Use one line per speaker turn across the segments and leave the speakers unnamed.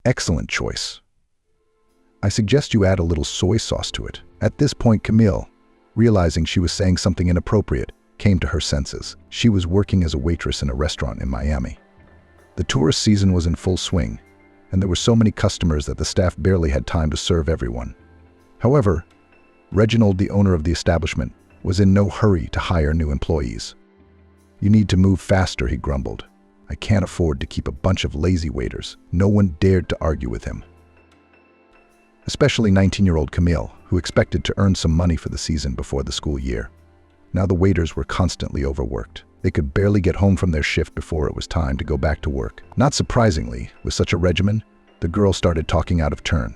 Excellent choice. I suggest you add a little soy sauce to it. At this point, Camille, realizing she was saying something inappropriate, came to her senses. She was working as a waitress in a restaurant in Miami. The tourist season was in full swing, and there were so many customers that the staff barely had time to serve everyone. However, Reginald, the owner of the establishment, was in no hurry to hire new employees. "You need to move faster," he grumbled. "I can't afford to keep a bunch of lazy waiters." No one dared to argue with him, especially 19-year-old Camille, who expected to earn some money for the season before the school year. Now the waiters were constantly overworked. They could barely get home from their shift before it was time to go back to work. Not surprisingly, with such a regimen, the girl started talking out of turn.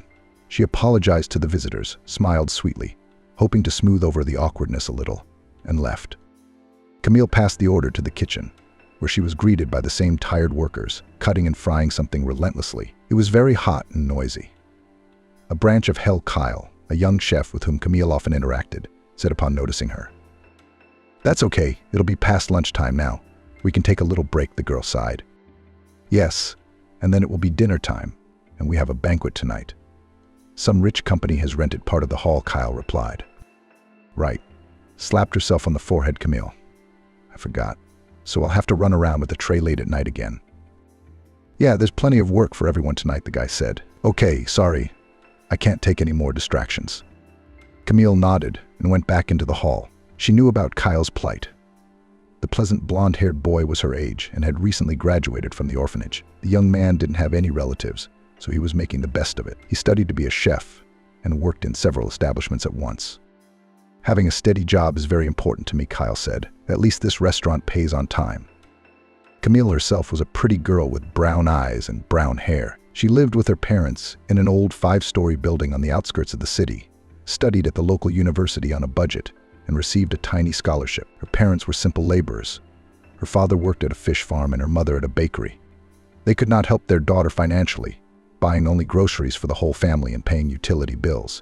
She apologized to the visitors, smiled sweetly, hoping to smooth over the awkwardness a little, and left. Camille passed the order to the kitchen, where she was greeted by the same tired workers, cutting and frying something relentlessly. It was very hot and noisy. A branch of Kyle, a young chef with whom Camille often interacted, said upon noticing her. "That's okay, it'll be past lunchtime now. We can take a little break," the girl sighed. "Yes, and then it will be dinner time, and we have a banquet tonight. Some rich company has rented part of the hall," Kyle replied. "Right," slapped herself on the forehead Camille. "I forgot, so I'll have to run around with the tray late at night again." "Yeah, there's plenty of work for everyone tonight," the guy said. "Okay, sorry, I can't take any more distractions." Camille nodded and went back into the hall. She knew about Kyle's plight. The pleasant blonde-haired boy was her age and had recently graduated from the orphanage. The young man didn't have any relatives, so he was making the best of it. He studied to be a chef and worked in several establishments at once. "Having a steady job is very important to me," Kyle said. "At least this restaurant pays on time." Camille herself was a pretty girl with brown eyes and brown hair. She lived with her parents in an old 5-story building on the outskirts of the city, studied at the local university on a budget, and received a tiny scholarship. Her parents were simple laborers. Her father worked at a fish farm and her mother at a bakery. They could not help their daughter financially, buying only groceries for the whole family and paying utility bills.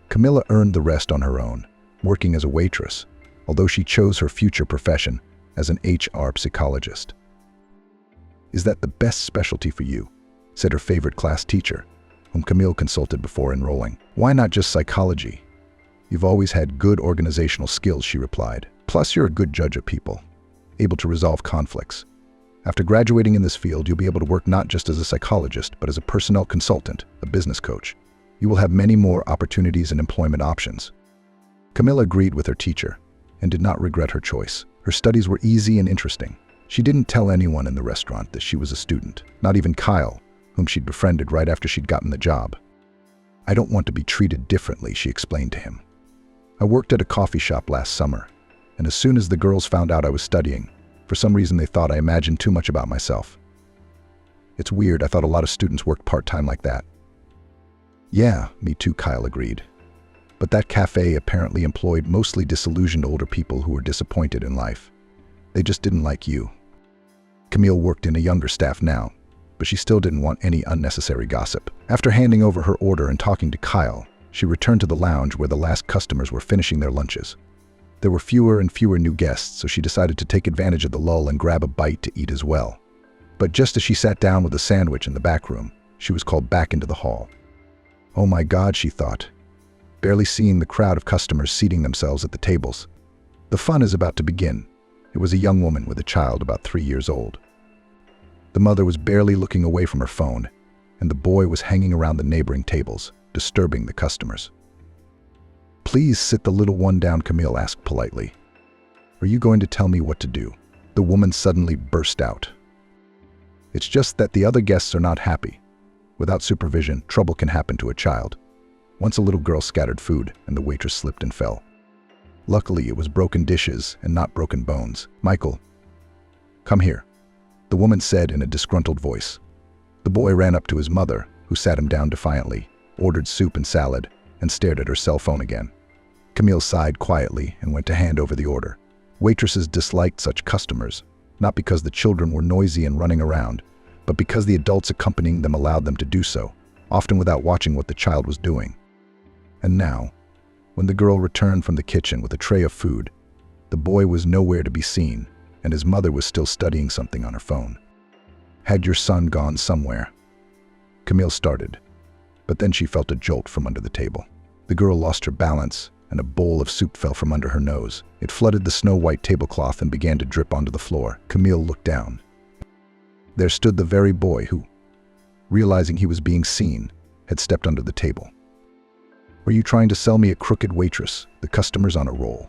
Camilla earned the rest on her own, working as a waitress, although she chose her future profession as an HR psychologist. "Is that the best specialty for you?" said her favorite class teacher, whom Camille consulted before enrolling. "Why not just psychology? You've always had good organizational skills," she replied. "Plus, you're a good judge of people, able to resolve conflicts. After graduating in this field, you'll be able to work not just as a psychologist, but as a personnel consultant, a business coach. You will have many more opportunities and employment options." Camilla agreed with her teacher and did not regret her choice. Her studies were easy and interesting. She didn't tell anyone in the restaurant that she was a student, not even Kyle, whom she'd befriended right after she'd gotten the job. "I don't want to be treated differently," she explained to him. "I worked at a coffee shop last summer, and as soon as the girls found out I was studying, for some reason they thought I imagined too much about myself. It's weird, I thought a lot of students worked part-time like that." "Yeah, me too," Kyle agreed. "But that cafe apparently employed mostly disillusioned older people who were disappointed in life. They just didn't like you." Camille worked in a younger staff now, but she still didn't want any unnecessary gossip. After handing over her order and talking to Kyle, she returned to the lounge where the last customers were finishing their lunches. There were fewer and fewer new guests, so she decided to take advantage of the lull and grab a bite to eat as well. But just as she sat down with a sandwich in the back room, she was called back into the hall. "Oh my God," she thought, barely seeing the crowd of customers seating themselves at the tables. The fun is about to begin. It was a young woman with a child about 3 years old. The mother was barely looking away from her phone, and the boy was hanging around the neighboring tables, disturbing the customers. "Please sit the little one down," Camille asked politely. "Are you going to tell me what to do?" The woman suddenly burst out. "It's just that the other guests are not happy. Without supervision, trouble can happen to a child." Once a little girl scattered food, and the waitress slipped and fell. Luckily, it was broken dishes and not broken bones. "Michael, come here," the woman said in a disgruntled voice. The boy ran up to his mother, who sat him down defiantly, ordered soup and salad, and stared at her cell phone again. Camille sighed quietly and went to hand over the order. Waitresses disliked such customers, not because the children were noisy and running around, but because the adults accompanying them allowed them to do so, often without watching what the child was doing. And now, when the girl returned from the kitchen with a tray of food, the boy was nowhere to be seen, and his mother was still studying something on her phone. "Had your son gone somewhere?" Camille started, but then she felt a jolt from under the table. The girl lost her balance, and a bowl of soup fell from under her nose. It flooded the snow-white tablecloth and began to drip onto the floor. Camille looked down. There stood the very boy who, realizing he was being seen, had stepped under the table. "Were you trying to sell me a crooked waitress? The customer's on a roll.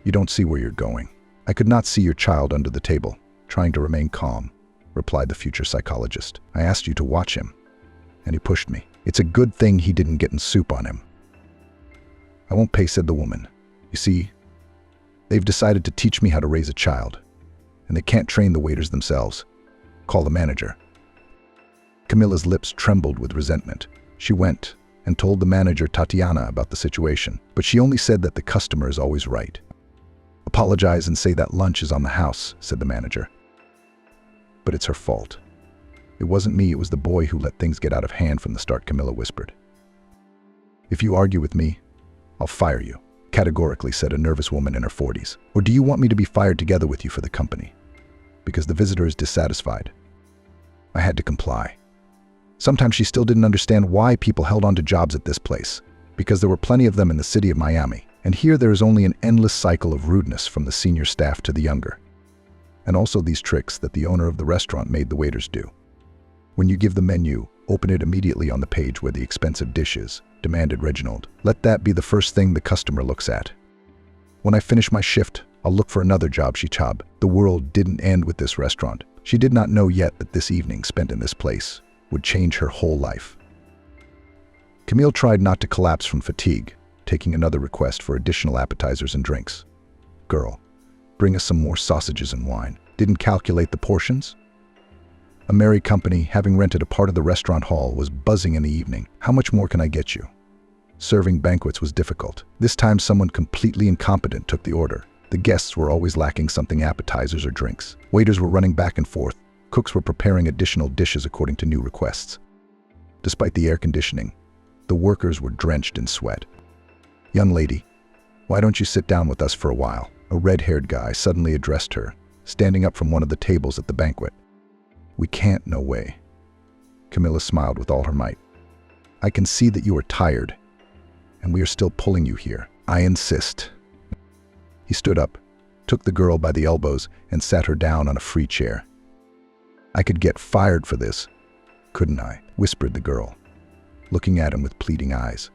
You don't see where you're going." "I could not see your child under the table," trying to remain calm, replied the future psychologist. "I asked you to watch him, and he pushed me. It's a good thing he didn't get in soup on him." "I won't pay," said the woman. "You see, they've decided to teach me how to raise a child, and they can't train the waiters themselves. Call the manager." Camilla's lips trembled with resentment. She went and told the manager, Tatiana, about the situation, but she only said that the customer is always right. "Apologize and say that lunch is on the house," said the manager. "But it's her fault. It wasn't me, it was the boy who let things get out of hand from the start," Camilla whispered. "If you argue with me, I'll fire you," categorically said a nervous woman in her 40s. "Or do you want me to be fired together with you for the company? Because the visitor is dissatisfied." I had to comply. Sometimes she still didn't understand why people held on to jobs at this place, because there were plenty of them in the city of Miami, and here there is only an endless cycle of rudeness from the senior staff to the younger. And also these tricks that the owner of the restaurant made the waiters do. "When you give the menu, open it immediately on the page where the expensive dish is," demanded Reginald. "Let that be the first thing the customer looks at. When I finish my shift, I'll look for another job," she sobbed. The world didn't end with this restaurant. She did not know yet that this evening spent in this place would change her whole life. Camille tried not to collapse from fatigue, taking another request for additional appetizers and drinks. "Girl, bring us some more sausages and wine." Didn't calculate the portions? A merry company, having rented a part of the restaurant hall, was buzzing in the evening. "How much more can I get you?" Serving banquets was difficult. This time someone completely incompetent took the order. The guests were always lacking something, appetizers or drinks. Waiters were running back and forth. Cooks were preparing additional dishes according to new requests. Despite the air conditioning, the workers were drenched in sweat. "Young lady, why don't you sit down with us for a while?" A red-haired guy suddenly addressed her, standing up from one of the tables at the banquet. "We can't, no way." Camilla smiled with all her might. "I can see that you are tired, and we are still pulling you here. I insist." He stood up, took the girl by the elbows, and sat her down on a free chair. "I could get fired for this, couldn't I?" whispered the girl, looking at him with pleading eyes.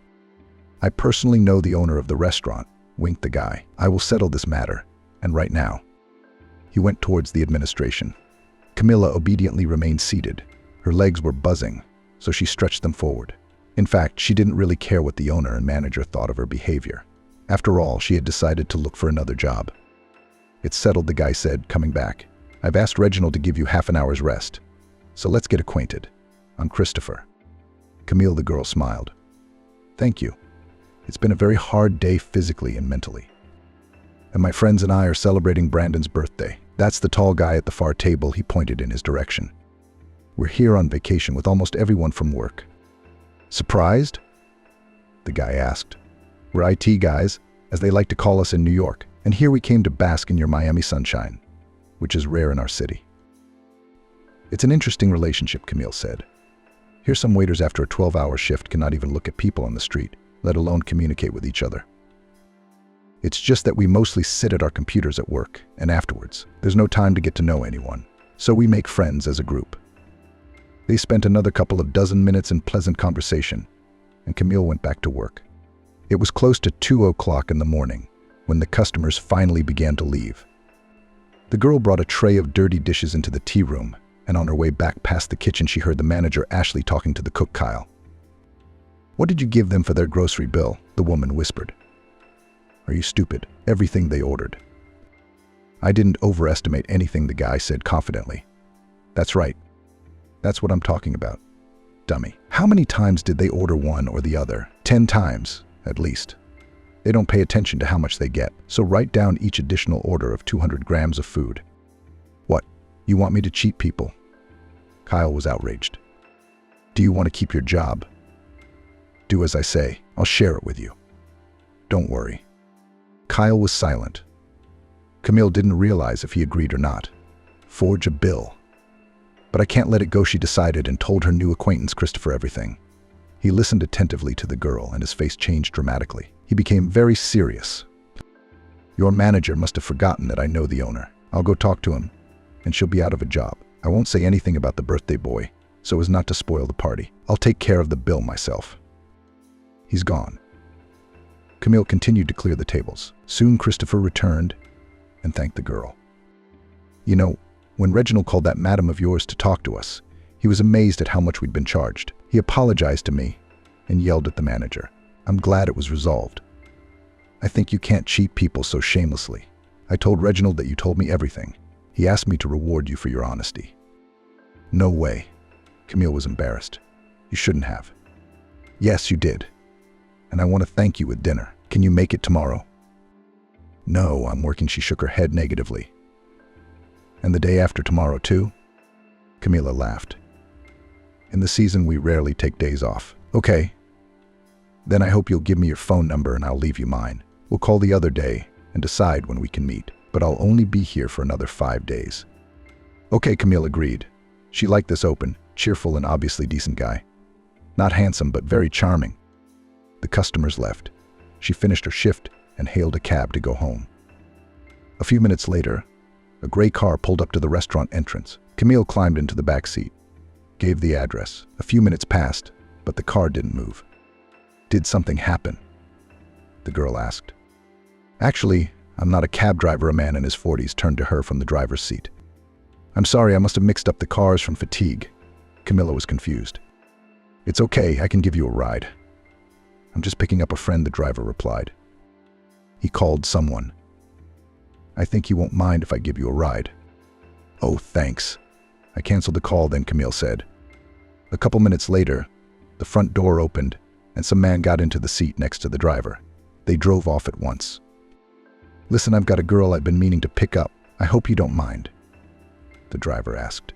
"I personally know the owner of the restaurant," winked the guy. "I will settle this matter, and right now." He went towards the administration. Camilla obediently remained seated. Her legs were buzzing, so she stretched them forward. In fact, she didn't really care what the owner and manager thought of her behavior. After all, she had decided to look for another job. "It's settled," the guy said, coming back. "I've asked Reginald to give you half an hour's rest. So let's get acquainted. I'm Christopher." Camille, the girl, smiled. "Thank you. It's been a very hard day physically and mentally. And my friends and I are celebrating Brandon's birthday." "That's the tall guy at the far table," he pointed in his direction. "We're here on vacation with almost everyone from work." "Surprised?" the guy asked. "We're IT guys, as they like to call us in New York, and here we came to bask in your Miami sunshine, which is rare in our city." "It's an interesting relationship," Camille said. "Here some waiters after a 12-hour shift cannot even look at people on the street, let alone communicate with each other. It's just that we mostly sit at our computers at work, and afterwards, there's no time to get to know anyone, so we make friends as a group." They spent another couple of dozen minutes in pleasant conversation, and Camille went back to work. It was close to 2 o'clock in the morning when the customers finally began to leave. The girl brought a tray of dirty dishes into the tea room, and on her way back past the kitchen she heard the manager Ashley talking to the cook Kyle. "What did you give them for their grocery bill?" the woman whispered. "Are you stupid? Everything they ordered." "I didn't overestimate anything," the guy said confidently. "That's right. That's what I'm talking about. Dummy. How many times did they order one or the other? 10 times, at least. They don't pay attention to how much they get, so write down each additional order of 200 grams of food." "What? You want me to cheat people?" Kyle was outraged. "Do you want to keep your job?" "Do as I say. I'll share it with you. Don't worry." Kyle was silent. Camille didn't realize if he agreed or not. Forge a bill. But I can't let it go, she decided, and told her new acquaintance Christopher everything. He listened attentively to the girl, and his face changed dramatically. He became very serious. Your manager must have forgotten that I know the owner. I'll go talk to him, and she'll be out of a job. I won't say anything about the birthday boy, so as not to spoil the party. I'll take care of the bill myself. He's gone. Camille continued to clear the tables. Soon Christopher returned and thanked the girl. You know, when Reginald called that madam of yours to talk to us, he was amazed at how much we'd been charged. He apologized to me and yelled at the manager. I'm glad it was resolved. I think you can't cheat people so shamelessly. I told Reginald that you told me everything. He asked me to reward you for your honesty. No way. Camille was embarrassed. You shouldn't have. Yes, you did. And I want to thank you with dinner. Can you make it tomorrow? No, I'm working. She shook her head negatively. And the day after tomorrow too? Camilla laughed. In the season, we rarely take days off. Okay. Then I hope you'll give me your phone number and I'll leave you mine. We'll call the other day and decide when we can meet. But I'll only be here for another 5 days. Okay, Camille agreed. She liked this open, cheerful, and obviously decent guy. Not handsome, but very charming. The customers left. She finished her shift and hailed a cab to go home. A few minutes later, a gray car pulled up to the restaurant entrance. Camille climbed into the back seat, gave the address. A few minutes passed, but the car didn't move. Did something happen? The girl asked. Actually, I'm not a cab driver. A man in his 40s turned to her from the driver's seat. I'm sorry, I must have mixed up the cars from fatigue. Camilla was confused. It's okay, I can give you a ride. I'm just picking up a friend, the driver replied. He called someone. I think he won't mind if I give you a ride. Oh, thanks. I canceled the call then, Camille said. A couple minutes later, the front door opened and some man got into the seat next to the driver. They drove off at once. Listen, I've got a girl I've been meaning to pick up. I hope you don't mind. The driver asked.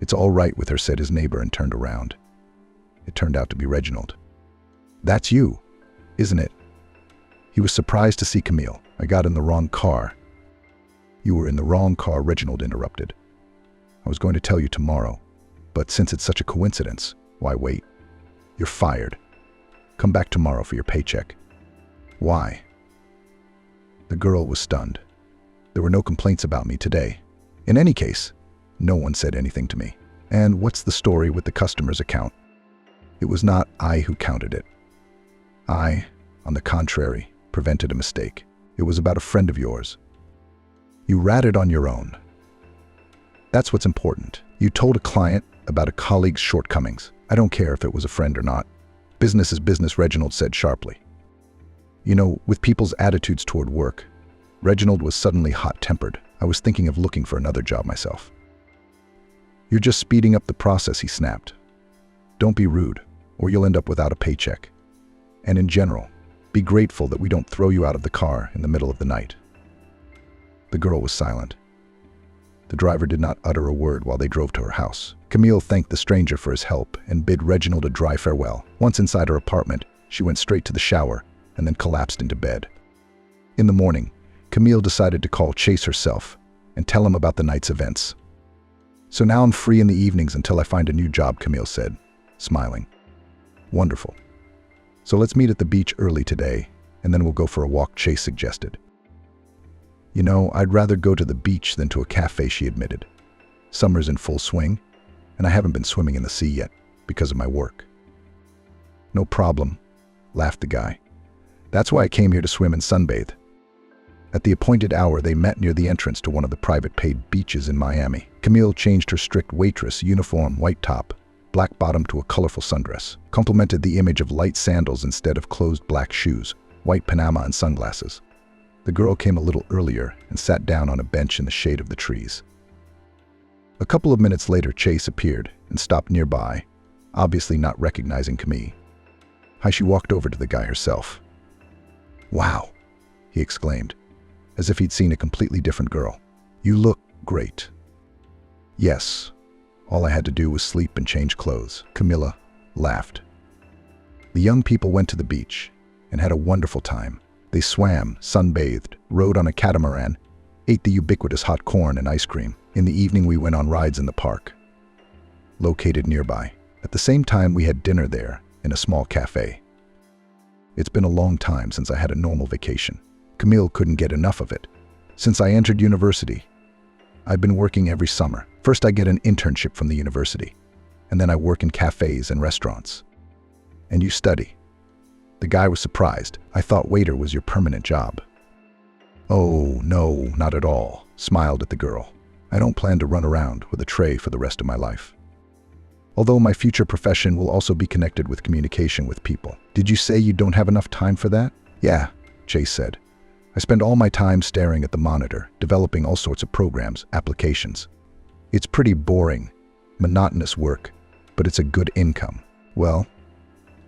It's all right with her, said his neighbor, and turned around. It turned out to be Reginald. That's you, isn't it? He was surprised to see Camille. I got in the wrong car. You were in the wrong car, Reginald interrupted. I was going to tell you tomorrow, but since it's such a coincidence, why wait? You're fired. Come back tomorrow for your paycheck. Why? The girl was stunned. There were no complaints about me today. In any case, no one said anything to me. And what's the story with the customer's account? It was not I who counted it. I, on the contrary, prevented a mistake. It was about a friend of yours. You ratted on your own. That's what's important. You told a client about a colleague's shortcomings. I don't care if it was a friend or not. Business is business, Reginald said sharply. You know, with people's attitudes toward work, Reginald was suddenly hot-tempered. I was thinking of looking for another job myself. You're just speeding up the process, he snapped. Don't be rude, or you'll end up without a paycheck. And in general, be grateful that we don't throw you out of the car in the middle of the night. The girl was silent. The driver did not utter a word while they drove to her house. Camille thanked the stranger for his help and bid Reginald a dry farewell. Once inside her apartment, she went straight to the shower and then collapsed into bed. In the morning, Camille decided to call Chase herself and tell him about the night's events. So now I'm free in the evenings until I find a new job, Camille said, smiling. Wonderful. So let's meet at the beach early today, and then we'll go for a walk, Chase suggested. You know, I'd rather go to the beach than to a cafe, she admitted. Summer's in full swing, and I haven't been swimming in the sea yet because of my work. No problem, laughed the guy. That's why I came here to swim and sunbathe. At the appointed hour, they met near the entrance to one of the private paid beaches in Miami. Camille changed her strict waitress uniform, white top, black bottom to a colorful sundress, complemented the image of light sandals instead of closed black shoes, white Panama and sunglasses. The girl came a little earlier and sat down on a bench in the shade of the trees. A couple of minutes later, Chase appeared and stopped nearby, obviously not recognizing Camille. She walked over to the guy herself. Wow, he exclaimed, as if he'd seen a completely different girl. You look great. Yes, all I had to do was sleep and change clothes. Camilla laughed. The young people went to the beach and had a wonderful time. They swam, sunbathed, rode on a catamaran, ate the ubiquitous hot corn and ice cream. In the evening, we went on rides in the park. located nearby. At the same time, we had dinner there in a small cafe. It's been a long time since I had a normal vacation. Camille couldn't get enough of it. Since I entered university, I've been working every summer. First, I get an internship from the university, and then I work in cafes and restaurants. And you study. The guy was surprised. I thought waiter was your permanent job. Oh, no, not at all, smiled at the girl. I don't plan to run around with a tray for the rest of my life. Although my future profession will also be connected with communication with people. Did you say you don't have enough time for that? Yeah, Chase said. I spend all my time staring at the monitor, developing all sorts of programs, applications. It's pretty boring, monotonous work, but it's a good income. Well,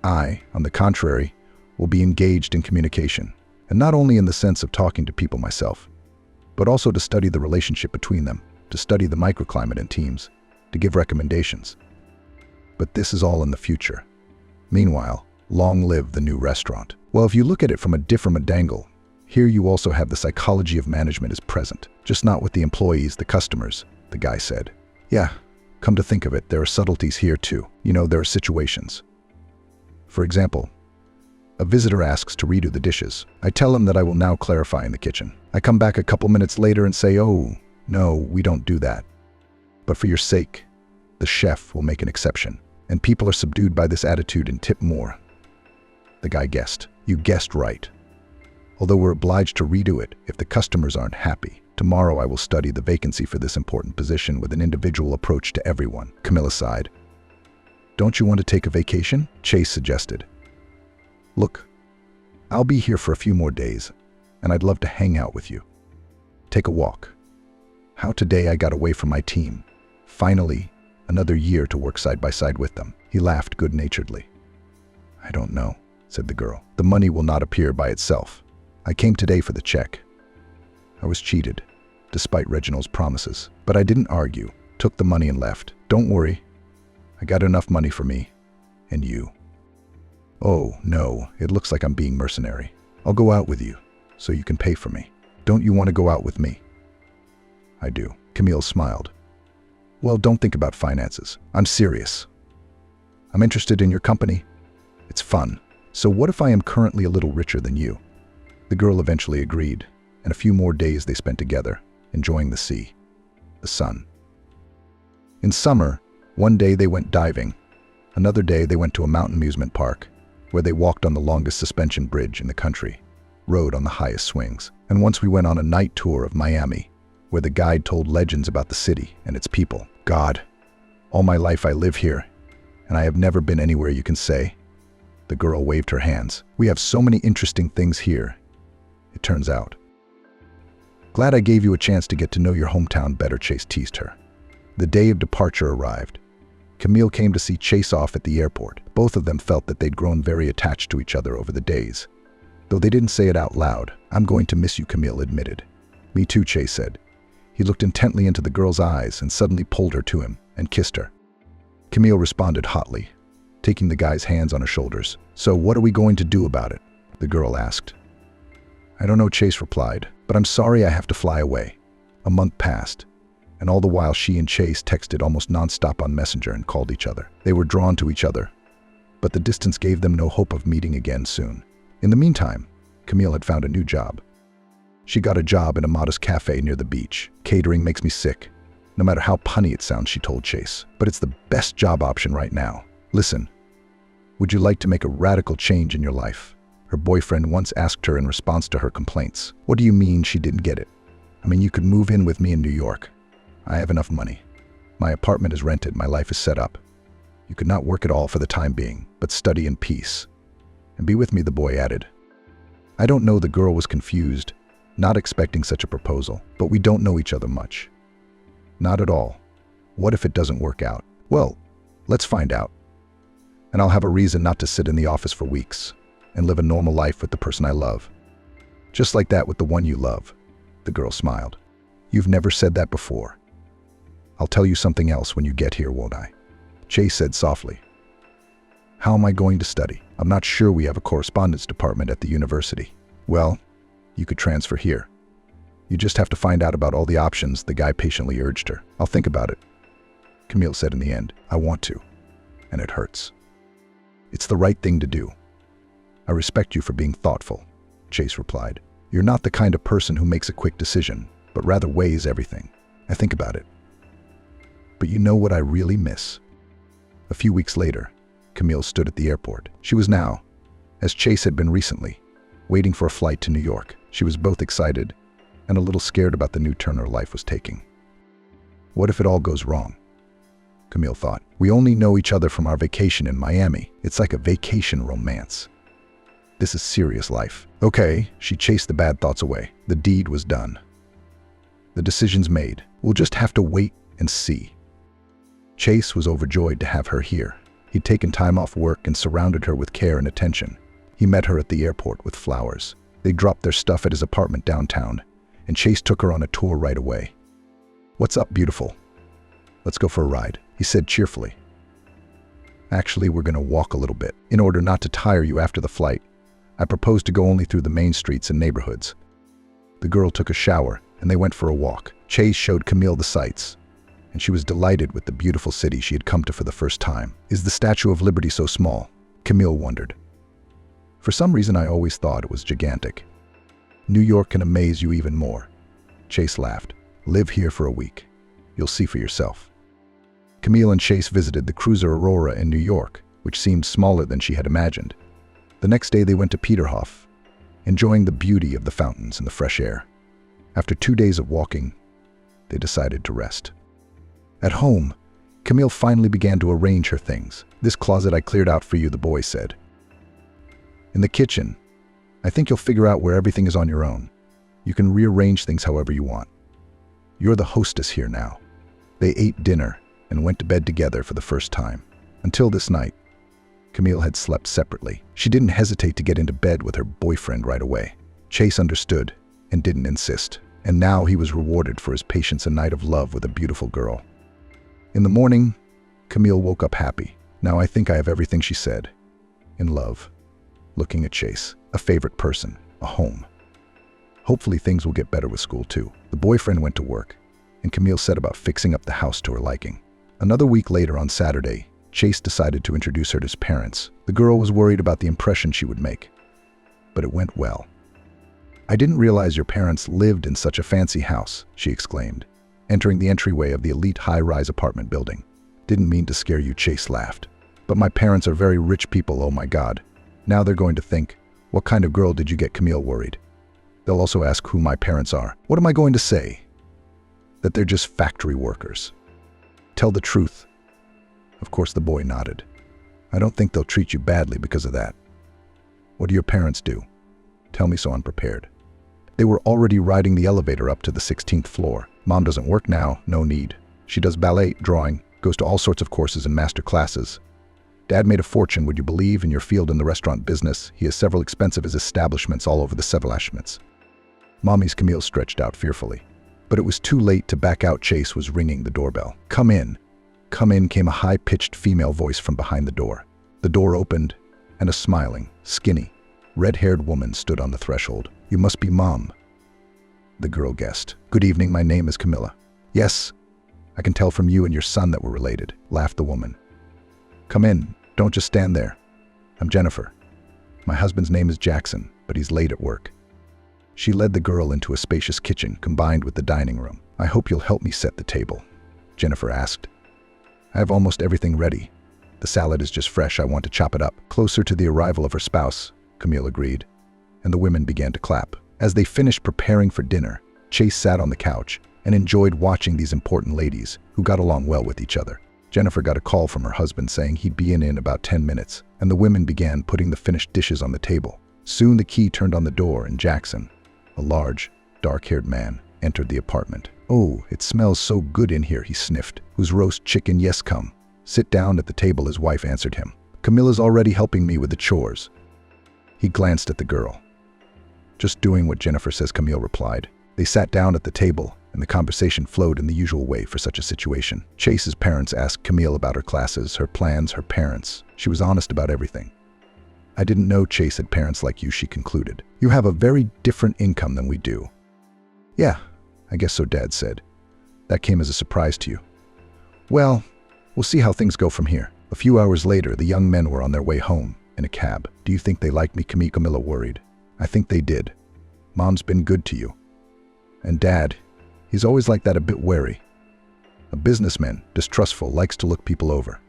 I, on the contrary, will be engaged in communication, and not only in the sense of talking to people myself, but also to study the relationship between them, to study the microclimate in teams, to give recommendations. But this is all in the future. Meanwhile, long live the new restaurant. Well, if you look at it from a different angle, here you also have the psychology of management is present, just not with the employees, the customers, the guy said. Yeah, come to think of it, there are subtleties here too. There are situations. For example, a visitor asks to redo the dishes. I tell him that I will now clarify in the kitchen. I come back a couple minutes later and say, oh, no, we don't do that. But for your sake, the chef will make an exception. And people are subdued by this attitude and tip more. The guy guessed. You guessed right. Although we're obliged to redo it if the customers aren't happy. Tomorrow I will study the vacancy for this important position with an individual approach to everyone. Camilla sighed. Don't you want to take a vacation? Chase suggested. Look, I'll be here for a few more days, and I'd love to hang out with you. Take a walk. How today I got away from my team. Finally, another year to work side by side with them. He laughed good-naturedly. I don't know, said the girl. The money will not appear by itself. I came today for the check. I was cheated, despite Reginald's promises. But I didn't argue, took the money and left. Don't worry, I got enough money for me and you. Oh, no, it looks like I'm being mercenary. I'll go out with you, so you can pay for me. Don't you want to go out with me? I do. Camille smiled. Well, don't think about finances. I'm serious. I'm interested in your company. It's fun. So what if I am currently a little richer than you? The girl eventually agreed, and a few more days they spent together, enjoying the sea, the sun. In summer, one day they went diving. Another day they went to a mountain amusement park, where they walked on the longest suspension bridge in the country, rode on the highest swings. And once we went on a night tour of Miami, where the guide told legends about the city and its people. God, all my life I live here, and I have never been anywhere you can say. The girl waved her hands. We have so many interesting things here, it turns out. Glad I gave you a chance to get to know your hometown better, Chase teased her. The day of departure arrived. Camille came to see Chase off at the airport. Both of them felt that they'd grown very attached to each other over the days. Though they didn't say it out loud. I'm going to miss you, Camille admitted. Me too, Chase said. He looked intently into the girl's eyes and suddenly pulled her to him and kissed her. Camille responded hotly, taking the guy's hands on her shoulders. So what are we going to do about it? The girl asked. I don't know, Chase replied, but I'm sorry I have to fly away. A month passed, and all the while she and Chase texted almost nonstop on Messenger and called each other. They were drawn to each other, but the distance gave them no hope of meeting again soon. In the meantime, Camille had found a new job. She got a job in a modest cafe near the beach. Catering makes me sick, no matter how punny it sounds, she told Chase. But it's the best job option right now. Listen, would you like to make a radical change in your life? Her boyfriend once asked her in response to her complaints. What do you mean? She didn't get it. I mean, you could move in with me in New York. I have enough money. My apartment is rented, my life is set up. You could not work at all for the time being, but study in peace. And be with me, the boy added. I don't know, the girl was confused, not expecting such a proposal. But we don't know each other much. Not at all. What if it doesn't work out? Well, let's find out. And I'll have a reason not to sit in the office for weeks and live a normal life with the person I love. Just like that with the one you love. The girl smiled. You've never said that before. I'll tell you something else when you get here, won't I? Chase said softly. How am I going to study? I'm not sure we have a correspondence department at the university. Well, you could transfer here. You just have to find out about all the options, the guy patiently urged her. I'll think about it. Camille said in the end. I want to. And it hurts. It's the right thing to do. I respect you for being thoughtful, Chase replied. You're not the kind of person who makes a quick decision, but rather weighs everything. I think about it. But you know what I really miss? A few weeks later, Camille stood at the airport. She was now, as Chase had been recently, waiting for a flight to New York. She was both excited and a little scared about the new turn her life was taking. What if it all goes wrong? Camille thought. We only know each other from our vacation in Miami. It's like a vacation romance. This is serious life. Okay, she chased the bad thoughts away. The deed was done. The decision's made. We'll just have to wait and see. Chase was overjoyed to have her here. He'd taken time off work and surrounded her with care and attention. He met her at the airport with flowers. They dropped their stuff at his apartment downtown, and Chase took her on a tour right away. What's up, beautiful? Let's go for a ride, he said cheerfully. Actually, we're going to walk a little bit. In order not to tire you after the flight, I proposed to go only through the main streets and neighborhoods. The girl took a shower, and they went for a walk. Chase showed Camille the sights, and she was delighted with the beautiful city she had come to for the first time. Is the Statue of Liberty so small? Camille wondered. For some reason, I always thought it was gigantic. New York can amaze you even more. Chase laughed. Live here for a week. You'll see for yourself. Camille and Chase visited the cruiser Aurora in New York, which seemed smaller than she had imagined. The next day they went to Peterhof, enjoying the beauty of the fountains and the fresh air. After 2 days of walking, they decided to rest. At home, Camille finally began to arrange her things. This closet I cleared out for you, the boy said. In the kitchen, I think you'll figure out where everything is on your own. You can rearrange things however you want. You're the hostess here now. They ate dinner and went to bed together for the first time. Until this night, Camille had slept separately. She didn't hesitate to get into bed with her boyfriend right away. Chase understood and didn't insist, and now he was rewarded for his patience a night of love with a beautiful girl. In the morning, Camille woke up happy. Now I think I have everything, she said. In love. Looking at Chase. A favorite person. A home. Hopefully things will get better with school too. The boyfriend went to work, and Camille set about fixing up the house to her liking. Another week later on Saturday, Chase decided to introduce her to his parents. The girl was worried about the impression she would make, but it went well. I didn't realize your parents lived in such a fancy house, she exclaimed, entering the entryway of the elite high-rise apartment building. Didn't mean to scare you, Chase laughed. But my parents are very rich people, oh my God. Now they're going to think, what kind of girl did you get? Camille worried. They'll also ask who my parents are. What am I going to say? That they're just factory workers. Tell the truth. Of course, the boy nodded. I don't think they'll treat you badly because of that. What do your parents do? Tell me so I'm prepared. They were already riding the elevator up to the 16th floor. Mom doesn't work now, no need. She does ballet, drawing, goes to all sorts of courses and master classes. Dad made a fortune, would you believe, in your field in the restaurant business. He has several expensive establishments all over the Sevalashments. Mommy's Camille stretched out fearfully. But it was too late to back out. Chase was ringing the doorbell. Come in. Come in, came a high-pitched female voice from behind the door. The door opened, and a smiling, skinny, red-haired woman stood on the threshold. You must be Mom, the girl guessed. Good evening, my name is Camilla. Yes, I can tell from you and your son that we're related, laughed the woman. Come in, don't just stand there. I'm Jennifer. My husband's name is Jackson, but he's late at work. She led the girl into a spacious kitchen combined with the dining room. I hope you'll help me set the table, Jennifer asked. I have almost everything ready. The salad is just fresh, I want to chop it up. Closer to the arrival of her spouse, Camille agreed, and the women began to clap. As they finished preparing for dinner, Chase sat on the couch and enjoyed watching these important ladies who got along well with each other. Jennifer got a call from her husband saying he'd be in about 10 minutes, and the women began putting the finished dishes on the table. Soon the key turned on the door and Jackson, a large, dark-haired man, entered the apartment. Oh, it smells so good in here, he sniffed. Who's roast chicken? Yes, come. Sit down at the table, his wife answered him. Camilla's already helping me with the chores. He glanced at the girl. Just doing what Jennifer says, Camille replied. They sat down at the table, and the conversation flowed in the usual way for such a situation. Chase's parents asked Camille about her classes, her plans, her parents. She was honest about everything. I didn't know Chase had parents like you, she concluded. You have a very different income than we do. Yeah, I guess so, Dad said. That came as a surprise to you. Well, We'll see how things go from here. A few hours later, the young men were on their way home in a cab. Do you think they liked me? Camilla worried. I think they did. Mom's been good to you. And Dad, he's always like that, a bit wary. A businessman, distrustful, likes to look people over.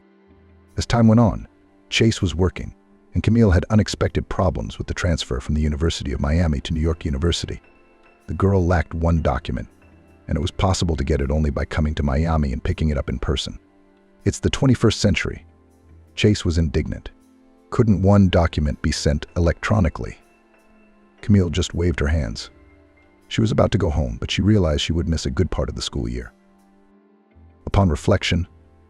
As time went on, Chase was working, and Camille had unexpected problems with the transfer from the University of Miami to New York University. The girl lacked one document, and it was possible to get it only by coming to Miami and picking it up in person. It's the 21st century. Chase was indignant. Couldn't one document be sent electronically? Camille just waved her hands. She was about to go home, but she realized she would miss a good part of the school year. Upon reflection,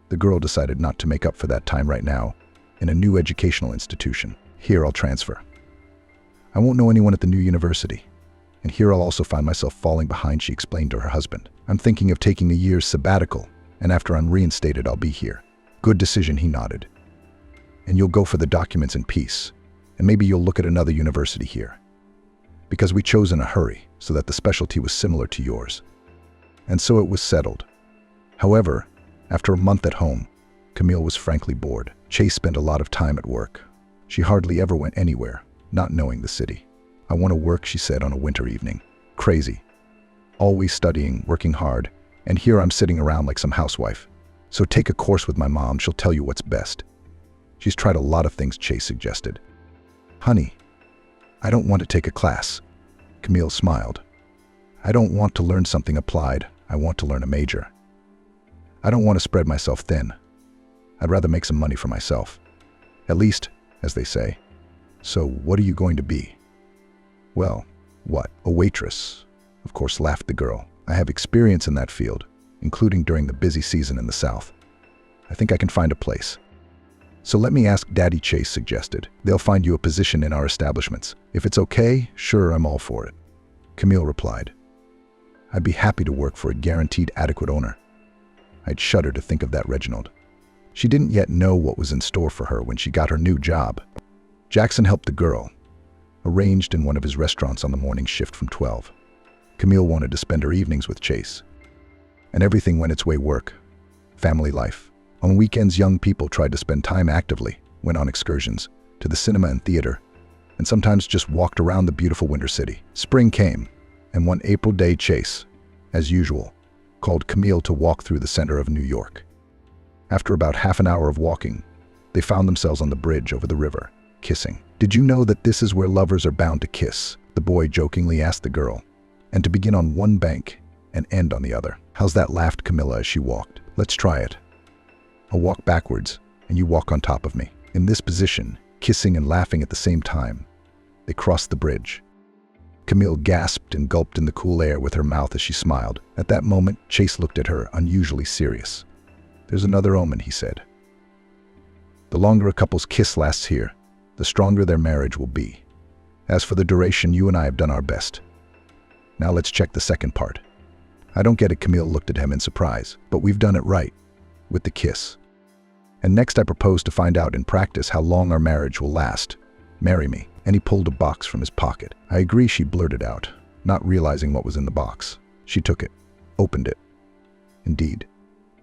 the girl decided not to make up for that time right now in a new educational institution. Here I'll transfer. I won't know anyone at the new university. And here I'll also find myself falling behind, she explained to her husband. I'm thinking of taking a year's sabbatical, and after I'm reinstated, I'll be here. Good decision, he nodded. And you'll go for the documents in peace, and maybe you'll look at another university here. Because we chose in a hurry, so that the specialty was similar to yours. And so it was settled. However, after a month at home, Camille was frankly bored. Chase spent a lot of time at work. She hardly ever went anywhere, not knowing the city. I want to work, she said on a winter evening. Crazy. Always studying, working hard, and here I'm sitting around like some housewife. So take a course with my mom, she'll tell you what's best. She's tried a lot of things, Chase suggested. Honey, I don't want to take a class. Camille smiled. I don't want to learn something applied, I want to learn a major. I don't want to spread myself thin. I'd rather make some money for myself. At least, as they say. So what are you going to be? Well, what? A waitress. Of course, laughed the girl. I have experience in that field, including during the busy season in the South. I think I can find a place. So let me ask Daddy, Chase suggested. They'll find you a position in our establishments. If it's okay, sure, I'm all for it. Camille replied. I'd be happy to work for a guaranteed adequate owner. I'd shudder to think of that, Reginald. She didn't yet know what was in store for her when she got her new job. Jackson helped the girl, arranged in one of his restaurants on the morning shift from 12. Camille wanted to spend her evenings with Chase. And everything went its way: work, family life. On weekends, young people tried to spend time actively, went on excursions, to the cinema and theater, and sometimes just walked around the beautiful winter city. Spring came, and one April day, Chase, as usual, called Camille to walk through the center of New York. After about half an hour of walking, they found themselves on the bridge over the river, kissing. Did you know that this is where lovers are bound to kiss? The boy jokingly asked the girl. And to begin on one bank and end on the other. How's that? Laughed Camilla as she walked. Let's try it. I'll walk backwards, and you walk on top of me. In this position, kissing and laughing at the same time, they crossed the bridge. Camille gasped and gulped in the cool air with her mouth as she smiled. At that moment, Chase looked at her, unusually serious. There's another omen, he said. The longer a couple's kiss lasts here, the stronger their marriage will be. As for the duration, you and I have done our best. Now let's check the second part. I don't get it, Camille looked at him in surprise, but we've done it right, with the kiss. And next I propose to find out in practice how long our marriage will last. Marry me. And he pulled a box from his pocket. I agree, she blurted out, not realizing what was in the box. She took it, opened it. Indeed,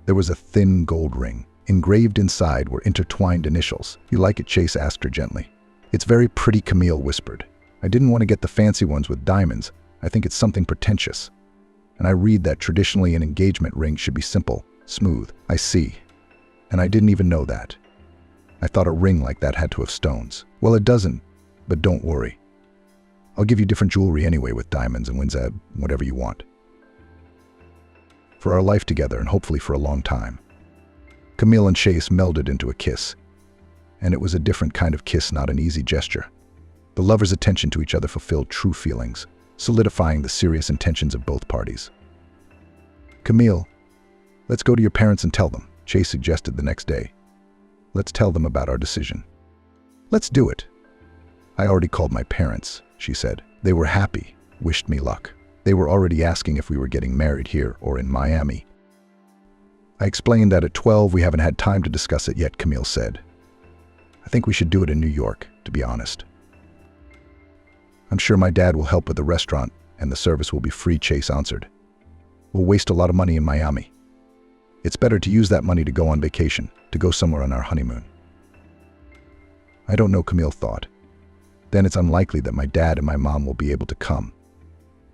there was a thin gold ring. Engraved inside were intertwined initials. You like it? Chase asked her gently. It's very pretty, Camille whispered. I didn't want to get the fancy ones with diamonds. I think it's something pretentious. And I read that traditionally an engagement ring should be simple, smooth. I see. And I didn't even know that. I thought a ring like that had to have stones. Well, it doesn't, but don't worry. I'll give you different jewelry anyway with diamonds and whatever you want. For our life together and hopefully for a long time. Camille and Chase melded into a kiss. And it was a different kind of kiss, not an easy gesture. The lovers' attention to each other fulfilled true feelings, solidifying the serious intentions of both parties. Camille, let's go to your parents and tell them, Chase suggested the next day. Let's tell them about our decision. Let's do it. I already called my parents, she said. They were happy, wished me luck. They were already asking if we were getting married here or in Miami. I explained that at 12 we haven't had time to discuss it yet, Camille said. I think we should do it in New York, to be honest. I'm sure my dad will help with the restaurant and the service will be free, Chase answered. We'll waste a lot of money in Miami. It's better to use that money to go on vacation, to go somewhere on our honeymoon. I don't know, Camille thought. Then it's unlikely that my dad and my mom will be able to come.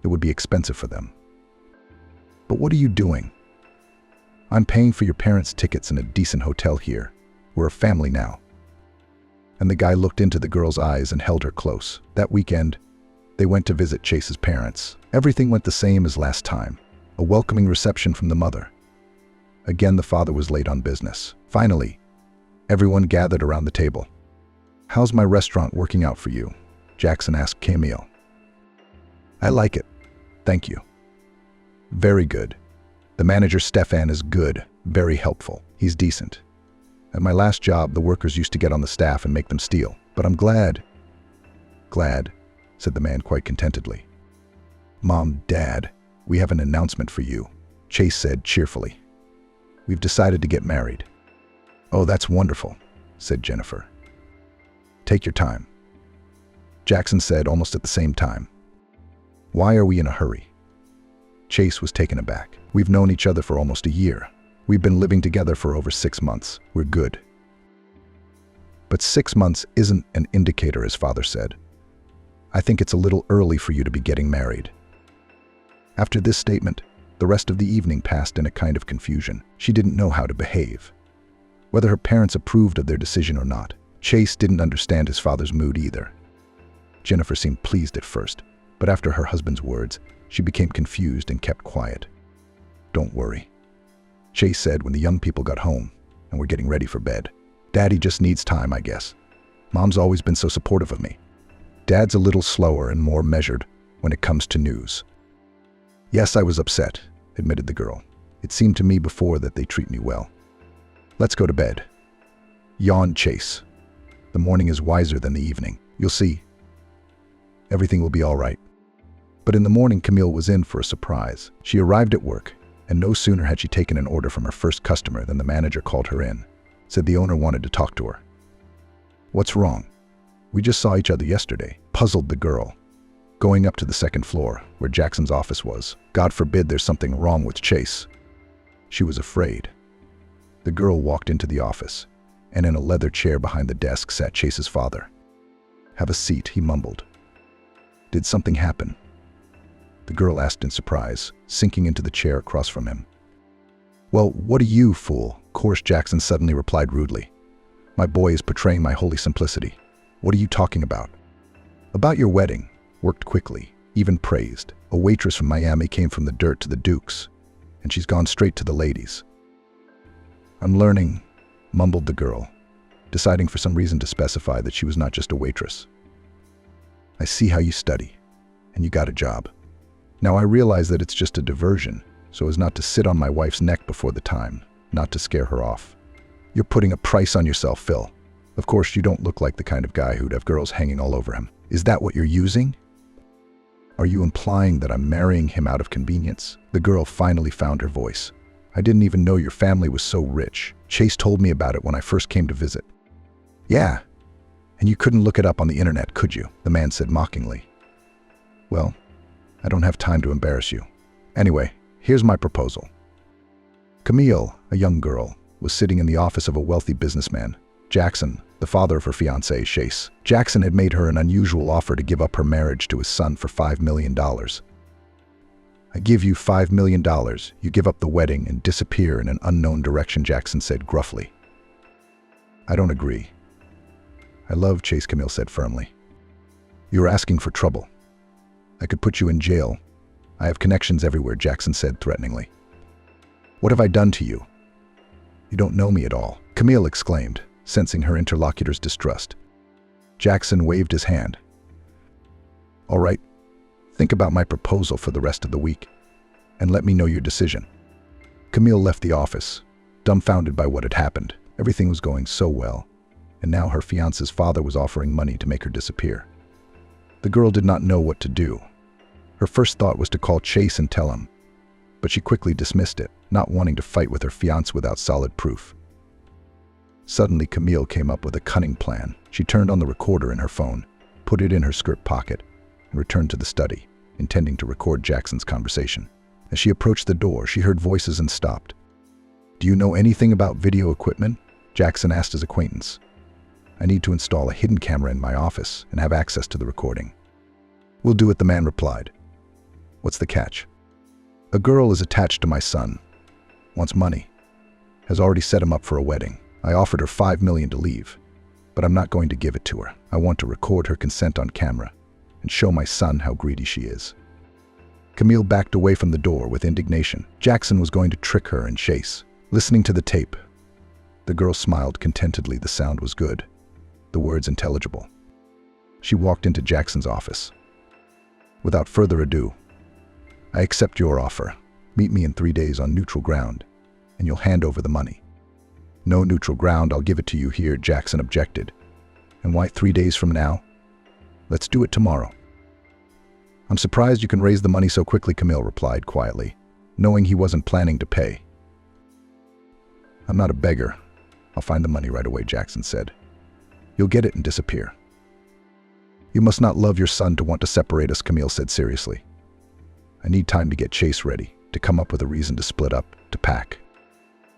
It would be expensive for them. But what are you doing? I'm paying for your parents' tickets in a decent hotel here. We're a family now. And the guy looked into the girl's eyes and held her close. That weekend, they went to visit Chase's parents. Everything went the same as last time. A welcoming reception from the mother. Again, the father was late on business. Finally, everyone gathered around the table. "How's my restaurant working out for you?" Jackson asked Camille. "I like it. Thank you." "Very good. The manager, Stefan, is good, very helpful. He's decent. At my last job, the workers used to get on the staff and make them steal. But I'm glad." "Glad," said the man quite contentedly. "Mom, Dad, we have an announcement for you," Chase said cheerfully. "We've decided to get married." "Oh, that's wonderful," said Jennifer. "Take your time," Jackson said almost at the same time. "Why are we in a hurry?" Chase was taken aback. "We've known each other for almost a year. We've been living together for over 6 months. We're good." "But 6 months isn't an indicator," his father said. "I think it's a little early for you to be getting married." After this statement, the rest of the evening passed in a kind of confusion. She didn't know how to behave. Whether her parents approved of their decision or not, Chase didn't understand his father's mood either. Jennifer seemed pleased at first, but after her husband's words, she became confused and kept quiet. "Don't worry," Chase said when the young people got home and were getting ready for bed. "Daddy just needs time, I guess. Mom's always been so supportive of me. Dad's a little slower and more measured when it comes to news." "Yes, I was upset," admitted the girl. "It seemed to me before that they treat me well." "Let's go to bed," yawned Chase. "The morning is wiser than the evening. You'll see. Everything will be all right." But in the morning, Camille was in for a surprise. She arrived at work, and no sooner had she taken an order from her first customer than the manager called her in, said the owner wanted to talk to her. "What's wrong?" "We just saw each other yesterday," puzzled the girl. "Going up to the second floor, where Jackson's office was. God forbid there's something wrong with Chase." She was afraid. The girl walked into the office, and in a leather chair behind the desk sat Chase's father. "Have a seat," he mumbled. "Did something happen?" the girl asked in surprise, sinking into the chair across from him. "Well, what are you, fool?" Course Jackson suddenly replied rudely. "My boy is portraying my holy simplicity. What are you talking about?" "About your wedding. Worked quickly, even praised. A waitress from Miami came from the dirt to the Dukes, and she's gone straight to the ladies." "I'm learning," mumbled the girl, deciding for some reason to specify that she was not just a waitress. "I see how you study, and you got a job. Now I realize that it's just a diversion, so as not to sit on my wife's neck before the time, not to scare her off. You're putting a price on yourself, Phil. Of course, you don't look like the kind of guy who'd have girls hanging all over him. Is that what you're using? Are you implying that I'm marrying him out of convenience?" The girl finally found her voice. "I didn't even know your family was so rich. Chase told me about it when I first came to visit." "Yeah, and you couldn't look it up on the internet, could you?" the man said mockingly. "Well, I don't have time to embarrass you. Anyway, here's my proposal." Camille, a young girl, was sitting in the office of a wealthy businessman, Jackson, the father of her fiancé, Chase. Jackson had made her an unusual offer to give up her marriage to his son for $5 million. "I give you $5 million, you give up the wedding and disappear in an unknown direction," Jackson said gruffly. "I don't agree." "I love Chase," Camille said firmly. "You're asking for trouble. I could put you in jail. I have connections everywhere," Jackson said threateningly. "What have I done to you?" "You don't know me at all," Camille exclaimed, sensing her interlocutor's distrust. Jackson waved his hand. "All right, think about my proposal for the rest of the week, and let me know your decision." Camille left the office, dumbfounded by what had happened. Everything was going so well, and now her fiancé's father was offering money to make her disappear. The girl did not know what to do. Her first thought was to call Chase and tell him, but she quickly dismissed it, not wanting to fight with her fiancé without solid proof. Suddenly, Camille came up with a cunning plan. She turned on the recorder in her phone, put it in her skirt pocket, and returned to the study, intending to record Jackson's conversation. As she approached the door, she heard voices and stopped. Do you know anything about video equipment? Jackson asked his acquaintance. I need to install a hidden camera in my office and have access to the recording. We'll do it, the man replied. What's the catch? A girl is attached to my son, wants money, has already set him up for a wedding. I offered her $5 million to leave, but I'm not going to give it to her. I want to record her consent on camera and show my son how greedy she is. Camille backed away from the door with indignation. Jackson was going to trick her and chase. Listening to the tape, the girl smiled contentedly. The sound was good, the words intelligible. She walked into Jackson's office. Without further ado, I accept your offer. Meet me in 3 days on neutral ground, and you'll hand over the money. No neutral ground, I'll give it to you here, Jackson objected. And why 3 days from now? Let's do it tomorrow. I'm surprised you can raise the money so quickly, Camille replied quietly, knowing he wasn't planning to pay. I'm not a beggar. I'll find the money right away, Jackson said. You'll get it and disappear. You must not love your son to want to separate us, Camille said seriously. I need time to get Chase ready, to come up with a reason to split up, to pack.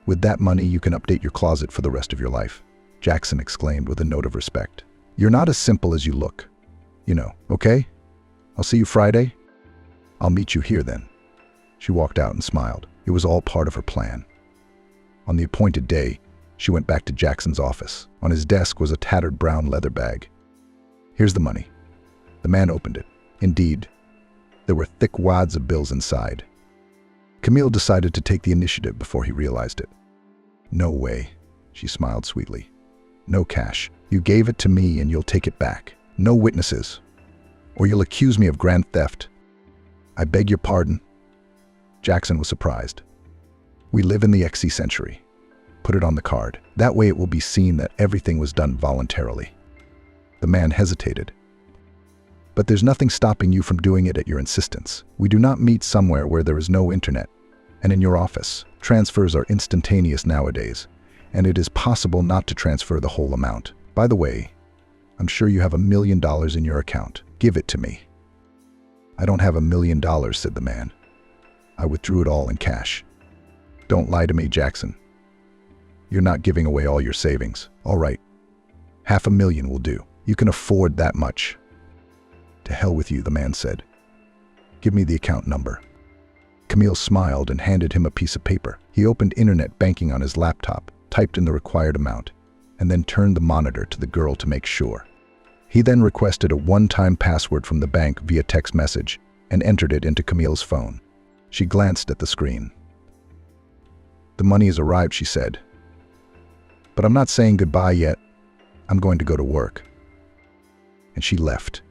With that money, you can update your closet for the rest of your life, Jackson exclaimed with a note of respect. You're not as simple as you look. You know, okay? I'll see you Friday. I'll meet you here then. She walked out and smiled. It was all part of her plan. On the appointed day, she went back to Jackson's office. On his desk was a tattered brown leather bag. Here's the money. The man opened it. Indeed, there were thick wads of bills inside. Camille decided to take the initiative before he realized it. No way, she smiled sweetly. No cash. You gave it to me and you'll take it back. No witnesses, or you'll accuse me of grand theft. I beg your pardon. Jackson was surprised. We live in the XC century. Put it on the card. That way it will be seen that everything was done voluntarily. The man hesitated. But there's nothing stopping you from doing it at your insistence. We do not meet somewhere where there is no internet. And in your office, transfers are instantaneous nowadays, and it is possible not to transfer the whole amount. By the way, I'm sure you have $1 million in your account. Give it to me. I don't have $1 million, said the man. I withdrew it all in cash. Don't lie to me, Jackson. You're not giving away all your savings. All right. $500,000 will do. You can afford that much. To hell with you, the man said. Give me the account number. Camille smiled and handed him a piece of paper. He opened internet banking on his laptop, typed in the required amount, and then turned the monitor to the girl to make sure. He then requested a one-time password from the bank via text message and entered it into Camille's phone. She glanced at the screen. The money has arrived, she said. But I'm not saying goodbye yet. I'm going to go to work. And she left.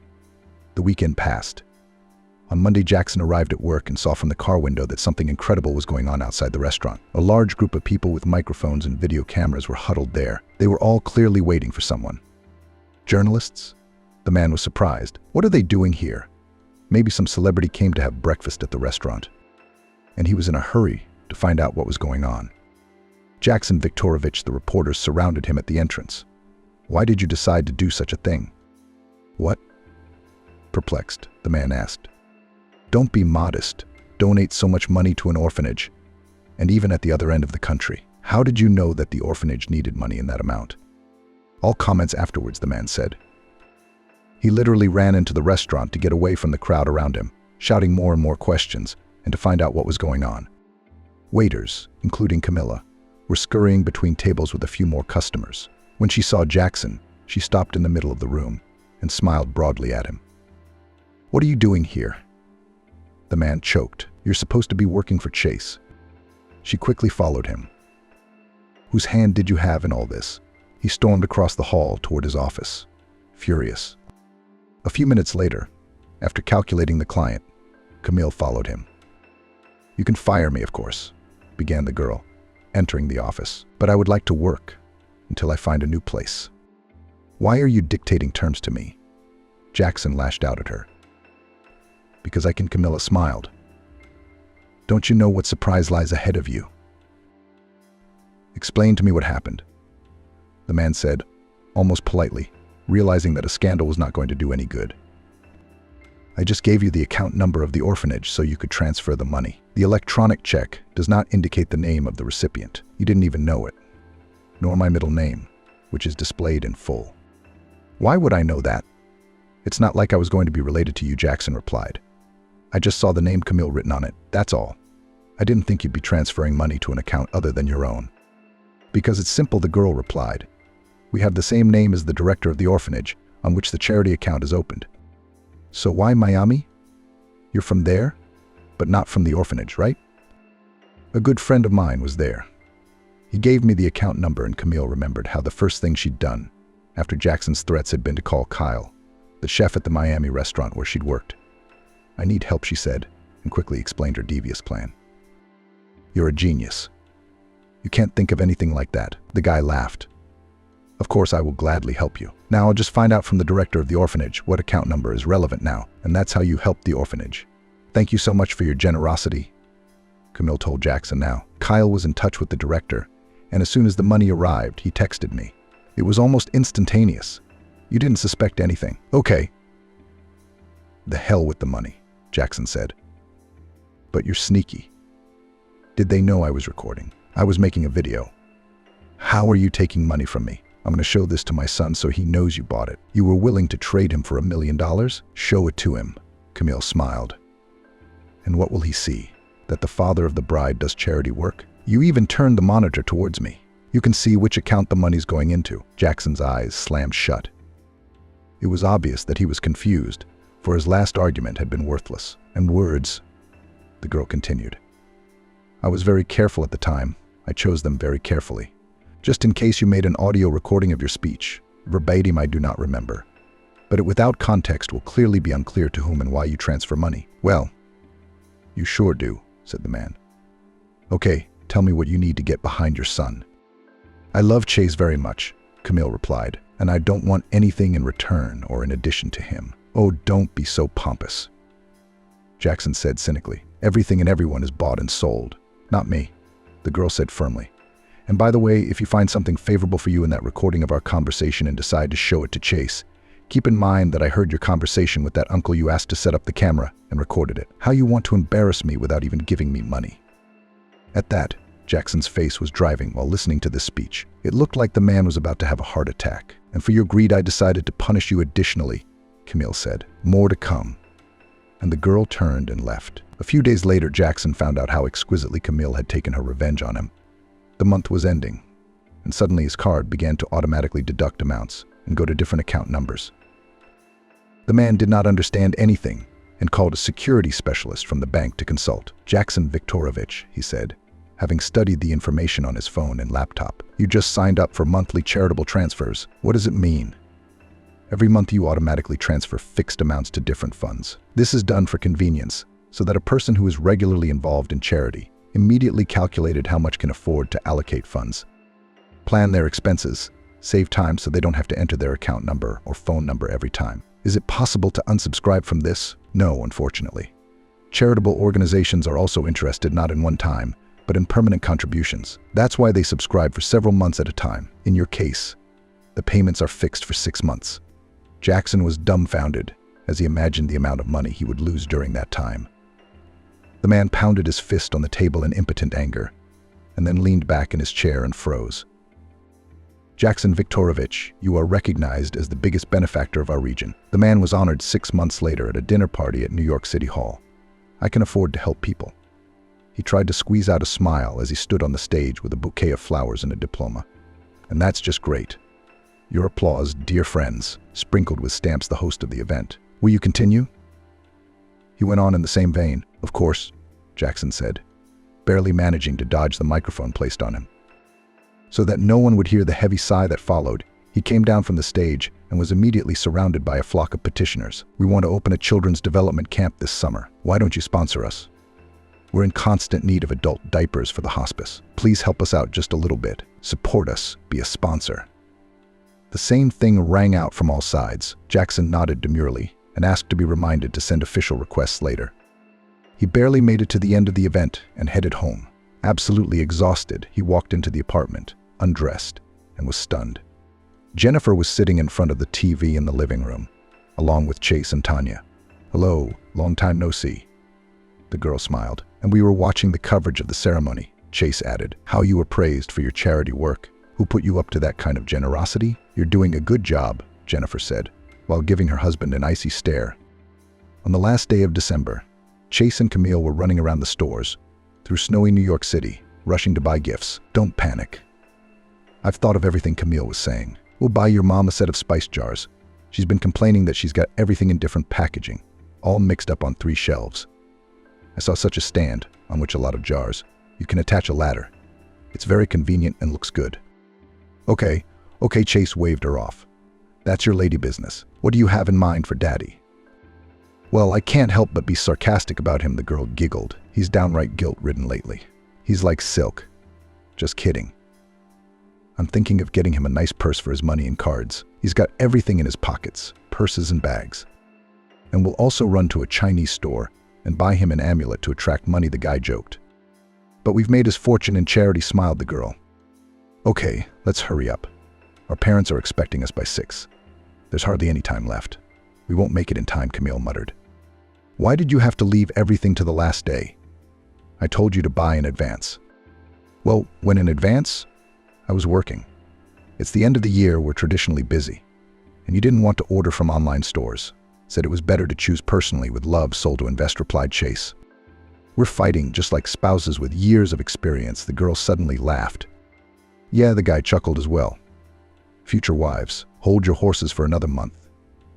The weekend passed. On Monday, Jackson arrived at work and saw from the car window that something incredible was going on outside the restaurant. A large group of people with microphones and video cameras were huddled there. They were all clearly waiting for someone. Journalists? The man was surprised. What are they doing here? Maybe some celebrity came to have breakfast at the restaurant. And he was in a hurry to find out what was going on. Jackson Viktorovich, the reporters surrounded him at the entrance. Why did you decide to do such a thing? What? Perplexed, the man asked. Don't be modest. Donate so much money to an orphanage, and even at the other end of the country. How did you know that the orphanage needed money in that amount? All comments afterwards, the man said. He literally ran into the restaurant to get away from the crowd around him, shouting more and more questions, and to find out what was going on. Waiters, including Camilla, were scurrying between tables with a few more customers. When she saw Jackson, she stopped in the middle of the room and smiled broadly at him. What are you doing here? The man choked. You're supposed to be working for Chase. She quickly followed him. Whose hand did you have in all this? He stormed across the hall toward his office, furious. A few minutes later, after calculating the client, Camille followed him. You can fire me, of course, began the girl, entering the office. But I would like to work until I find a new place. Why are you dictating terms to me? Jackson lashed out at her. Because I can, Camilla smiled. Don't you know what surprise lies ahead of you? Explain to me what happened, the man said, almost politely, realizing that a scandal was not going to do any good. I just gave you the account number of the orphanage so you could transfer the money. The electronic check does not indicate the name of the recipient. You didn't even know it, nor my middle name, which is displayed in full. Why would I know that? It's not like I was going to be related to you, Jackson replied. I just saw the name Camille written on it, that's all. I didn't think you'd be transferring money to an account other than your own. Because it's simple, the girl replied. We have the same name as the director of the orphanage, on which the charity account is opened. So why Miami? You're from there, but not from the orphanage, right? A good friend of mine was there. He gave me the account number, and Camille remembered how the first thing she'd done, after Jackson's threats, had been to call Kyle, the chef at the Miami restaurant where she'd worked. I need help, she said, and quickly explained her devious plan. You're a genius. You can't think of anything like that. The guy laughed. Of course, I will gladly help you. Now I'll just find out from the director of the orphanage what account number is relevant now, and that's how you help the orphanage. Thank you so much for your generosity, Camille told Jackson now. Kyle was in touch with the director, and as soon as the money arrived, he texted me. It was almost instantaneous. You didn't suspect anything. Okay. The hell with the money, Jackson said. But you're sneaky. Did they know I was recording? I was making a video. How are you taking money from me? I'm going to show this to my son so he knows you bought it. You were willing to trade him for $1 million? Show it to him, Camille smiled. And what will he see? That the father of the bride does charity work? You even turned the monitor towards me. You can see which account the money's going into. Jackson's eyes slammed shut. It was obvious that he was confused, for his last argument had been worthless. And words, the girl continued. I was very careful at the time. I chose them very carefully. Just in case you made an audio recording of your speech. Verbatim, I do not remember. But it without context will clearly be unclear to whom and why you transfer money. Well, you sure do, said the man. Okay, tell me what you need to get behind your son. I love Chase very much, Camille replied, and I don't want anything in return or in addition to him. Oh, don't be so pompous, Jackson said cynically. Everything and everyone is bought and sold. Not me, the girl said firmly. And by the way, if you find something favorable for you in that recording of our conversation and decide to show it to Chase, keep in mind that I heard your conversation with that uncle you asked to set up the camera and recorded it. How you want to embarrass me without even giving me money. At that, Jackson's face was driving while listening to this speech. It looked like the man was about to have a heart attack. And for your greed, I decided to punish you additionally, Camille said. More to come. And the girl turned and left. A few days later, Jackson found out how exquisitely Camille had taken her revenge on him. The month was ending, and suddenly his card began to automatically deduct amounts and go to different account numbers. The man did not understand anything and called a security specialist from the bank to consult. Jackson Viktorovich, he said, having studied the information on his phone and laptop. You just signed up for monthly charitable transfers. What does it mean? Every month you automatically transfer fixed amounts to different funds. This is done for convenience, so that a person who is regularly involved in charity immediately calculated how much can afford to allocate funds, plan their expenses, save time so they don't have to enter their account number or phone number every time. Is it possible to unsubscribe from this? No, unfortunately. Charitable organizations are also interested not in one time, but in permanent contributions. That's why they subscribe for several months at a time. In your case, the payments are fixed for 6 months. Jackson was dumbfounded as he imagined the amount of money he would lose during that time. The man pounded his fist on the table in impotent anger, and then leaned back in his chair and froze. Jackson Viktorovich, you are recognized as the biggest benefactor of our region. The man was honored 6 months later at a dinner party at New York City Hall. I can afford to help people. He tried to squeeze out a smile as he stood on the stage with a bouquet of flowers and a diploma. And that's just great. Your applause, dear friends, sprinkled with stamps the host of the event. Will you continue? He went on in the same vein. Of course, Jackson said, barely managing to dodge the microphone placed on him. So that no one would hear the heavy sigh that followed, he came down from the stage and was immediately surrounded by a flock of petitioners. We want to open a children's development camp this summer. Why don't you sponsor us? We're in constant need of adult diapers for the hospice. Please help us out just a little bit. Support us. Be a sponsor. The same thing rang out from all sides. Jackson nodded demurely and asked to be reminded to send official requests later. He barely made it to the end of the event and headed home. Absolutely exhausted, he walked into the apartment, undressed, and was stunned. Jennifer was sitting in front of the TV in the living room, along with Chase and Tanya. "Hello, long time no see." The girl smiled. "And we were watching the coverage of the ceremony," Chase added. "How you were praised for your charity work. Who put you up to that kind of generosity?" "You're doing a good job," Jennifer said, while giving her husband an icy stare. On the last day of December, Chase and Camille were running around the stores, through snowy New York City, rushing to buy gifts. "Don't panic. I've thought of everything," Camille was saying. "We'll buy your mom a set of spice jars. She's been complaining that she's got everything in different packaging, all mixed up on 3 shelves. I saw such a stand, on which a lot of jars. You can attach a ladder. It's very convenient and looks good." Okay, Chase waved her off. "That's your lady business. What do you have in mind for Daddy?" "Well, I can't help but be sarcastic about him," the girl giggled. "He's downright guilt-ridden lately. He's like silk." "Just kidding. I'm thinking of getting him a nice purse for his money and cards. He's got everything in his pockets, purses and bags. And we'll also run to a Chinese store and buy him an amulet to attract money," the guy joked. "But we've made his fortune in charity," smiled the girl. "Okay, let's hurry up. Our parents are expecting us by 6. There's hardly any time left." "We won't make it in time," Camille muttered. "Why did you have to leave everything to the last day?" "I told you to buy in advance." "Well, when in advance?" "I was working. It's the end of the year, we're traditionally busy. And you didn't want to order from online stores. Said it was better to choose personally with love, sold to invest," replied Chase. "We're fighting just like spouses with years of experience," the girl suddenly laughed. "Yeah," the guy chuckled as well. "Future wives, hold your horses for another month,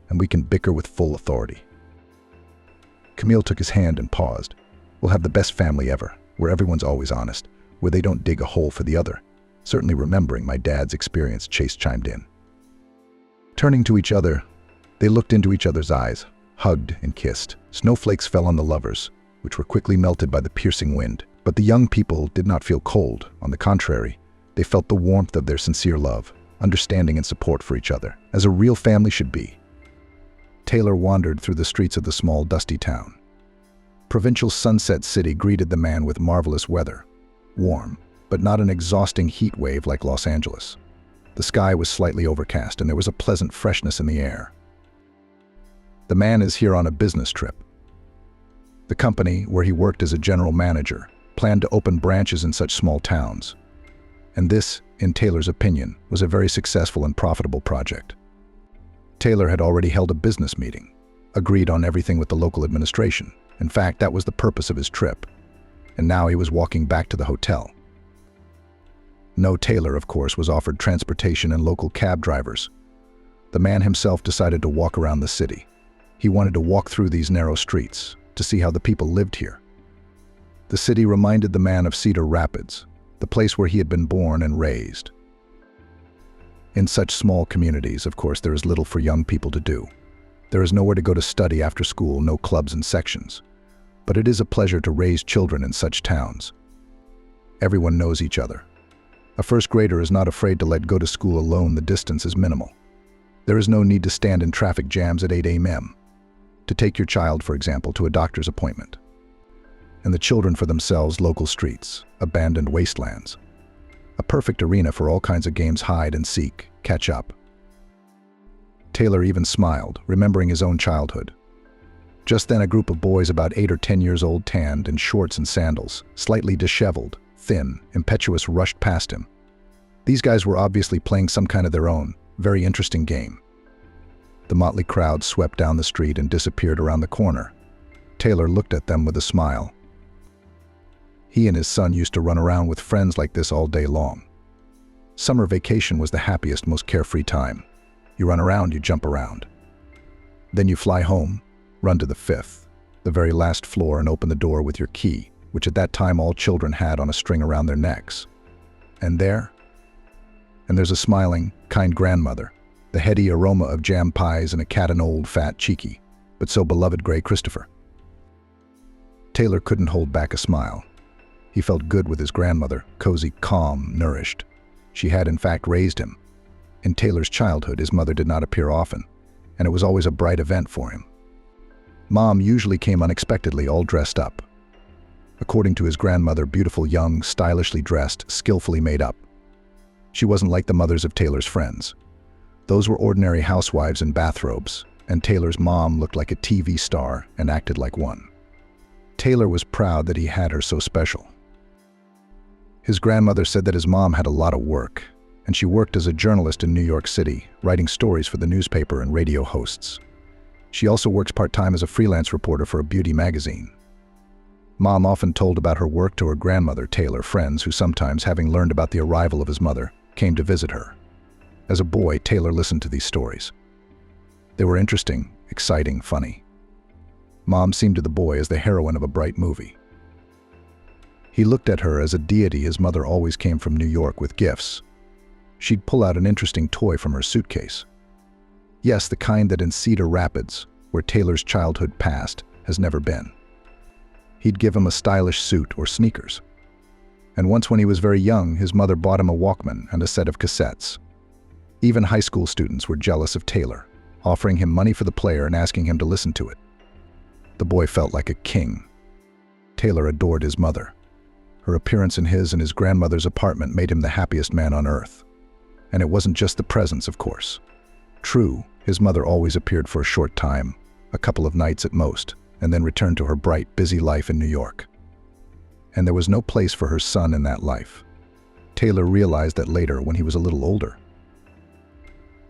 and we can bicker with full authority." Camille took his hand and paused. "We'll have the best family ever, where everyone's always honest, where they don't dig a hole for the other. Certainly remembering my dad's experience," Chase chimed in. Turning to each other, they looked into each other's eyes, hugged and kissed. Snowflakes fell on the lovers, which were quickly melted by the piercing wind. But the young people did not feel cold. On the contrary, they felt the warmth of their sincere love, understanding and support for each other, as a real family should be. Taylor wandered through the streets of the small, dusty town. Provincial Sunset City greeted the man with marvelous weather. Warm, but not an exhausting heat wave like Los Angeles. The sky was slightly overcast and there was a pleasant freshness in the air. The man is here on a business trip. The company, where he worked as a general manager, planned to open branches in such small towns. And this, in Taylor's opinion, was a very successful and profitable project. Taylor had already held a business meeting, agreed on everything with the local administration. In fact, that was the purpose of his trip. And now he was walking back to the hotel. No, Taylor, of course, was offered transportation and local cab drivers. The man himself decided to walk around the city. He wanted to walk through these narrow streets, to see how the people lived here. The city reminded the man of Cedar Rapids, the place where he had been born and raised. In such small communities, of course, there is little for young people to do. There is nowhere to go to study after school, no clubs and sections. But it is a pleasure to raise children in such towns. Everyone knows each other. A first grader is not afraid to let go to school alone. The distance is minimal. There is no need to stand in traffic jams at 8 a.m. to take your child, for example, to a doctor's appointment. And the children for themselves, local streets, abandoned wastelands. A perfect arena for all kinds of games: hide and seek, catch up. Taylor even smiled, remembering his own childhood. Just then, a group of boys about 8 or 10 years old, tanned, in shorts and sandals, slightly disheveled, thin, impetuous, rushed past him. These guys were obviously playing some kind of their own, very interesting game. The motley crowd swept down the street and disappeared around the corner. Taylor looked at them with a smile. He and his son used to run around with friends like this all day long. Summer vacation was the happiest, most carefree time. You run around, you jump around. Then you fly home, run to the 5th, the very last floor, and open the door with your key, which at that time all children had on a string around their necks. And there's a smiling, kind grandmother, the heady aroma of jam pies and a cat, an old, fat, cheeky, but so beloved gray Christopher. Taylor couldn't hold back a smile. He felt good with his grandmother, cozy, calm, nourished. She had, in fact, raised him. In Taylor's childhood, his mother did not appear often, and it was always a bright event for him. Mom usually came unexpectedly, all dressed up. According to his grandmother, beautiful, young, stylishly dressed, skillfully made up. She wasn't like the mothers of Taylor's friends. Those were ordinary housewives in bathrobes, and Taylor's mom looked like a TV star and acted like one. Taylor was proud that he had her so special. His grandmother said that his mom had a lot of work, and she worked as a journalist in New York City, writing stories for the newspaper and radio hosts. She also works part-time as a freelance reporter for a beauty magazine. Mom often told about her work to her grandmother, Taylor, friends who sometimes, having learned about the arrival of his mother, came to visit her. As a boy, Taylor listened to these stories. They were interesting, exciting, funny. Mom seemed to the boy as the heroine of a bright movie. He looked at her as a deity. His mother always came from New York with gifts. She'd pull out an interesting toy from her suitcase. Yes, the kind that in Cedar Rapids, where Taylor's childhood passed, has never been. He'd give him a stylish suit or sneakers. And once when he was very young, his mother bought him a Walkman and a set of cassettes. Even high school students were jealous of Taylor, offering him money for the player and asking him to listen to it. The boy felt like a king. Taylor adored his mother. Her appearance in his and his grandmother's apartment made him the happiest man on earth. And it wasn't just the presents, of course. True, his mother always appeared for a short time, a couple of nights at most, and then returned to her bright, busy life in New York. And there was no place for her son in that life. Taylor realized that later when he was a little older.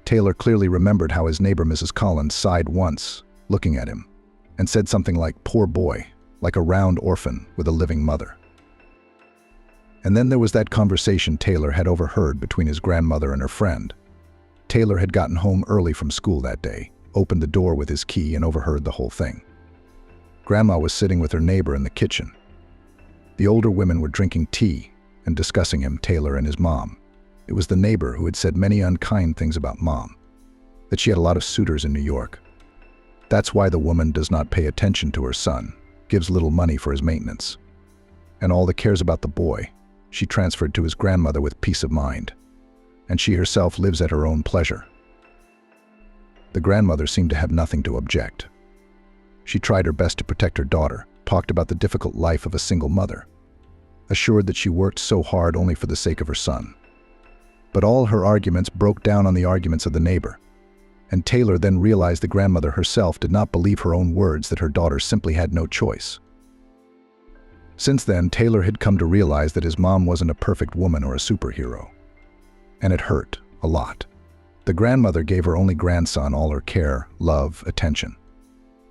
Taylor clearly remembered how his neighbor Mrs. Collins sighed once, looking at him, and said something like, "Poor boy," like a round orphan with a living mother. And then there was that conversation Taylor had overheard between his grandmother and her friend. Taylor had gotten home early from school that day, opened the door with his key, and overheard the whole thing. Grandma was sitting with her neighbor in the kitchen. The older women were drinking tea and discussing him, Taylor and his mom. It was the neighbor who had said many unkind things about Mom, that she had a lot of suitors in New York. That's why the woman does not pay attention to her son, gives little money for his maintenance. And all that cares about the boy, she transferred to his grandmother with peace of mind. And she herself lives at her own pleasure. The grandmother seemed to have nothing to object. She tried her best to protect her daughter, talked about the difficult life of a single mother, assured that she worked so hard only for the sake of her son. But all her arguments broke down on the arguments of the neighbor, and Taylor then realized the grandmother herself did not believe her own words, that her daughter simply had no choice. Since then, Taylor had come to realize that his mom wasn't a perfect woman or a superhero. And it hurt a lot. The grandmother gave her only grandson all her care, love, attention.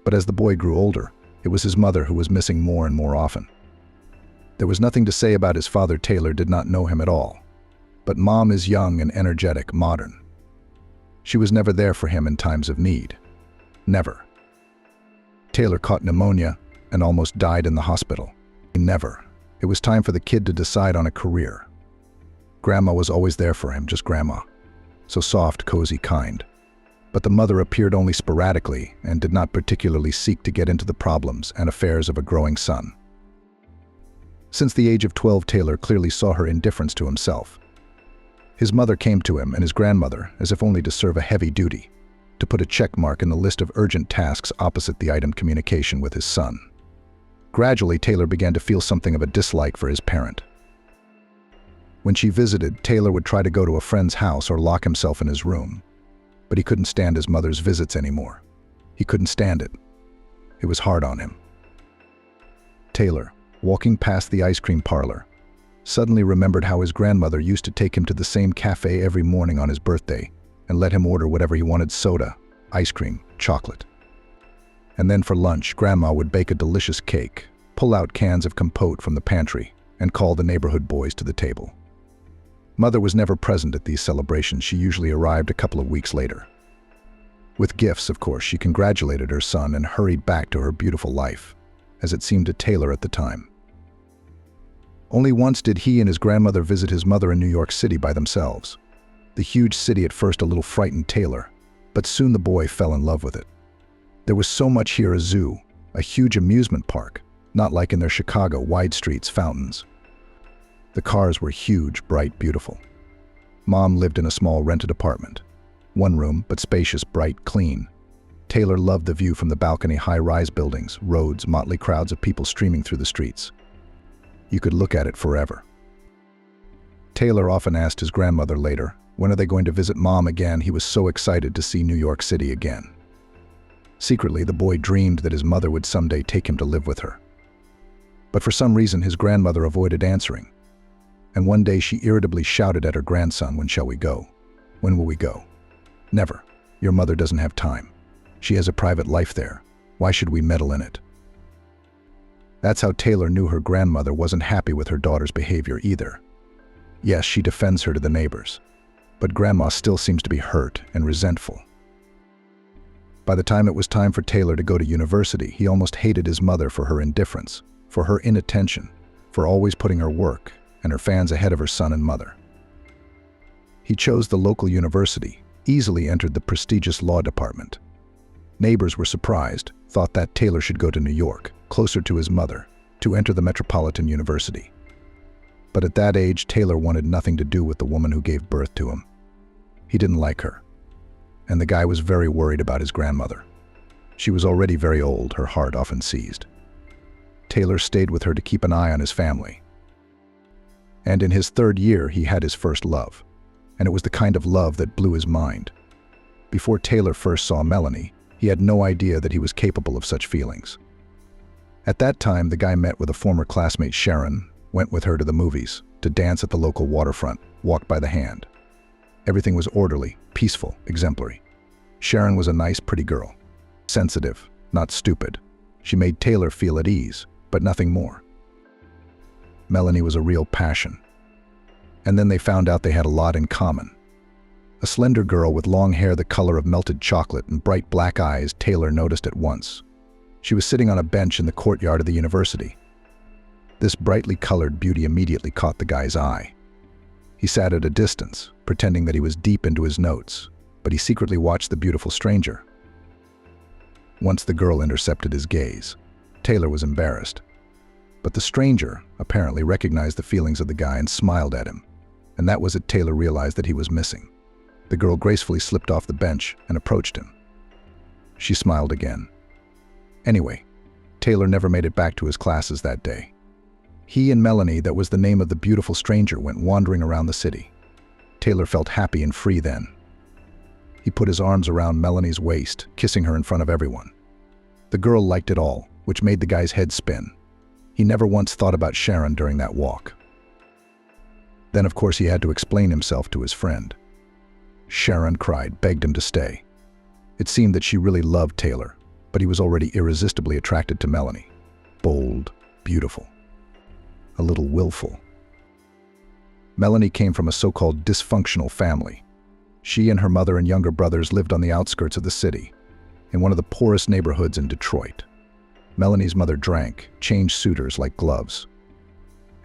But as the boy grew older, it was his mother who was missing more and more often. There was nothing to say about his father. Taylor did not know him at all. But Mom is young and energetic, modern. She was never there for him in times of need. Never. Taylor caught pneumonia and almost died in the hospital. Never. It was time for the kid to decide on a career. Grandma was always there for him, just Grandma. So soft, cozy, kind. But the mother appeared only sporadically and did not particularly seek to get into the problems and affairs of a growing son. Since the age of 12, Taylor clearly saw her indifference to himself. His mother came to him and his grandmother as if only to serve a heavy duty, to put a check mark in the list of urgent tasks opposite the item communication with his son. Gradually, Taylor began to feel something of a dislike for his parent. When she visited, Taylor would try to go to a friend's house or lock himself in his room. But he couldn't stand his mother's visits anymore. He couldn't stand it. It was hard on him. Taylor, walking past the ice cream parlor, suddenly remembered how his grandmother used to take him to the same cafe every morning on his birthday and let him order whatever he wanted: soda, ice cream, chocolate. And then for lunch, Grandma would bake a delicious cake, pull out cans of compote from the pantry, and call the neighborhood boys to the table. Mother was never present at these celebrations. She usually arrived a couple of weeks later. With gifts, of course, she congratulated her son and hurried back to her beautiful life, as it seemed to Taylor at the time. Only once did he and his grandmother visit his mother in New York City by themselves. The huge city at first a little frightened Taylor, but soon the boy fell in love with it. There was so much here: a zoo, a huge amusement park, not like in their Chicago wide streets, fountains. The cars were huge, bright, beautiful. Mom lived in a small rented apartment. One room, but spacious, bright, clean. Taylor loved the view from the balcony: high-rise buildings, roads, motley crowds of people streaming through the streets. You could look at it forever. Taylor often asked his grandmother later, when are they going to visit Mom again? He was so excited to see New York City again. Secretly, the boy dreamed that his mother would someday take him to live with her. But for some reason, his grandmother avoided answering. And one day she irritably shouted at her grandson, "When shall we go? When will we go?" "Never. Your mother doesn't have time. She has a private life there. Why should we meddle in it?" That's how Taylor knew her grandmother wasn't happy with her daughter's behavior either. Yes, she defends her to the neighbors, but Grandma still seems to be hurt and resentful. By the time it was time for Taylor to go to university, he almost hated his mother for her indifference, for her inattention, for always putting her work and her fans ahead of her son and mother. He chose the local university, easily entered the prestigious law department. Neighbors were surprised, thought that Taylor should go to New York, closer to his mother, to enter the Metropolitan University. But at that age, Taylor wanted nothing to do with the woman who gave birth to him. He didn't like her. And the guy was very worried about his grandmother. She was already very old, her heart often seized. Taylor stayed with her to keep an eye on his family. And in his 3rd year, he had his first love. And it was the kind of love that blew his mind. Before Taylor first saw Melanie, he had no idea that he was capable of such feelings. At that time, the guy met with a former classmate, Sharon, went with her to the movies, to dance at the local waterfront, walked by the hand. Everything was orderly, peaceful, exemplary. Sharon was a nice, pretty girl. Sensitive, not stupid. She made Taylor feel at ease, but nothing more. Melanie was a real passion. And then they found out they had a lot in common. A slender girl with long hair the color of melted chocolate and bright black eyes Taylor noticed at once. She was sitting on a bench in the courtyard of the university. This brightly colored beauty immediately caught the guy's eye. He sat at a distance, pretending that he was deep into his notes, but he secretly watched the beautiful stranger. Once the girl intercepted his gaze, Taylor was embarrassed. But the stranger apparently recognized the feelings of the guy and smiled at him, and that was it Taylor realized that he was missing. The girl gracefully slipped off the bench and approached him. She smiled again. Anyway, Taylor never made it back to his classes that day. He and Melanie, that was the name of the beautiful stranger, went wandering around the city. Taylor felt happy and free then. He put his arms around Melanie's waist, kissing her in front of everyone. The girl liked it all, which made the guy's head spin. He never once thought about Sharon during that walk. Then, of course, he had to explain himself to his friend. Sharon cried, begged him to stay. It seemed that she really loved Taylor, but he was already irresistibly attracted to Melanie. Bold, beautiful. A little willful. Melanie came from a so-called dysfunctional family. She and her mother and younger brothers lived on the outskirts of the city, in one of the poorest neighborhoods in Detroit. Melanie's mother drank, changed suitors like gloves.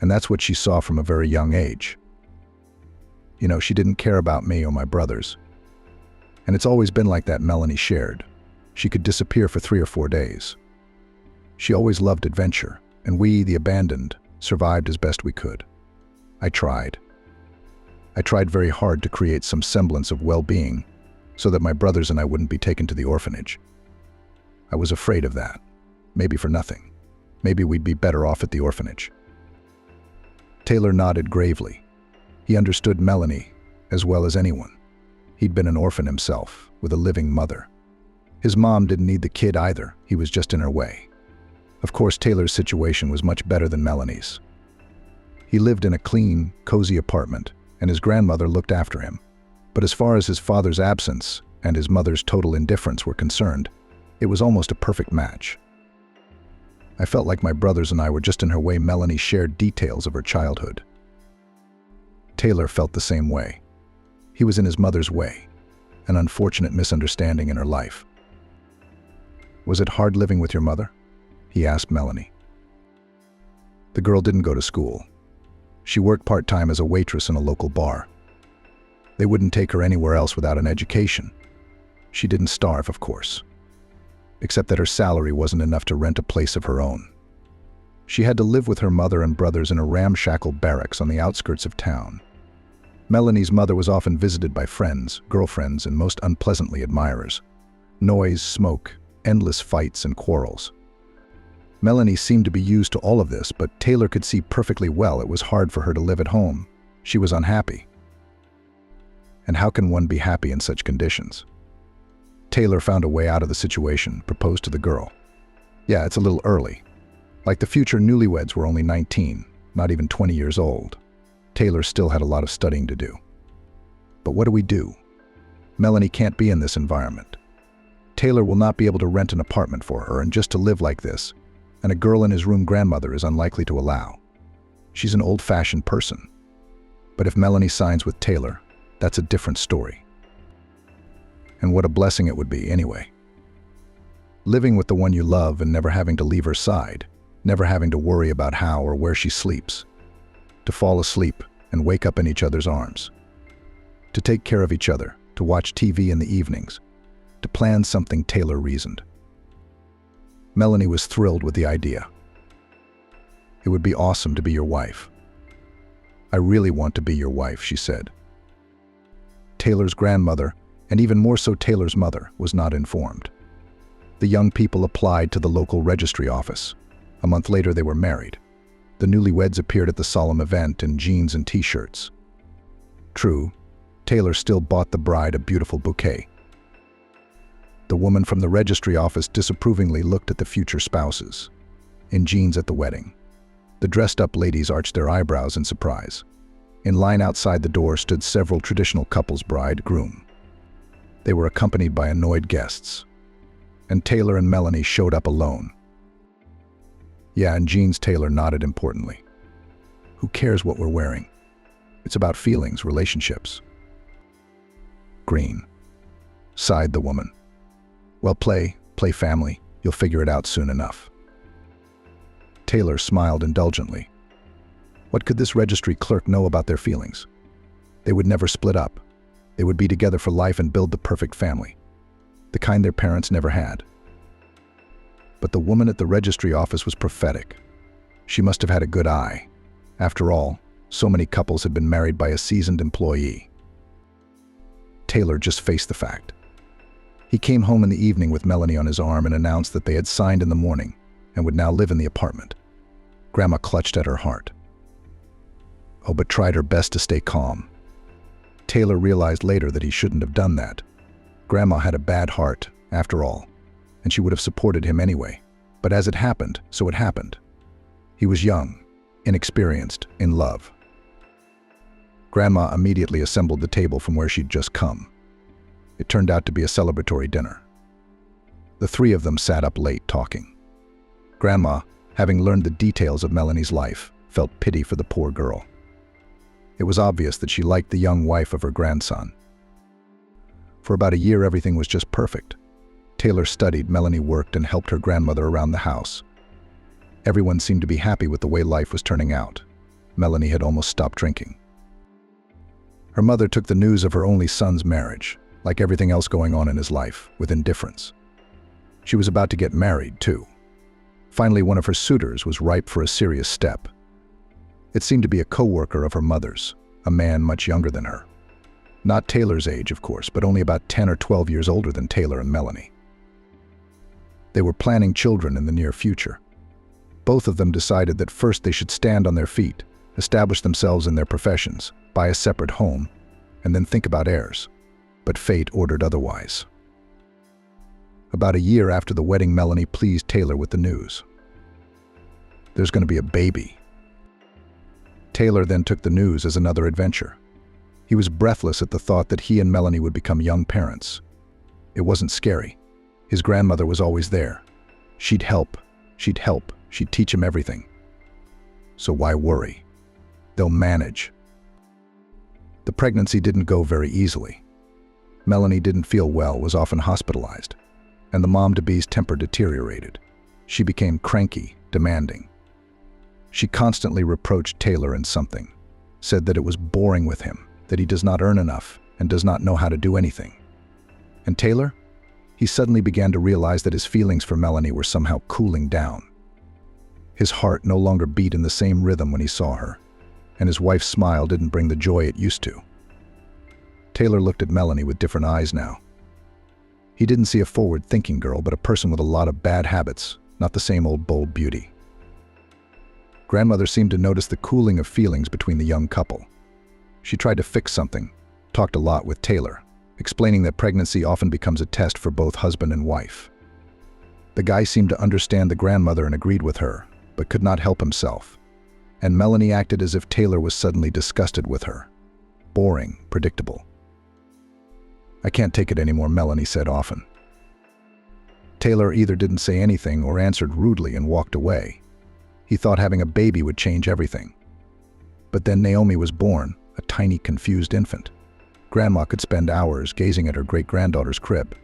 And that's what she saw from a very young age. You know, she didn't care about me or my brothers. And it's always been like that, Melanie shared. She could disappear for 3 or 4 days. She always loved adventure, and we, the abandoned, survived as best we could. I tried. I tried very hard to create some semblance of well-being so that my brothers and I wouldn't be taken to the orphanage. I was afraid of that. Maybe for nothing. Maybe we'd be better off at the orphanage. Taylor nodded gravely. He understood Melanie as well as anyone. He'd been an orphan himself, with a living mother. His mom didn't need the kid either. He was just in her way. Of course, Taylor's situation was much better than Melanie's. He lived in a clean, cozy apartment, and his grandmother looked after him. But as far as his father's absence and his mother's total indifference were concerned, it was almost a perfect match. I felt like my brothers and I were just in her way. Melanie shared details of her childhood. Taylor felt the same way. He was in his mother's way, an unfortunate misunderstanding in her life. "Was it hard living with your mother?" he asked Melanie. The girl didn't go to school. She worked part-time as a waitress in a local bar. They wouldn't take her anywhere else without an education. She didn't starve, of course, except that her salary wasn't enough to rent a place of her own. She had to live with her mother and brothers in a ramshackle barracks on the outskirts of town. Melanie's mother was often visited by friends, girlfriends, and most unpleasantly admirers. Noise, smoke, endless fights and quarrels. Melanie seemed to be used to all of this, but Taylor could see perfectly well it was hard for her to live at home. She was unhappy. And how can one be happy in such conditions? Taylor found a way out of the situation, proposed to the girl. Yeah, it's a little early. Like the future newlyweds were only 19, not even 20 years old. Taylor still had a lot of studying to do. But what do we do? Melanie can't be in this environment. Taylor will not be able to rent an apartment for her, and just to live like this, and a girl in his room grandmother is unlikely to allow. She's an old-fashioned person. But if Melanie signs with Taylor, that's a different story. And what a blessing it would be, anyway. Living with the one you love and never having to leave her side, never having to worry about how or where she sleeps. To fall asleep and wake up in each other's arms. To take care of each other, to watch TV in the evenings, to plan something Taylor reasoned. Melanie was thrilled with the idea. It would be awesome to be your wife. I really want to be your wife, she said. Taylor's grandmother, and even more so Taylor's mother, was not informed. The young people applied to the local registry office. A month later, they were married. The newlyweds appeared at the solemn event in jeans and t-shirts. True, Taylor still bought the bride a beautiful bouquet. The woman from the registry office disapprovingly looked at the future spouses, in jeans at the wedding. The dressed-up ladies arched their eyebrows in surprise. In line outside the door stood several traditional couples, bride, groom. They were accompanied by annoyed guests. And Taylor and Melanie showed up alone. Yeah, in jeans, Taylor nodded importantly. Who cares what we're wearing? It's about feelings, relationships. Green, sighed the woman. Well, play family. You'll figure it out soon enough. Taylor smiled indulgently. What could this registry clerk know about their feelings? They would never split up. They would be together for life and build the perfect family. The kind their parents never had. But the woman at the registry office was prophetic. She must have had a good eye. After all, so many couples had been married by a seasoned employee. Taylor just faced the fact. He came home in the evening with Melanie on his arm and announced that they had signed in the morning and would now live in the apartment. Grandma clutched at her heart. Oh, but tried her best to stay calm. Taylor realized later that he shouldn't have done that. Grandma had a bad heart, after all, and she would have supported him anyway. But as it happened, so it happened. He was young, inexperienced, in love. Grandma immediately assembled the table from where she'd just come. It turned out to be a celebratory dinner. The three of them sat up late talking. Grandma, having learned the details of Melanie's life, felt pity for the poor girl. It was obvious that she liked the young wife of her grandson. For about a year, everything was just perfect. Taylor studied, Melanie worked, and helped her grandmother around the house. Everyone seemed to be happy with the way life was turning out. Melanie had almost stopped drinking. Her mother took the news of her only son's marriage, like everything else going on in his life, with indifference. She was about to get married, too. Finally, one of her suitors was ripe for a serious step. It seemed to be a co-worker of her mother's, a man much younger than her. Not Taylor's age, of course, but only about 10 or 12 years older than Taylor and Melanie. They were planning children in the near future. Both of them decided that first they should stand on their feet, establish themselves in their professions, buy a separate home, and then think about heirs. But fate ordered otherwise. About a year after the wedding, Melanie pleased Taylor with the news. There's going to be a baby. Taylor then took the news as another adventure. He was breathless at the thought that he and Melanie would become young parents. It wasn't scary. His grandmother was always there. She'd help, she'd teach him everything. So why worry? They'll manage. The pregnancy didn't go very easily. Melanie didn't feel well, was often hospitalized, and the mom-to-be's temper deteriorated. She became cranky, demanding. She constantly reproached Taylor in something, said that it was boring with him, that he does not earn enough and does not know how to do anything. And Taylor? He suddenly began to realize that his feelings for Melanie were somehow cooling down. His heart no longer beat in the same rhythm when he saw her, and his wife's smile didn't bring the joy it used to. Taylor looked at Melanie with different eyes now. He didn't see a forward-thinking girl, but a person with a lot of bad habits, not the same old bold beauty. Grandmother seemed to notice the cooling of feelings between the young couple. She tried to fix something, talked a lot with Taylor, explaining that pregnancy often becomes a test for both husband and wife. The guy seemed to understand the grandmother and agreed with her, but could not help himself. And Melanie acted as if Taylor was suddenly disgusted with her. Boring, predictable. "I can't take it anymore," Melanie said often. Taylor either didn't say anything or answered rudely and walked away. He thought having a baby would change everything. But then Naomi was born, a tiny, confused infant. Grandma could spend hours gazing at her great-granddaughter's crib.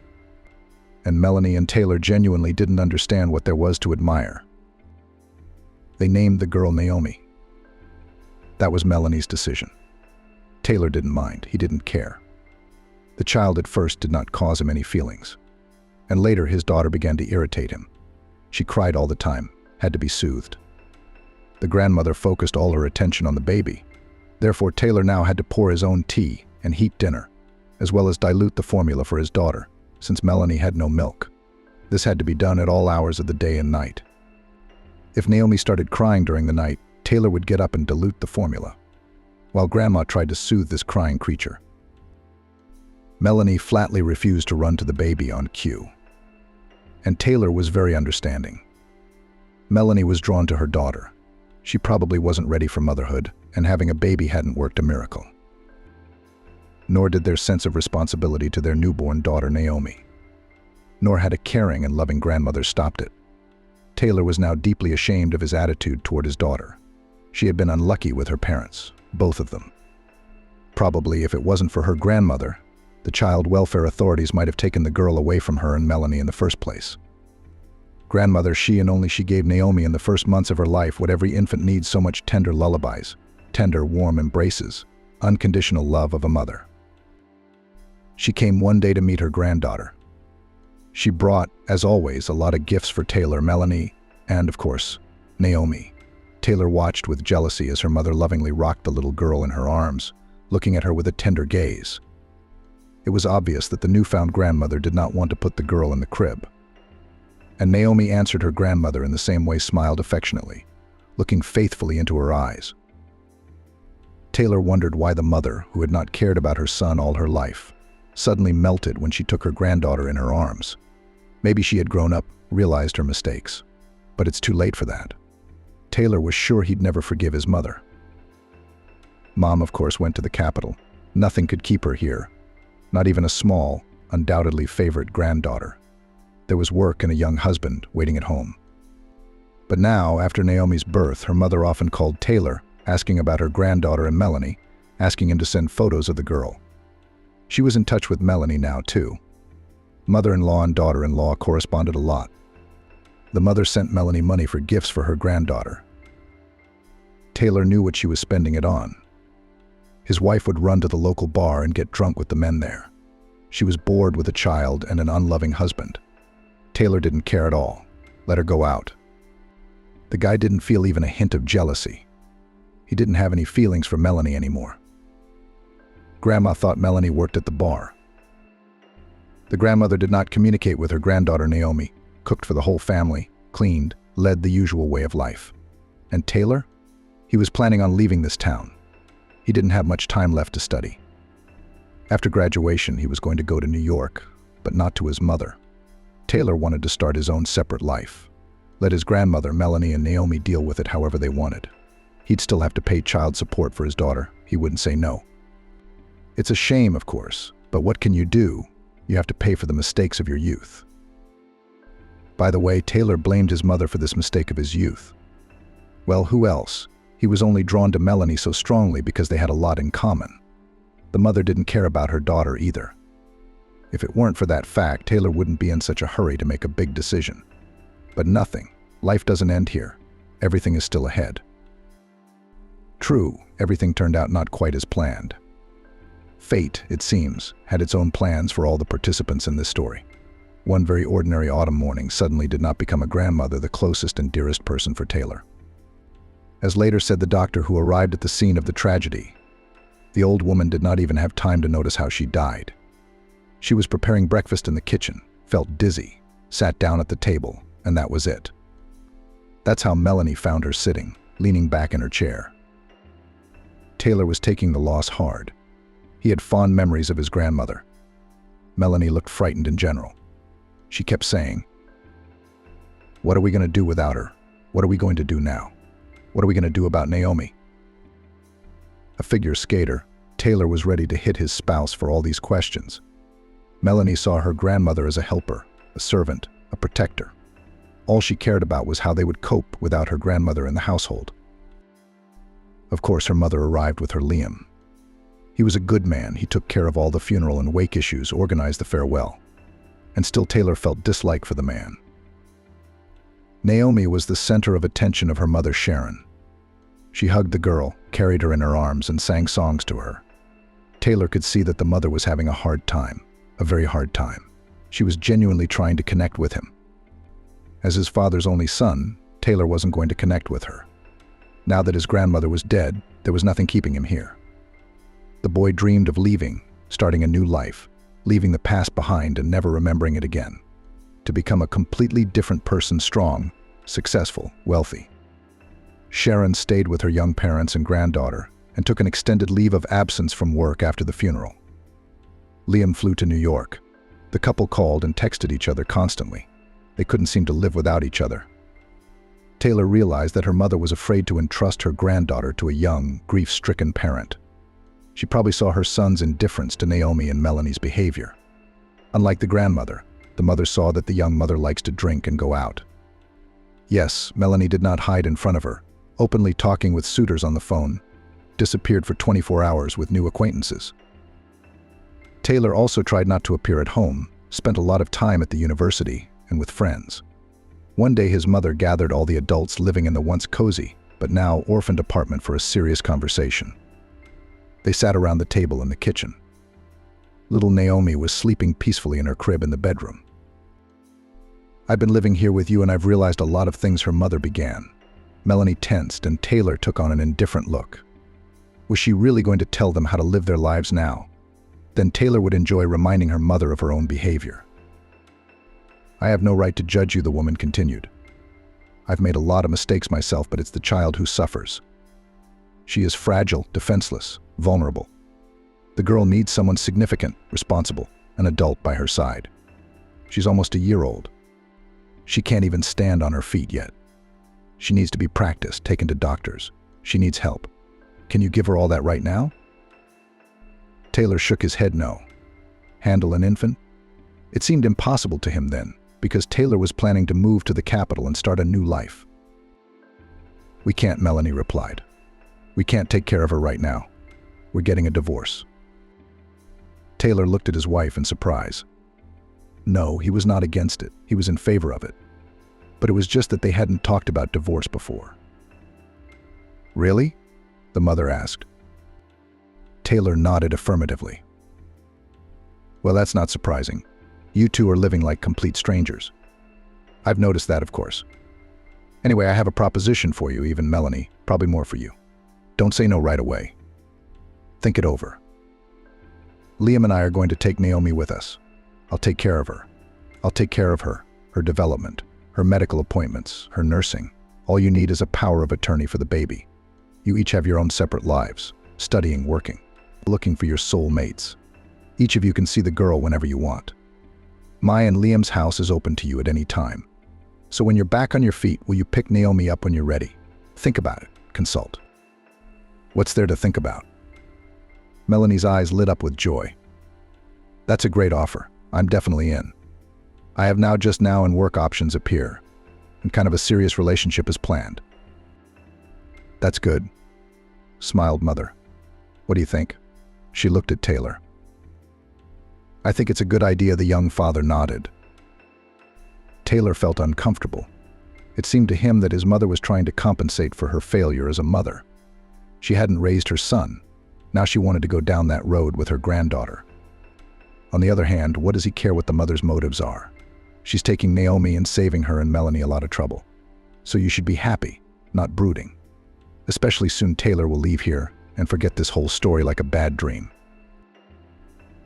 And Melanie and Taylor genuinely didn't understand what there was to admire. They named the girl Naomi. That was Melanie's decision. Taylor didn't mind. He didn't care. The child at first did not cause him any feelings. And later his daughter began to irritate him. She cried all the time, had to be soothed. The grandmother focused all her attention on the baby. Therefore, Taylor now had to pour his own tea and heat dinner, as well as dilute the formula for his daughter, since Melanie had no milk. This had to be done at all hours of the day and night. If Naomi started crying during the night, Taylor would get up and dilute the formula, while Grandma tried to soothe this crying creature. Melanie flatly refused to run to the baby on cue. And Taylor was very understanding. Melanie was drawn to her daughter. She probably wasn't ready for motherhood, and having a baby hadn't worked a miracle. Nor did their sense of responsibility to their newborn daughter Naomi. Nor had a caring and loving grandmother stopped it. Taylor was now deeply ashamed of his attitude toward his daughter. She had been unlucky with her parents, both of them. Probably if it wasn't for her grandmother, the child welfare authorities might have taken the girl away from her and Melanie in the first place. Grandmother, she and only she gave Naomi in the first months of her life what every infant needs so much: tender lullabies, tender, warm embraces, unconditional love of a mother. She came one day to meet her granddaughter. She brought, as always, a lot of gifts for Taylor, Melanie, and, of course, Naomi. Taylor watched with jealousy as her mother lovingly rocked the little girl in her arms, looking at her with a tender gaze. It was obvious that the newfound grandmother did not want to put the girl in the crib. And Naomi answered her grandmother in the same way, smiled affectionately, looking faithfully into her eyes. Taylor wondered why the mother, who had not cared about her son all her life, suddenly melted when she took her granddaughter in her arms. Maybe she had grown up, realized her mistakes. But it's too late for that. Taylor was sure he'd never forgive his mother. Mom, of course, went to the capital. Nothing could keep her here. Not even a small, undoubtedly favorite granddaughter. There was work and a young husband waiting at home. But now, after Naomi's birth, her mother often called Taylor, asking about her granddaughter and Melanie, asking him to send photos of the girl. She was in touch with Melanie now, too. Mother-in-law and daughter-in-law corresponded a lot. The mother sent Melanie money for gifts for her granddaughter. Taylor knew what she was spending it on. His wife would run to the local bar and get drunk with the men there. She was bored with a child and an unloving husband. Taylor didn't care at all. Let her go out. The guy didn't feel even a hint of jealousy. He didn't have any feelings for Melanie anymore. Grandma thought Melanie worked at the bar. The grandmother did not communicate with her granddaughter Naomi, cooked for the whole family, cleaned, led the usual way of life. And Taylor? He was planning on leaving this town. He didn't have much time left to study. After graduation, he was going to go to New York, but not to his mother. Taylor wanted to start his own separate life. Let his grandmother, Melanie, and Naomi deal with it however they wanted. He'd still have to pay child support for his daughter. He wouldn't say no. It's a shame, of course, but what can you do? You have to pay for the mistakes of your youth. By the way, Taylor blamed his mother for this mistake of his youth. Well, who else? He was only drawn to Melanie so strongly because they had a lot in common. The mother didn't care about her daughter either. If it weren't for that fact, Taylor wouldn't be in such a hurry to make a big decision. But nothing. Life doesn't end here. Everything is still ahead. True, everything turned out not quite as planned. Fate, it seems, had its own plans for all the participants in this story. One very ordinary autumn morning suddenly did not become a grandmother the closest and dearest person for Taylor. As later said the doctor who arrived at the scene of the tragedy, the old woman did not even have time to notice how she died. She was preparing breakfast in the kitchen, felt dizzy, sat down at the table, and that was it. That's how Melanie found her sitting, leaning back in her chair. Taylor was taking the loss hard. He had fond memories of his grandmother. Melanie looked frightened in general. She kept saying, "What are we going to do without her? What are we going to do now? What are we going to do about Naomi?" A figure skater, Taylor was ready to hit his spouse for all these questions. Melanie saw her grandmother as a helper, a servant, a protector. All she cared about was how they would cope without her grandmother in the household. Of course, her mother arrived with her Liam. He was a good man. He took care of all the funeral and wake issues, organized the farewell. And still Taylor felt dislike for the man. Naomi was the center of attention of her mother Sharon. She hugged the girl, carried her in her arms, and sang songs to her. Taylor could see that the mother was having a hard time, a very hard time. She was genuinely trying to connect with him. As his father's only son, Taylor wasn't going to connect with her. Now that his grandmother was dead, there was nothing keeping him here. The boy dreamed of leaving, starting a new life, leaving the past behind and never remembering it again, to become a completely different person, strong, successful, wealthy. Sharon stayed with her young parents and granddaughter and took an extended leave of absence from work after the funeral. Liam flew to New York. The couple called and texted each other constantly. They couldn't seem to live without each other. Taylor realized that her mother was afraid to entrust her granddaughter to a young, grief-stricken parent. She probably saw her son's indifference to Naomi and Melanie's behavior. Unlike the grandmother, the mother saw that the young mother likes to drink and go out. Yes, Melanie did not hide in front of her, openly talking with suitors on the phone, disappeared for 24 hours with new acquaintances. Taylor also tried not to appear at home, spent a lot of time at the university and with friends. One day his mother gathered all the adults living in the once cozy, but now orphaned apartment for a serious conversation. They sat around the table in the kitchen. Little Naomi was sleeping peacefully in her crib in the bedroom. "I've been living here with you and I've realized a lot of things," her mother began. Melanie tensed and Taylor took on an indifferent look. Was she really going to tell them how to live their lives now? Then Taylor would enjoy reminding her mother of her own behavior. "I have no right to judge you," the woman continued. "I've made a lot of mistakes myself, but it's the child who suffers. She is fragile, defenseless, vulnerable. The girl needs someone significant, responsible, an adult by her side. She's almost a year old. She can't even stand on her feet yet. She needs to be practiced, taken to doctors. She needs help. Can you give her all that right now?" Taylor shook his head no. Handle an infant? It seemed impossible to him then, because Taylor was planning to move to the capital and start a new life. "We can't," Melanie replied. "We can't take care of her right now. We're getting a divorce." Taylor looked at his wife in surprise. No, he was not against it. He was in favor of it. But it was just that they hadn't talked about divorce before. "Really?" the mother asked. Taylor nodded affirmatively. "Well, that's not surprising. You two are living like complete strangers. I've noticed that, of course. Anyway, I have a proposition for you, even Melanie, probably more for you. Don't say no right away. Think it over. Liam and I are going to take Naomi with us. I'll take care of her. I'll take care of her, her development, her medical appointments, her nursing. All you need is a power of attorney for the baby. You each have your own separate lives, studying, working, looking for your soul mates. Each of you can see the girl whenever you want. My and Liam's house is open to you at any time. So when you're back on your feet, will you pick Naomi up when you're ready? Think about it. Consult." "What's there to think about?" Melanie's eyes lit up with joy. "That's a great offer. I'm definitely in. I have just now and work options appear, and kind of a serious relationship is planned." "That's good," smiled Mother. "What do you think?" She looked at Taylor. "I think it's a good idea," the young father nodded. Taylor felt uncomfortable. It seemed to him that his mother was trying to compensate for her failure as a mother. She hadn't raised her son. Now she wanted to go down that road with her granddaughter. On the other hand, what does he care what the mother's motives are? She's taking Naomi and saving her and Melanie a lot of trouble. So you should be happy, not brooding. Especially soon Taylor will leave here and forget this whole story like a bad dream.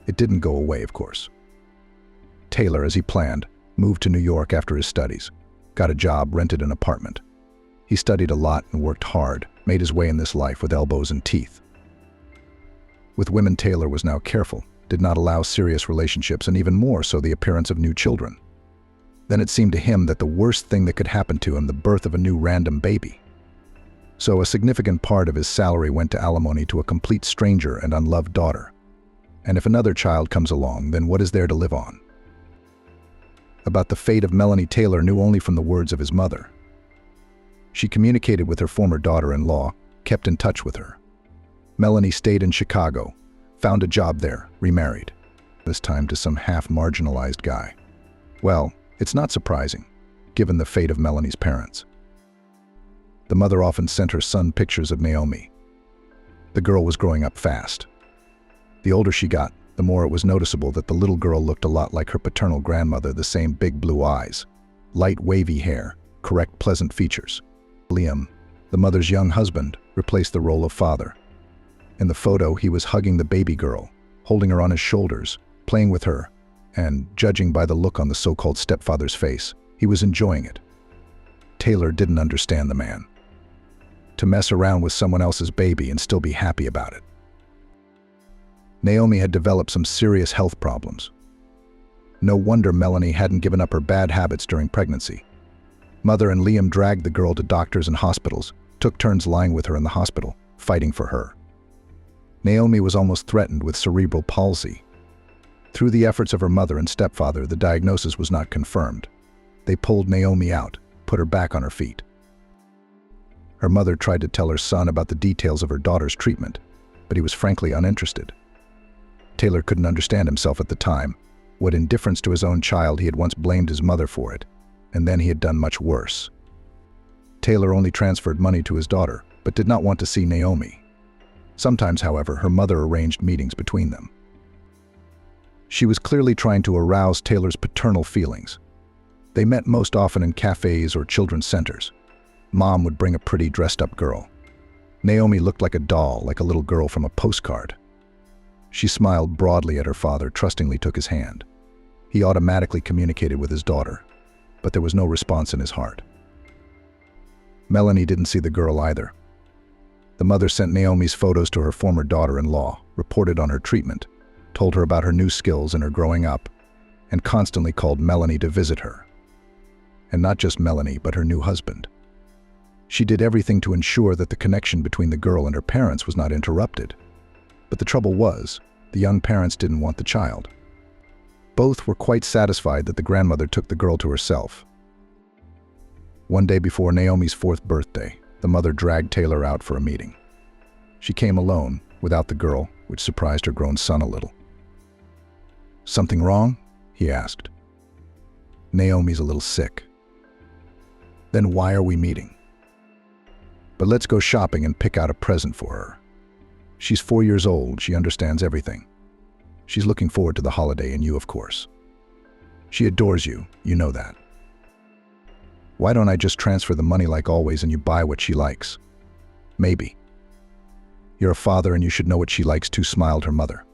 It didn't go away, of course. Taylor, as he planned, moved to New York after his studies, got a job, rented an apartment. He studied a lot and worked hard, made his way in this life with elbows and teeth. With women, Taylor was now careful. did not allow serious relationships, and even more so the appearance of new children. Then it seemed to him that the worst thing that could happen to him, the birth of a new random baby. So a significant part of his salary went to alimony to a complete stranger and unloved daughter. And if another child comes along, then what is there to live on? About the fate of Melanie, Taylor knew only from the words of his mother. She communicated with her former daughter-in-law, kept in touch with her. Melanie stayed in Chicago, found a job there, remarried, this time to some half-marginalized guy. Well, it's not surprising, given the fate of Melanie's parents. The mother often sent her son pictures of Naomi. The girl was growing up fast. The older she got, the more it was noticeable that the little girl looked a lot like her paternal grandmother, the same big blue eyes, light wavy hair, correct pleasant features. Liam, the mother's young husband, replaced the role of father. In the photo, he was hugging the baby girl, holding her on his shoulders, playing with her, and, judging by the look on the so-called stepfather's face, he was enjoying it. Taylor didn't understand the man. To mess around with someone else's baby and still be happy about it. Naomi had developed some serious health problems. No wonder Melanie hadn't given up her bad habits during pregnancy. Mother and Liam dragged the girl to doctors and hospitals, took turns lying with her in the hospital, fighting for her. Naomi was almost threatened with cerebral palsy. Through the efforts of her mother and stepfather, the diagnosis was not confirmed. They pulled Naomi out, put her back on her feet. Her mother tried to tell her son about the details of her daughter's treatment, but he was frankly uninterested. Taylor couldn't understand himself at the time. What indifference to his own child, he had once blamed his mother for it, and then he had done much worse. Taylor only transferred money to his daughter, but did not want to see Naomi. Sometimes, however, her mother arranged meetings between them. She was clearly trying to arouse Taylor's paternal feelings. They met most often in cafes or children's centers. Mom would bring a pretty dressed-up girl. Naomi looked like a doll, like a little girl from a postcard. She smiled broadly at her father, trustingly took his hand. He automatically communicated with his daughter, but there was no response in his heart. Melanie didn't see the girl either. The mother sent Naomi's photos to her former daughter-in-law, reported on her treatment, told her about her new skills and her growing up, and constantly called Melanie to visit her. And not just Melanie, but her new husband. She did everything to ensure that the connection between the girl and her parents was not interrupted. But the trouble was, the young parents didn't want the child. Both were quite satisfied that the grandmother took the girl to herself. One day before Naomi's 4th birthday, the mother dragged Taylor out for a meeting. She came alone, without the girl, which surprised her grown son a little. "Something wrong?" he asked. "Naomi's a little sick." "Then why are we meeting?" "But let's go shopping and pick out a present for her. She's 4 years old, she understands everything. She's looking forward to the holiday, and you, of course. She adores you, you know that. Why don't I just transfer the money like always and you buy what she likes?" "Maybe. You're a father and you should know what she likes too," smiled her mother.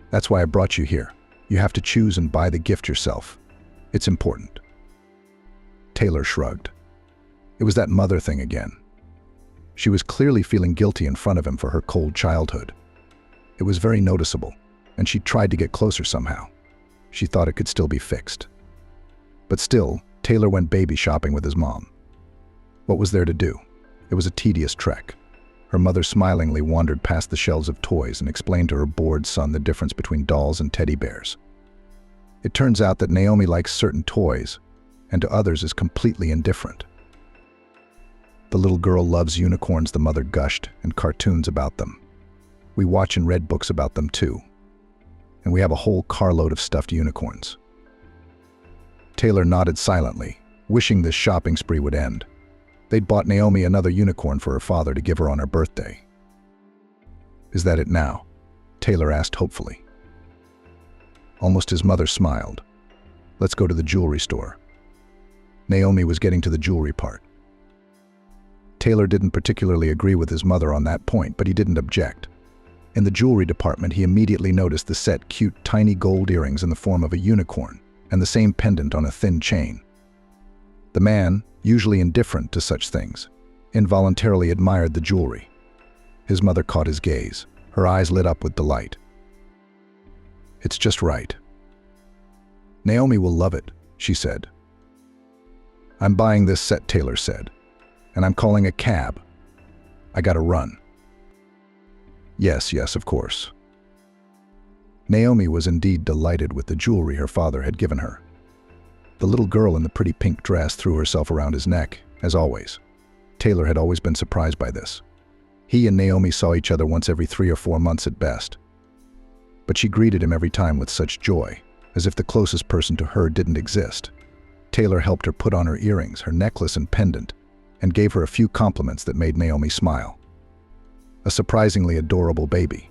"That's why I brought you here. You have to choose and buy the gift yourself. It's important." Taylor shrugged. It was that mother thing again. She was clearly feeling guilty in front of him for her cold childhood. It was very noticeable, and she tried to get closer somehow. She thought it could still be fixed. But still, Taylor went baby shopping with his mom. What was there to do? It was a tedious trek. Her mother smilingly wandered past the shelves of toys and explained to her bored son the difference between dolls and teddy bears. It turns out that Naomi likes certain toys, and to others is completely indifferent. "The little girl loves unicorns," the mother gushed, "and cartoons about them. We watch and read books about them too. And we have a whole carload of stuffed unicorns." Taylor nodded silently, wishing this shopping spree would end. They'd bought Naomi another unicorn for her father to give her on her birthday. "Is that it now?" Taylor asked hopefully. Almost his mother smiled. "Let's go to the jewelry store." Naomi was getting to the jewelry part. Taylor didn't particularly agree with his mother on that point, but he didn't object. In the jewelry department, he immediately noticed the set cute tiny gold earrings in the form of a unicorn and the same pendant on a thin chain. The man, usually indifferent to such things, involuntarily admired the jewelry. His mother caught his gaze. Her eyes lit up with delight. It's just right. Naomi will love it, she said. I'm buying this set, Taylor said, and I'm calling a cab. I gotta run. Yes, of course. Naomi was indeed delighted with the jewelry her father had given her. The little girl in the pretty pink dress threw herself around his neck, as always. Taylor had always been surprised by this. He and Naomi saw each other once every 3 or 4 months at best. But she greeted him every time with such joy, as if the closest person to her didn't exist. Taylor helped her put on her earrings, her necklace and pendant, and gave her a few compliments that made Naomi smile. A surprisingly adorable baby.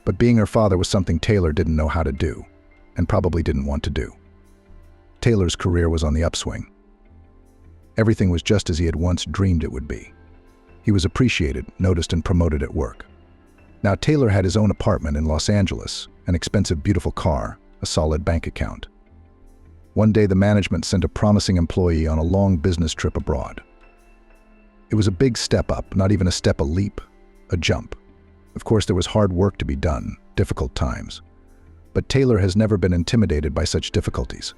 But being her father was something Taylor didn't know how to do, and probably didn't want to do. Taylor's career was on the upswing. Everything was just as he had once dreamed it would be. He was appreciated, noticed, and promoted at work. Now Taylor had his own apartment in Los Angeles, an expensive, beautiful car, a solid bank account. One day the management sent a promising employee on a long business trip abroad. It was a big step up, not even a step, a leap, a jump. Of course, there was hard work to be done, difficult times. But Taylor has never been intimidated by such difficulties.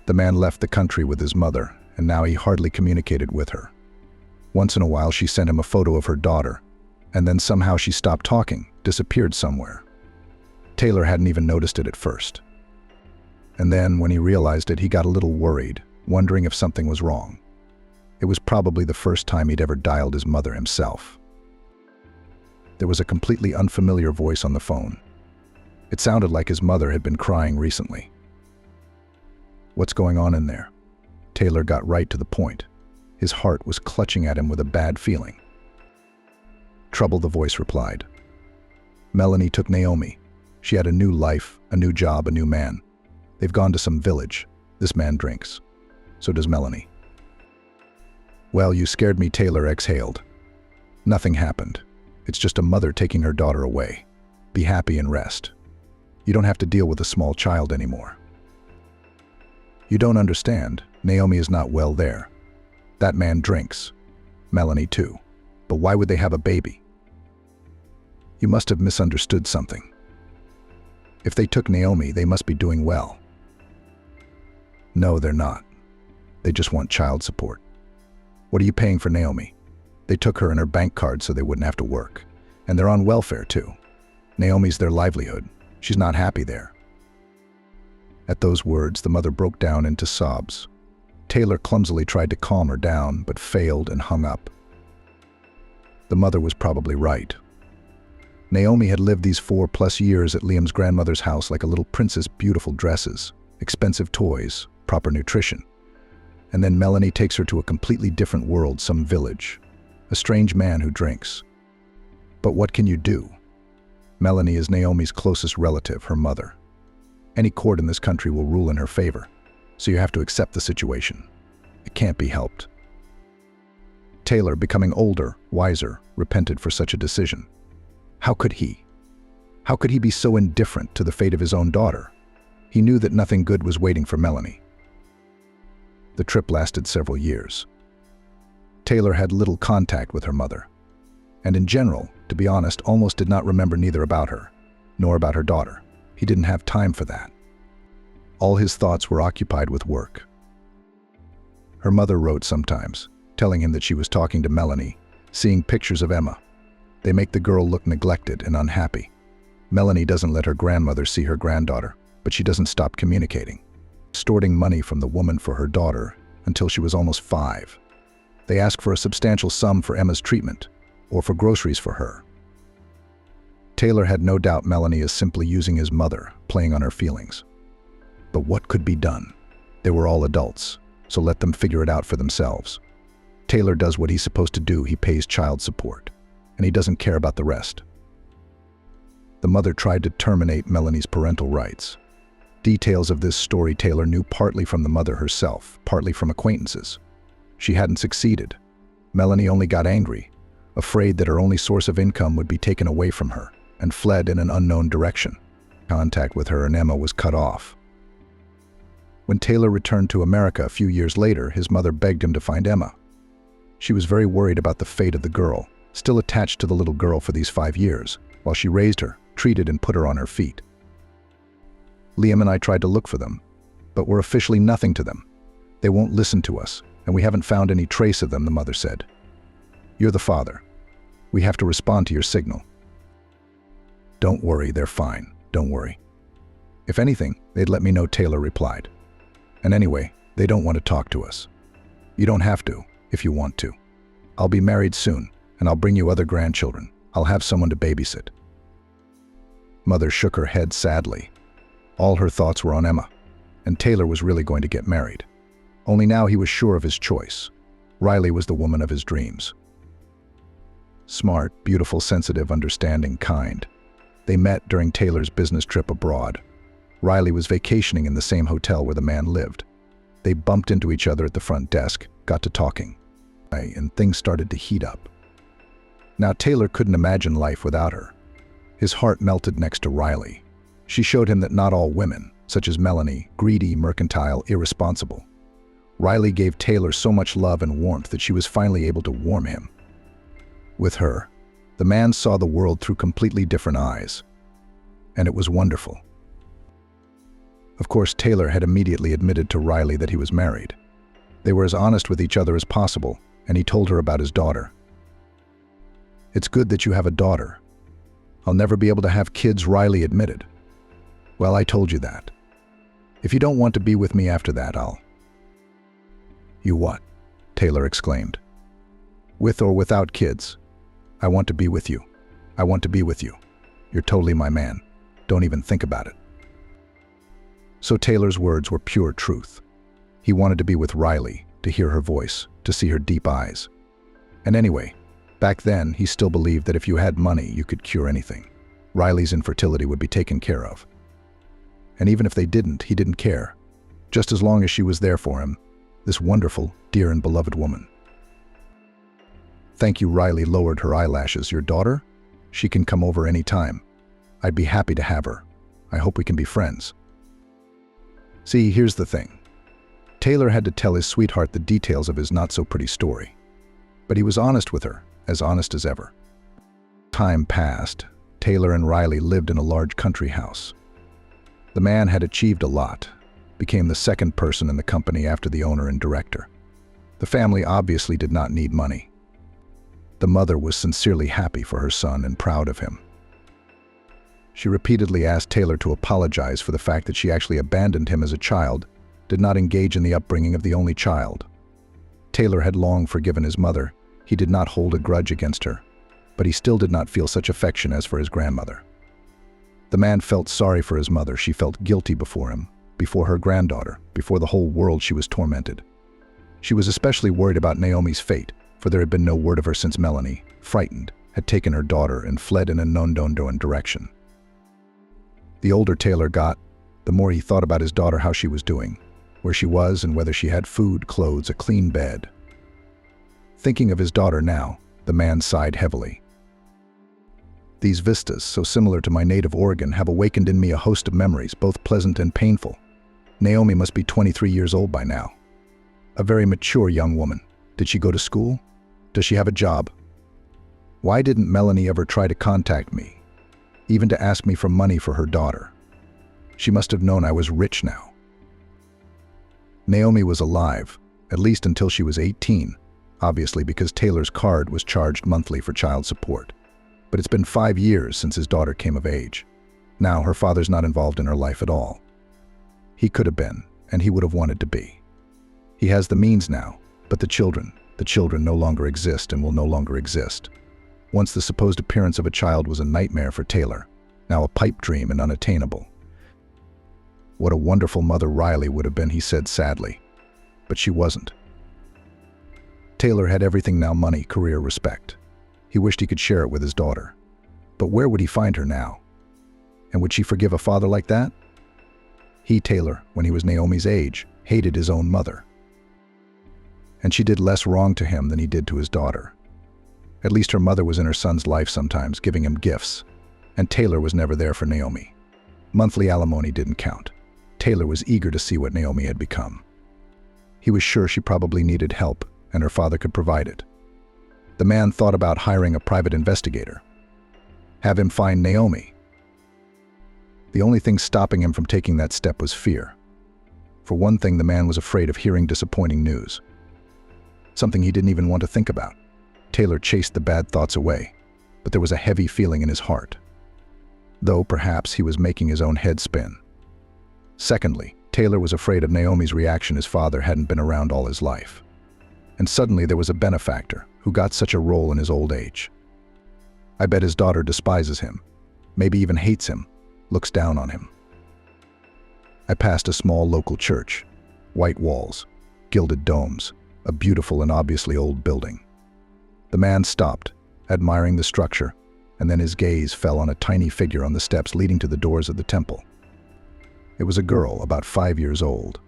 The man left the country with his mother, and now he hardly communicated with her. Once in a while she sent him a photo of her daughter, and then somehow she stopped talking, disappeared somewhere. Taylor hadn't even noticed it at first. And then, when he realized it, he got a little worried, wondering if something was wrong. It was probably the first time he'd ever dialed his mother himself. There was a completely unfamiliar voice on the phone. It sounded like his mother had been crying recently. What's going on in there? Taylor got right to the point. His heart was clutching at him with a bad feeling. Trouble, the voice replied. Melanie took Naomi. She had a new life, a new job, a new man. They've gone to some village. This man drinks. So does Melanie. Well, you scared me, Taylor exhaled. Nothing happened. It's just a mother taking her daughter away. Be happy and rest. You don't have to deal with a small child anymore. You don't understand. Naomi is not well there. That man drinks. Melanie too. But why would they have a baby? You must have misunderstood something. If they took Naomi, they must be doing well. No, they're not. They just want child support. What are you paying for Naomi? They took her and her bank card so they wouldn't have to work. And they're on welfare too. Naomi's their livelihood. She's not happy there. At those words, the mother broke down into sobs. Taylor clumsily tried to calm her down, but failed and hung up. The mother was probably right. Naomi had lived these 4+ years at Liam's grandmother's house like a little princess, beautiful dresses, expensive toys, proper nutrition. And then Melanie takes her to a completely different world, some village, a strange man who drinks. But what can you do? Melanie is Naomi's closest relative, her mother. Any court in this country will rule in her favor, so you have to accept the situation. It can't be helped. Taylor, becoming older, wiser, repented for such a decision. How could he? How could he be so indifferent to the fate of his own daughter? He knew that nothing good was waiting for Melanie. The trip lasted several years. Taylor had little contact with her mother, and in general, to be honest, almost did not remember neither about her, nor about her daughter. He didn't have time for that. All his thoughts were occupied with work. Her mother wrote sometimes, telling him that she was talking to Melanie, seeing pictures of Emma. They make the girl look neglected and unhappy. Melanie doesn't let her grandmother see her granddaughter, but she doesn't stop communicating, extorting money from the woman for her daughter until she was almost 5. They ask for a substantial sum for Emma's treatment, or for groceries for her. Taylor had no doubt Melanie is simply using his mother, playing on her feelings. But what could be done? They were all adults, so let them figure it out for themselves. Taylor does what he's supposed to do. He pays child support, and he doesn't care about the rest. The mother tried to terminate Melanie's parental rights. Details of this story Taylor knew partly from the mother herself, partly from acquaintances. She hadn't succeeded. Melanie only got angry, afraid that her only source of income would be taken away from her, and fled in an unknown direction. Contact with her and Emma was cut off. When Taylor returned to America a few years later, his mother begged him to find Emma. She was very worried about the fate of the girl, still attached to the little girl for these 5 years, while she raised her, treated and put her on her feet. Liam and I tried to look for them, but we're officially nothing to them. They won't listen to us, and we haven't found any trace of them, the mother said. You're the father. We have to respond to your signal. Don't worry, they're fine. Don't worry. If anything, they'd let me know, Taylor replied. And anyway, they don't want to talk to us. You don't have to, if you want to. I'll be married soon, and I'll bring you other grandchildren. I'll have someone to babysit. Mother shook her head sadly. All her thoughts were on Emma, and Taylor was really going to get married. Only now he was sure of his choice. Riley was the woman of his dreams. Smart, beautiful, sensitive, understanding, kind. They met during Taylor's business trip abroad. Riley was vacationing in the same hotel where the man lived. They bumped into each other at the front desk, got to talking, and things started to heat up. Now Taylor couldn't imagine life without her. His heart melted next to Riley. She showed him that not all women, such as Melanie, greedy, mercantile, irresponsible. Riley gave Taylor so much love and warmth that she was finally able to warm him. With her, the man saw the world through completely different eyes, and it was wonderful. Of course, Taylor had immediately admitted to Riley that he was married. They were as honest with each other as possible, and he told her about his daughter. It's good that you have a daughter. I'll never be able to have kids, Riley admitted. Well, I told you that. If you don't want to be with me after that, I'll... You what? Taylor exclaimed. With or without kids. I want to be with you. I want to be with you. You're totally my man. Don't even think about it. So Taylor's words were pure truth. He wanted to be with Riley, to hear her voice, to see her deep eyes. And anyway, back then he still believed that if you had money, you could cure anything. Riley's infertility would be taken care of. And even if they didn't, he didn't care. Just as long as she was there for him, this wonderful, dear and beloved woman. Thank you, Riley lowered her eyelashes. Your daughter? She can come over any time. I'd be happy to have her. I hope we can be friends. See, here's the thing. Taylor had to tell his sweetheart the details of his not-so-pretty story. But he was honest with her, as honest as ever. Time passed. Taylor and Riley lived in a large country house. The man had achieved a lot, became the second person in the company after the owner and director. The family obviously did not need money. The mother was sincerely happy for her son and proud of him. She repeatedly asked Taylor to apologize for the fact that she actually abandoned him as a child, did not engage in the upbringing of the only child. Taylor had long forgiven his mother. He did not hold a grudge against her, but he still did not feel such affection as for his grandmother. The man felt sorry for his mother. She felt guilty before him, before her granddaughter, before the whole world. She was tormented. She was especially worried about Naomi's fate, for there had been no word of her since Melanie, frightened, had taken her daughter and fled in a unknown direction. The older Taylor got, the more he thought about his daughter, how she was doing, where she was and whether she had food, clothes, a clean bed. Thinking of his daughter now, the man sighed heavily. These vistas, so similar to my native Oregon, have awakened in me a host of memories, both pleasant and painful. Naomi must be 23 years old by now. A very mature young woman. Did she go to school? Does she have a job? Why didn't Melanie ever try to contact me, even to ask me for money for her daughter? She must have known I was rich now. Naomi was alive, at least until she was 18, obviously because Taylor's card was charged monthly for child support. But it's been 5 years since his daughter came of age. Now her father's not involved in her life at all. He could have been, and he would have wanted to be. He has the means now, but the children no longer exist and will no longer exist. Once the supposed appearance of a child was a nightmare for Taylor, now a pipe dream and unattainable. What a wonderful mother Riley would have been, he said sadly. But she wasn't. Taylor had everything now: money, career, respect. He wished he could share it with his daughter. But where would he find her now? And would she forgive a father like that? He, Taylor, when he was Naomi's age, hated his own mother. And she did less wrong to him than he did to his daughter. At least her mother was in her son's life sometimes, giving him gifts. And Taylor was never there for Naomi. Monthly alimony didn't count. Taylor was eager to see what Naomi had become. He was sure she probably needed help, and her father could provide it. The man thought about hiring a private investigator. Have him find Naomi. The only thing stopping him from taking that step was fear. For one thing, the man was afraid of hearing disappointing news. Something he didn't even want to think about. Taylor chased the bad thoughts away, but there was a heavy feeling in his heart. Though perhaps he was making his own head spin. Secondly, Taylor was afraid of Naomi's reaction. His father hadn't been around all his life. And suddenly there was a benefactor who got such a role in his old age. I bet his daughter despises him, maybe even hates him, looks down on him. I passed a small local church, white walls, gilded domes, a beautiful and obviously old building. The man stopped, admiring the structure, and then his gaze fell on a tiny figure on the steps leading to the doors of the temple. It was a girl about 5 years old,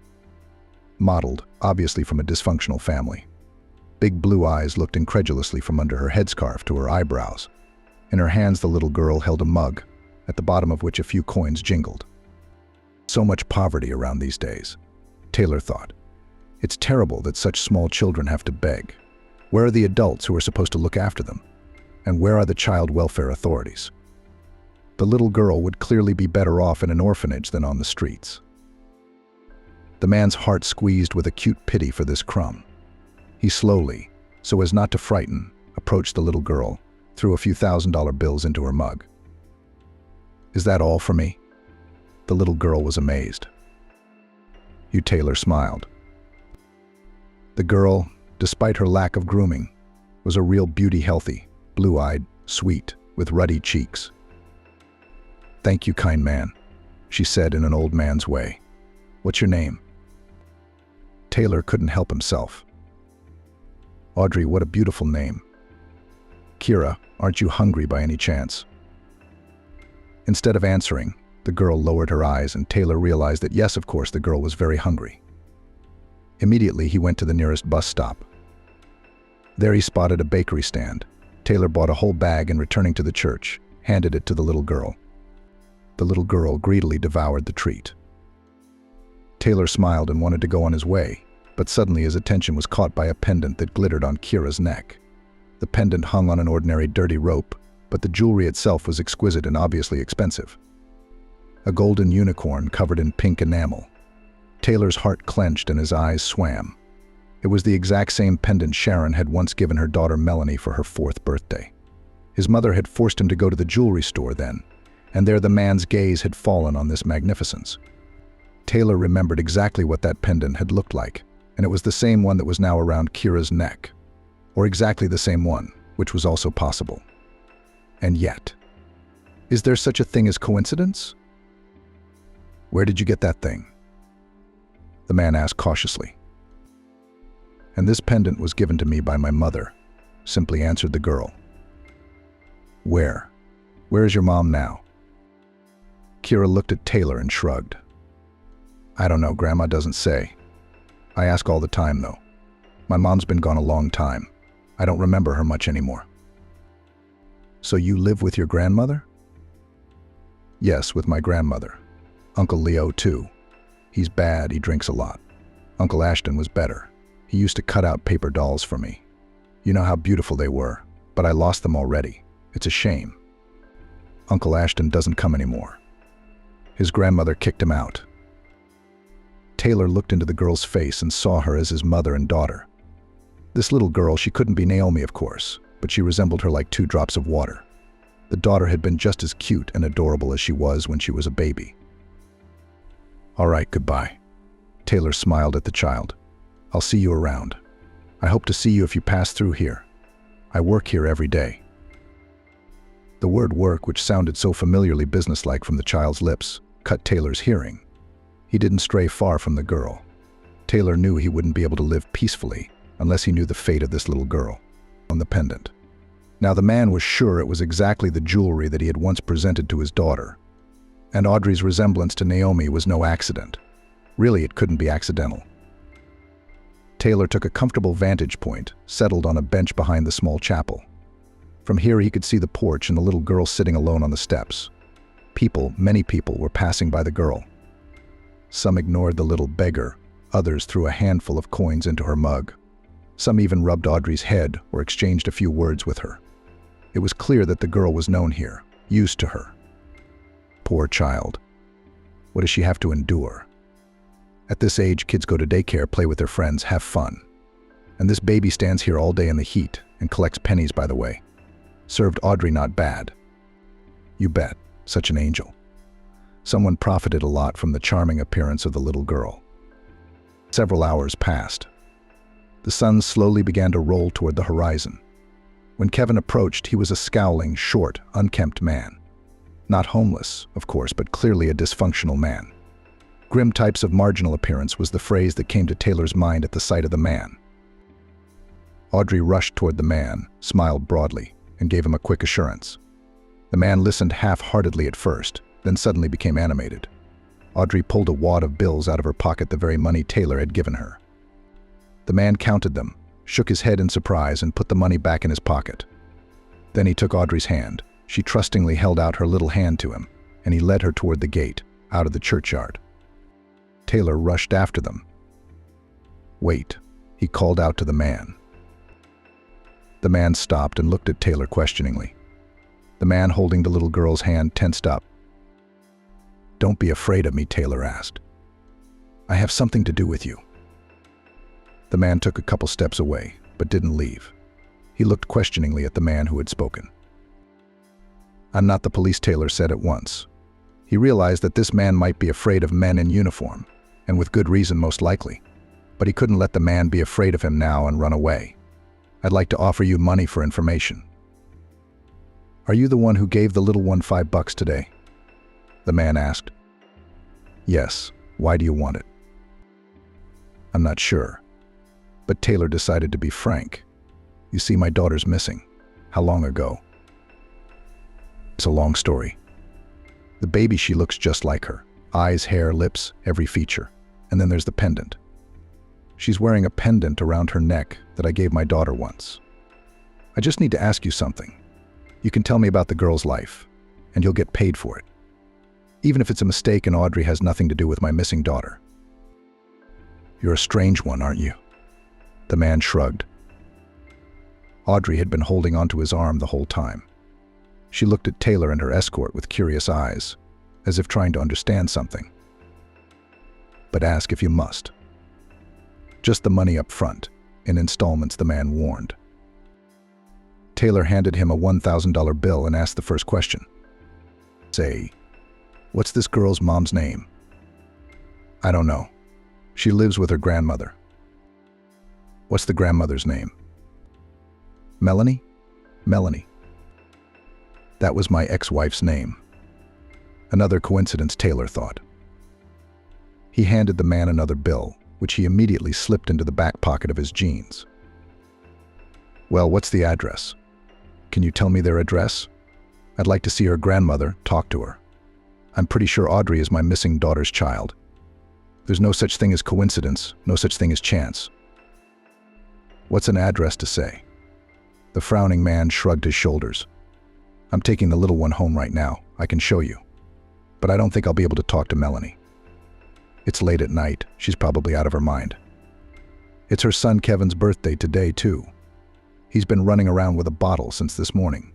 modeled, obviously from a dysfunctional family. Big blue eyes looked incredulously from under her headscarf to her eyebrows. In her hands, the little girl held a mug, at the bottom of which a few coins jingled. So much poverty around these days, Taylor thought. It's terrible that such small children have to beg. Where are the adults who are supposed to look after them? And where are the child welfare authorities? The little girl would clearly be better off in an orphanage than on the streets. The man's heart squeezed with acute pity for this crumb. He slowly, so as not to frighten, approached the little girl, threw a few $1,000 bills into her mug. "Is that all for me?" The little girl was amazed. Taylor smiled. The girl, despite her lack of grooming, was a real beauty, healthy, blue-eyed, sweet, with ruddy cheeks. "Thank you, kind man," she said in an old man's way. "What's your name?" Taylor couldn't help himself. "Audrey, what a beautiful name." "Kira, aren't you hungry by any chance?" Instead of answering, the girl lowered her eyes, and Taylor realized that yes, of course, the girl was very hungry. Immediately, he went to the nearest bus stop. There he spotted a bakery stand. Taylor bought a whole bag and, returning to the church, handed it to the little girl. The little girl greedily devoured the treat. Taylor smiled and wanted to go on his way, but suddenly his attention was caught by a pendant that glittered on Kira's neck. The pendant hung on an ordinary dirty rope, but the jewelry itself was exquisite and obviously expensive. A golden unicorn covered in pink enamel. Taylor's heart clenched and his eyes swam. It was the exact same pendant Sharon had once given her daughter Melanie for her 4th birthday. His mother had forced him to go to the jewelry store then, and there the man's gaze had fallen on this magnificence. Taylor remembered exactly what that pendant had looked like, and it was the same one that was now around Kira's neck. Or exactly the same one, which was also possible. And yet, is there such a thing as coincidence? "Where did you get that thing?" the man asked cautiously. "And this pendant was given to me by my mother," simply answered the girl. "Where? Where is your mom now?" Kira looked at Taylor and shrugged. "I don't know, Grandma doesn't say. I ask all the time, though. My mom's been gone a long time. I don't remember her much anymore." "So you live with your grandmother?" "Yes, with my grandmother. Uncle Leo, too. He's bad, he drinks a lot. Uncle Ashton was better. He used to cut out paper dolls for me. You know how beautiful they were, but I lost them already. It's a shame. Uncle Ashton doesn't come anymore. His grandmother kicked him out." Taylor looked into the girl's face and saw her as his mother and daughter. This little girl, she couldn't be Naomi, of course, but she resembled her like 2 drops of water. The daughter had been just as cute and adorable as she was when she was a baby. "All right, goodbye." Taylor smiled at the child. "I'll see you around. I hope to see you if you pass through here. I work here every day." The word work, which sounded so familiarly businesslike from the child's lips, cut Taylor's hearing. He didn't stray far from the girl. Taylor knew he wouldn't be able to live peacefully unless he knew the fate of this little girl on the pendant. Now the man was sure it was exactly the jewelry that he had once presented to his daughter. And Audrey's resemblance to Naomi was no accident. Really, it couldn't be accidental. Taylor took a comfortable vantage point, settled on a bench behind the small chapel. From here he could see the porch and the little girl sitting alone on the steps. People, many people, were passing by the girl. Some ignored the little beggar, others threw a handful of coins into her mug. Some even rubbed Audrey's head or exchanged a few words with her. It was clear that the girl was known here, used to her. Poor child, What does she have to endure? At this age, kids go to daycare, play with their friends, have fun. And this baby stands here all day in the heat and collects pennies, by the way. Served Audrey not bad. You bet, such an angel. Someone profited a lot from the charming appearance of the little girl. Several hours passed. The sun slowly began to roll toward the horizon. When Kevin approached, he was a scowling, short, unkempt man. Not homeless, of course, but clearly a dysfunctional man. Grim types of marginal appearance was the phrase that came to Taylor's mind at the sight of the man. Audrey rushed toward the man, smiled broadly, and gave him a quick assurance. The man listened half-heartedly at first, then suddenly became animated. Audrey pulled a wad of bills out of her pocket, the very money Taylor had given her. The man counted them, shook his head in surprise, and put the money back in his pocket. Then he took Audrey's hand. She trustingly held out her little hand to him, and he led her toward the gate, out of the churchyard. Taylor rushed after them. "Wait," he called out to the man. The man stopped and looked at Taylor questioningly. The man holding the little girl's hand tensed up. "Don't be afraid of me," Taylor asked. "I have something to do with you." The man took a couple steps away, but didn't leave. He looked questioningly at the man who had spoken. "I'm not the police," Taylor said at once. He realized that this man might be afraid of men in uniform, and with good reason most likely. But he couldn't let the man be afraid of him now and run away. "I'd like to offer you money for information." "Are you the one who gave the little one $5 today?" the man asked. "Yes. Why do you want it?" "I'm not sure." But Taylor decided to be frank. "You see, my daughter's missing." "How long ago?" "It's a long story. The baby, she looks just like her. Eyes, hair, lips, every feature. And then there's the pendant. She's wearing a pendant around her neck that I gave my daughter once. I just need to ask you something. You can tell me about the girl's life, and you'll get paid for it. Even if it's a mistake and Audrey has nothing to do with my missing daughter." "You're a strange one, aren't you?" The man shrugged. Audrey had been holding onto his arm the whole time. She looked at Taylor and her escort with curious eyes, as if trying to understand something. "But ask if you must. Just the money up front, in installments," the man warned. Taylor handed him a $1,000 bill and asked the first question. "Say, what's this girl's mom's name?" "I don't know. She lives with her grandmother." "What's the grandmother's name?" "Melanie?" "Melanie. That was my ex-wife's name." Another coincidence, Taylor thought. He handed the man another bill, which he immediately slipped into the back pocket of his jeans. "Well, what's the address? Can you tell me their address? I'd like to see her grandmother, talk to her. I'm pretty sure Audrey is my missing daughter's child. There's no such thing as coincidence, no such thing as chance." "What's an address to say?" The frowning man shrugged his shoulders. "I'm taking the little one home right now. I can show you. But I don't think I'll be able to talk to Melanie. It's late at night. She's probably out of her mind. It's her son Kevin's birthday today, too. He's been running around with a bottle since this morning.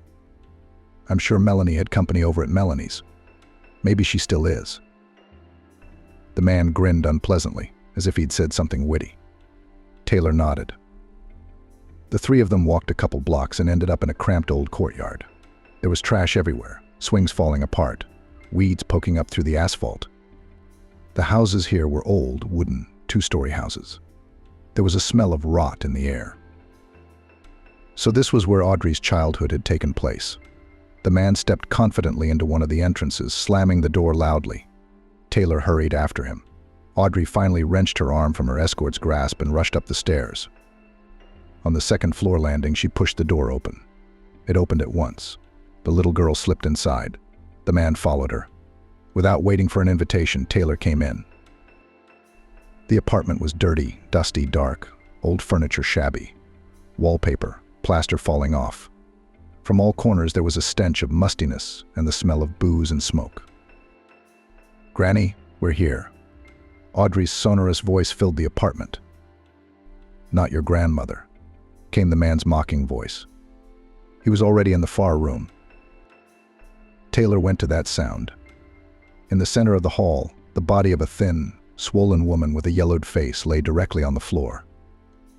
I'm sure Melanie had company over at Melanie's. Maybe she still is." The man grinned unpleasantly, as if he'd said something witty. Taylor nodded. The three of them walked a couple blocks and ended up in a cramped old courtyard. There was trash everywhere, swings falling apart, weeds poking up through the asphalt. The houses here were old, wooden, two-story houses. There was a smell of rot in the air. So this was where Audrey's childhood had taken place. The man stepped confidently into one of the entrances, slamming the door loudly. Taylor hurried after him. Audrey finally wrenched her arm from her escort's grasp and rushed up the stairs. On the second floor landing, she pushed the door open. It opened at once. The little girl slipped inside. The man followed her. Without waiting for an invitation, Taylor came in. The apartment was dirty, dusty, dark, old furniture shabby. Wallpaper, plaster falling off. From all corners there was a stench of mustiness and the smell of booze and smoke. "Granny, we're here." Audrey's sonorous voice filled the apartment. "Not your grandmother," came the man's mocking voice. He was already in the far room. Taylor went to that sound. In the center of the hall, The body of a thin, swollen woman with a yellowed face lay directly on the floor.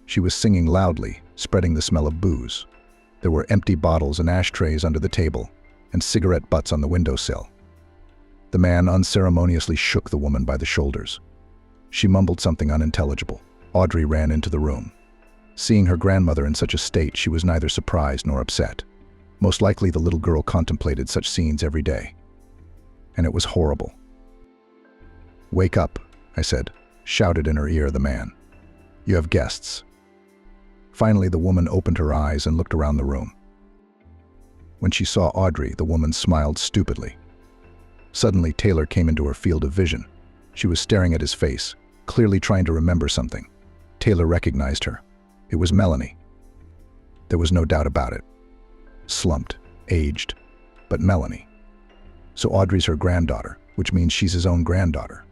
She was singing loudly, spreading the smell of booze. There were empty bottles and ashtrays under the table, and cigarette butts on the windowsill. The man unceremoniously shook the woman by the shoulders. She mumbled something unintelligible. Audrey ran into the room. Seeing her grandmother in such a state, she was neither surprised nor upset. Most likely the little girl contemplated such scenes every day. And it was horrible. "Wake up," I said, shouted in her ear the man. "You have guests." Finally, the woman opened her eyes and looked around the room. When she saw Audrey, the woman smiled stupidly. Suddenly, Taylor came into her field of vision. She was staring at his face, clearly trying to remember something. Taylor recognized her. It was Melanie. There was no doubt about it. Slumped, aged, but Melanie. So Audrey's her granddaughter, which means she's his own granddaughter.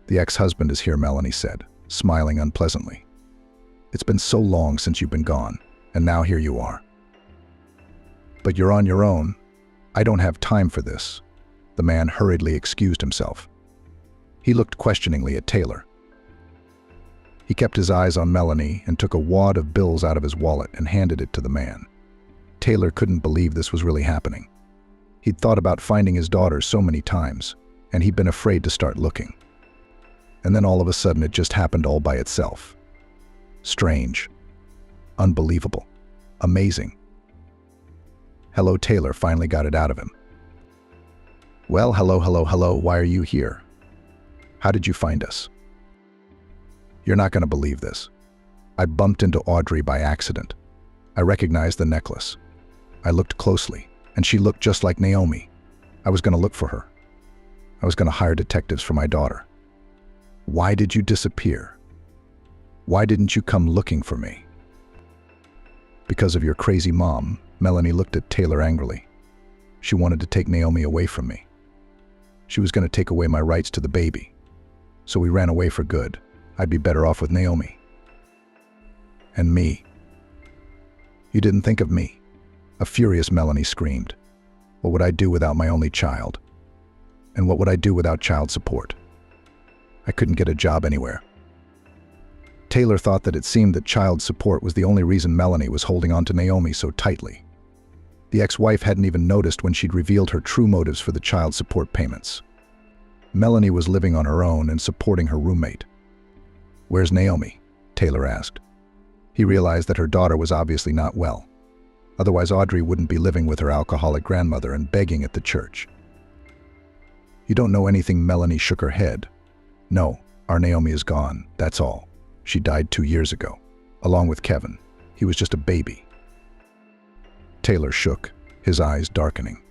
"The ex-husband is here," Melanie said, smiling unpleasantly. "It's been so long since you've been gone, and now here you are." "But you're on your own. I don't have time for this." The man hurriedly excused himself. He looked questioningly at Taylor. He kept his eyes on Melanie and took a wad of bills out of his wallet and handed it to the man. Taylor couldn't believe this was really happening. He'd thought about finding his daughter so many times, and he'd been afraid to start looking. And then all of a sudden it just happened all by itself. Strange. Unbelievable. Amazing. "Hello," Taylor finally got it out of him. "Well, hello, why are you here? How did you find us?" "You're not going to believe this. I bumped into Audrey by accident. I recognized the necklace. I looked closely, and she looked just like Naomi. I was going to look for her. I was going to hire detectives for my daughter. Why did you disappear? Why didn't you come looking for me?" "Because of your crazy mom." Melanie looked at Taylor angrily. "She wanted to take Naomi away from me. She was going to take away my rights to the baby. So we ran away for good. I'd be better off with Naomi." "And me? You didn't think of me?" A furious Melanie screamed. "What would I do without my only child? And what would I do without child support? I couldn't get a job anywhere." Taylor thought that it seemed that child support was the only reason Melanie was holding on to Naomi so tightly. The ex-wife hadn't even noticed when she'd revealed her true motives for the child support payments. Melanie was living on her own and supporting her roommate. "Where's Naomi?" Taylor asked. He realized that her daughter was obviously not well. Otherwise, Audrey wouldn't be living with her alcoholic grandmother and begging at the church. "You don't know anything." Melanie shook her head. "No, our Naomi is gone, that's all. She died 2 years ago, along with Kevin. He was just a baby." Taylor shook, his eyes darkening.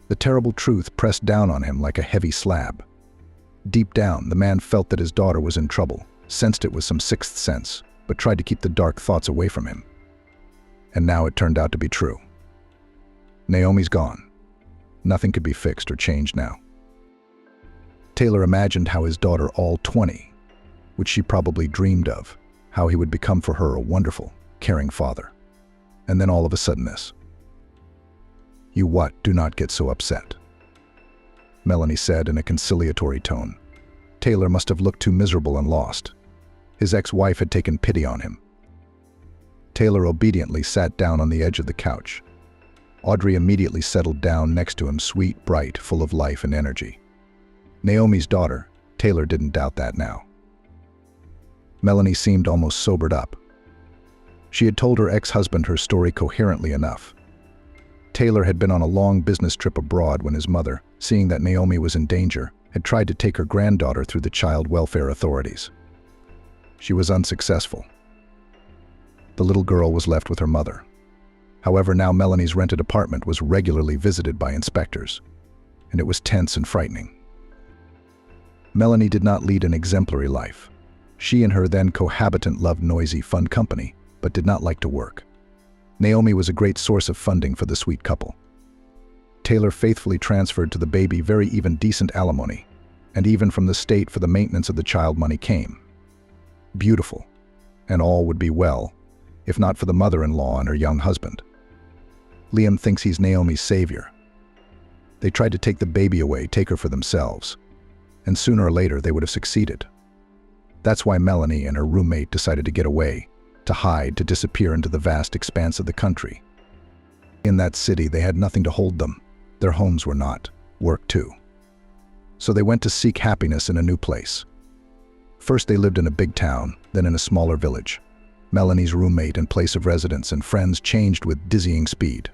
The terrible truth pressed down on him like a heavy slab. Deep down, the man felt that his daughter was in trouble, sensed it with some sixth sense, but tried to keep the dark thoughts away from him. And now it turned out to be true. Naomi's gone. Nothing could be fixed or changed now. Taylor imagined how his daughter, all 20, which she probably dreamed of, how he would become for her a wonderful, caring father. And then all of a sudden this. "You what? Do not get so upset," Melanie said in a conciliatory tone. Taylor must have looked too miserable and lost. His ex-wife had taken pity on him. Taylor obediently sat down on the edge of the couch. Audrey immediately settled down next to him, sweet, bright, full of life and energy. Naomi's daughter, Taylor didn't doubt that now. Melanie seemed almost sobered up. She had told her ex-husband her story coherently enough. Taylor had been on a long business trip abroad when his mother, seeing that Naomi was in danger, had tried to take her granddaughter through the child welfare authorities. She was unsuccessful. The little girl was left with her mother. However, now Melanie's rented apartment was regularly visited by inspectors, and it was tense and frightening. Melanie did not lead an exemplary life. She and her then cohabitant loved noisy, fun company, but did not like to work. Naomi was a great source of funding for the sweet couple. Taylor faithfully transferred to the baby very even decent alimony, and even from the state for the maintenance of the child money came. Beautiful, and all would be well, if not for the mother-in-law and her young husband. Liam thinks he's Naomi's savior. They tried to take the baby away, take her for themselves. And sooner or later, they would have succeeded. That's why Melanie and her roommate decided to get away, to hide, to disappear into the vast expanse of the country. In that city, they had nothing to hold them. Their homes were not. Work too. So they went to seek happiness in a new place. First, they lived in a big town, then in a smaller village. Melanie's roommate and place of residence and friends changed with dizzying speed.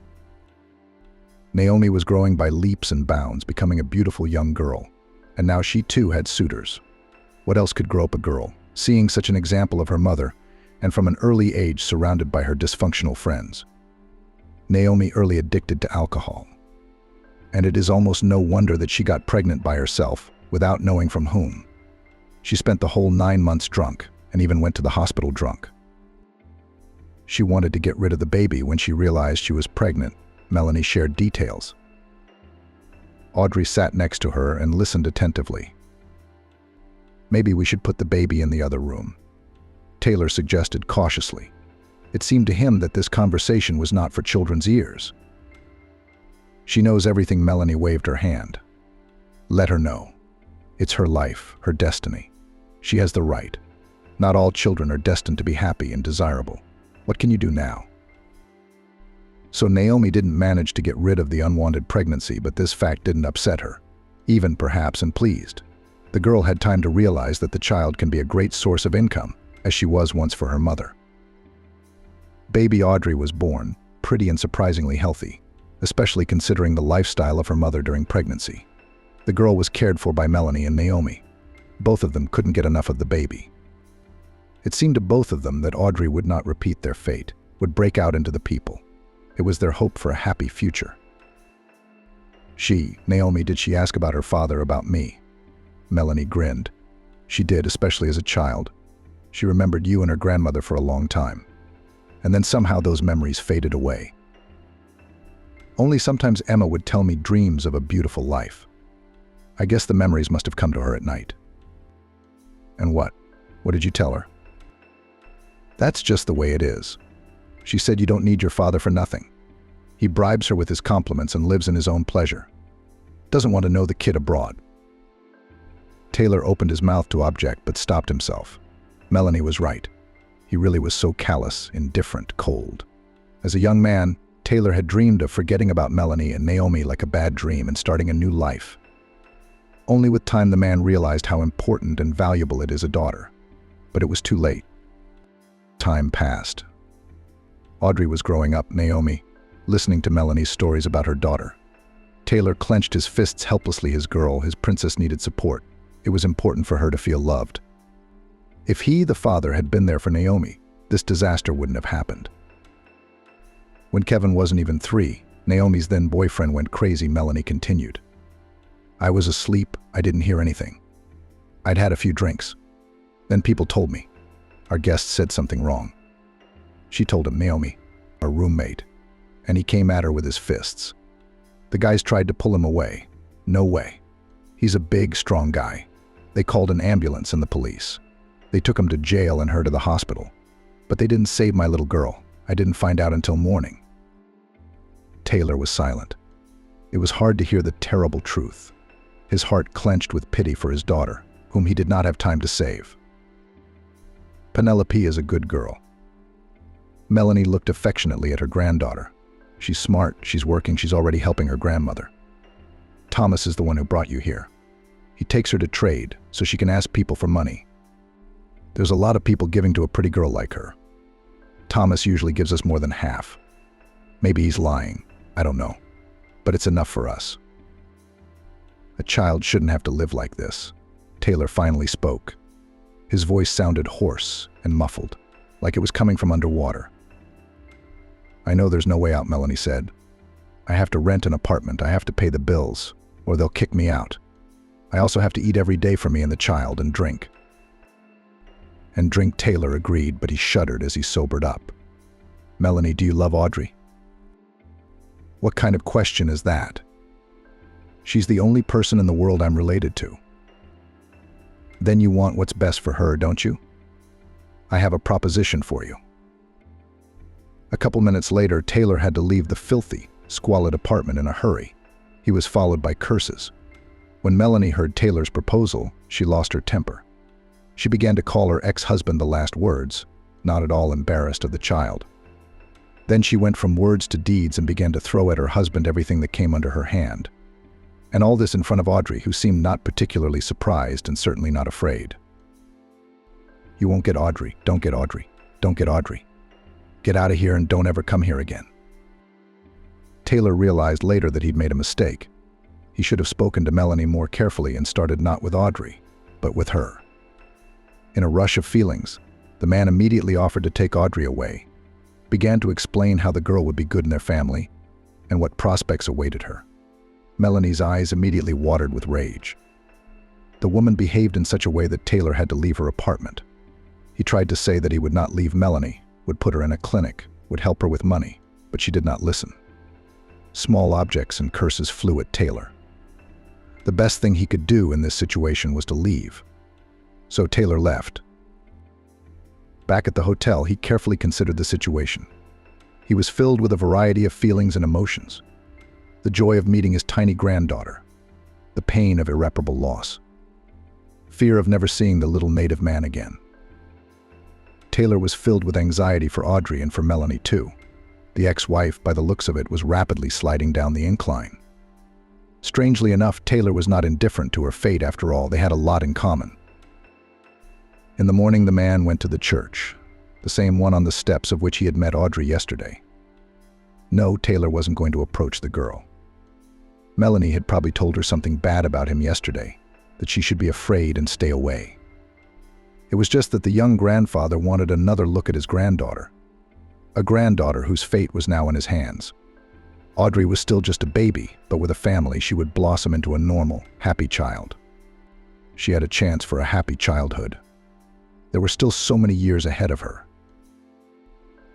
Naomi was growing by leaps and bounds, becoming a beautiful young girl. And now she too had suitors. What else could grow up a girl, seeing such an example of her mother, and from an early age surrounded by her dysfunctional friends? Naomi early addicted to alcohol. And it is almost no wonder that she got pregnant by herself, without knowing from whom. She spent the whole 9 months drunk, and even went to the hospital drunk. She wanted to get rid of the baby. When she realized she was pregnant, Melanie shared details. Audrey sat next to her and listened attentively. Maybe we should put the baby in the other room, Taylor suggested cautiously. It seemed to him that this conversation was not for children's ears. She knows everything. Melanie waved her hand. Let her know. It's her life, her destiny. She has the right. Not all children are destined to be happy and desirable. What can you do now? So Naomi didn't manage to get rid of the unwanted pregnancy, but this fact didn't upset her, even perhaps and pleased. The girl had time to realize that the child can be a great source of income, as she was once for her mother. Baby Audrey was born, pretty and surprisingly healthy, especially considering the lifestyle of her mother during pregnancy. The girl was cared for by Melanie and Naomi. Both of them couldn't get enough of the baby. It seemed to both of them that Audrey would not repeat their fate, would break out into the people. It was their hope for a happy future. Naomi, did she ask about her father, about me? Melanie grinned. She did, especially as a child. She remembered you and her grandmother for a long time. And then somehow those memories faded away. Only sometimes Emma would tell me dreams of a beautiful life. I guess the memories must have come to her at night. And what? What did you tell her? That's just the way it is. She said you don't need your father for nothing. He bribes her with his compliments and lives in his own pleasure. Doesn't want to know the kid abroad. Taylor opened his mouth to object but stopped himself. Melanie was right. He really was so callous, indifferent, cold. As a young man, Taylor had dreamed of forgetting about Melanie and Naomi like a bad dream and starting a new life. Only with time the man realized how important and valuable it is a daughter. But it was too late. Time passed. Audrey was growing up, Naomi, listening to Melanie's stories about her daughter. Taylor clenched his fists helplessly. His girl, his princess, needed support. It was important for her to feel loved. If he, the father, had been there for Naomi, this disaster wouldn't have happened. When Kevin wasn't even 3, Naomi's then boyfriend went crazy. Melanie continued. I was asleep. I didn't hear anything. I'd had a few drinks. Then people told me. Our guest said something wrong. She told him, Naomi, our roommate, and he came at her with his fists. The guys tried to pull him away. No way. He's a big, strong guy. They called an ambulance and the police. They took him to jail and her to the hospital. But they didn't save my little girl. I didn't find out until morning. Taylor was silent. It was hard to hear the terrible truth. His heart clenched with pity for his daughter, whom he did not have time to save. Penelope is a good girl. Melanie looked affectionately at her granddaughter. She's smart, she's working, she's already helping her grandmother. Thomas is the one who brought you here. He takes her to trade, so she can ask people for money. There's a lot of people giving to a pretty girl like her. Thomas usually gives us more than half. Maybe he's lying, I don't know. But it's enough for us. A child shouldn't have to live like this. Taylor finally spoke. His voice sounded hoarse and muffled, like it was coming from underwater. I know there's no way out, Melanie said. I have to rent an apartment, I have to pay the bills, or they'll kick me out. I also have to eat every day for me and the child and drink. And drink, Taylor agreed, but he shuddered as he sobered up. Melanie, do you love Audrey? What kind of question is that? She's the only person in the world I'm related to. Then you want what's best for her, don't you? I have a proposition for you. A couple minutes later, Taylor had to leave the filthy, squalid apartment in a hurry. He was followed by curses. When Melanie heard Taylor's proposal, she lost her temper. She began to call her ex-husband the last words, not at all embarrassed of the child. Then she went from words to deeds and began to throw at her husband everything that came under her hand. And all this in front of Audrey, who seemed not particularly surprised and certainly not afraid. "You won't get Audrey. Don't get Audrey. Don't get Audrey. Get out of here and don't ever come here again." Taylor realized later that he'd made a mistake. He should have spoken to Melanie more carefully and started not with Audrey, but with her. In a rush of feelings, the man immediately offered to take Audrey away, began to explain how the girl would be good in their family and what prospects awaited her. Melanie's eyes immediately watered with rage. The woman behaved in such a way that Taylor had to leave her apartment. He tried to say that he would not leave Melanie, would put her in a clinic, would help her with money, but she did not listen. Small objects and curses flew at Taylor. The best thing he could do in this situation was to leave. So Taylor left. Back at the hotel, he carefully considered the situation. He was filled with a variety of feelings and emotions. The joy of meeting his tiny granddaughter, the pain of irreparable loss, fear of never seeing the little native man again. Taylor was filled with anxiety for Audrey and for Melanie too. The ex-wife, by the looks of it, was rapidly sliding down the incline. Strangely enough, Taylor was not indifferent to her fate. After all, they had a lot in common. In the morning, the man went to the church, the same one on the steps of which he had met Audrey yesterday. No, Taylor wasn't going to approach the girl. Melanie had probably told her something bad about him yesterday, that she should be afraid and stay away. It was just that the young grandfather wanted another look at his granddaughter, a granddaughter whose fate was now in his hands. Audrey was still just a baby, but with a family she would blossom into a normal, happy child. She had a chance for a happy childhood. There were still so many years ahead of her.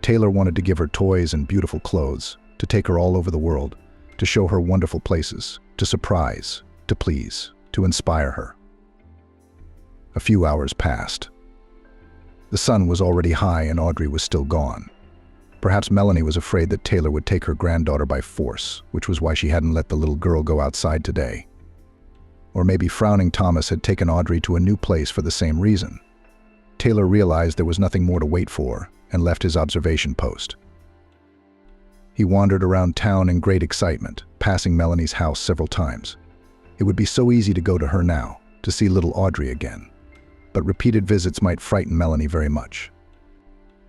Taylor wanted to give her toys and beautiful clothes, to take her all over the world, to show her wonderful places, to surprise, to please, to inspire her. A few hours passed. The sun was already high and Audrey was still gone. Perhaps Melanie was afraid that Taylor would take her granddaughter by force, which was why she hadn't let the little girl go outside today. Or maybe frowning Thomas had taken Audrey to a new place for the same reason. Taylor realized there was nothing more to wait for and left his observation post. He wandered around town in great excitement, passing Melanie's house several times. It would be so easy to go to her now, to see little Audrey again. But repeated visits might frighten Melanie very much.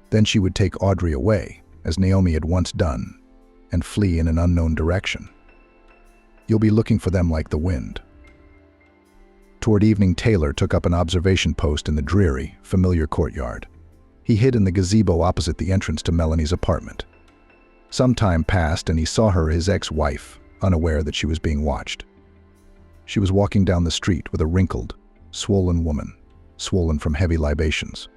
Then she would take Audrey away, as Naomi had once done, and flee in an unknown direction. You'll be looking for them like the wind. Toward evening, Taylor took up an observation post in the dreary, familiar courtyard. He hid in the gazebo opposite the entrance to Melanie's apartment. Some time passed and he saw her, his ex-wife, unaware that she was being watched. She was walking down the street with a wrinkled, swollen woman, swollen from heavy libations.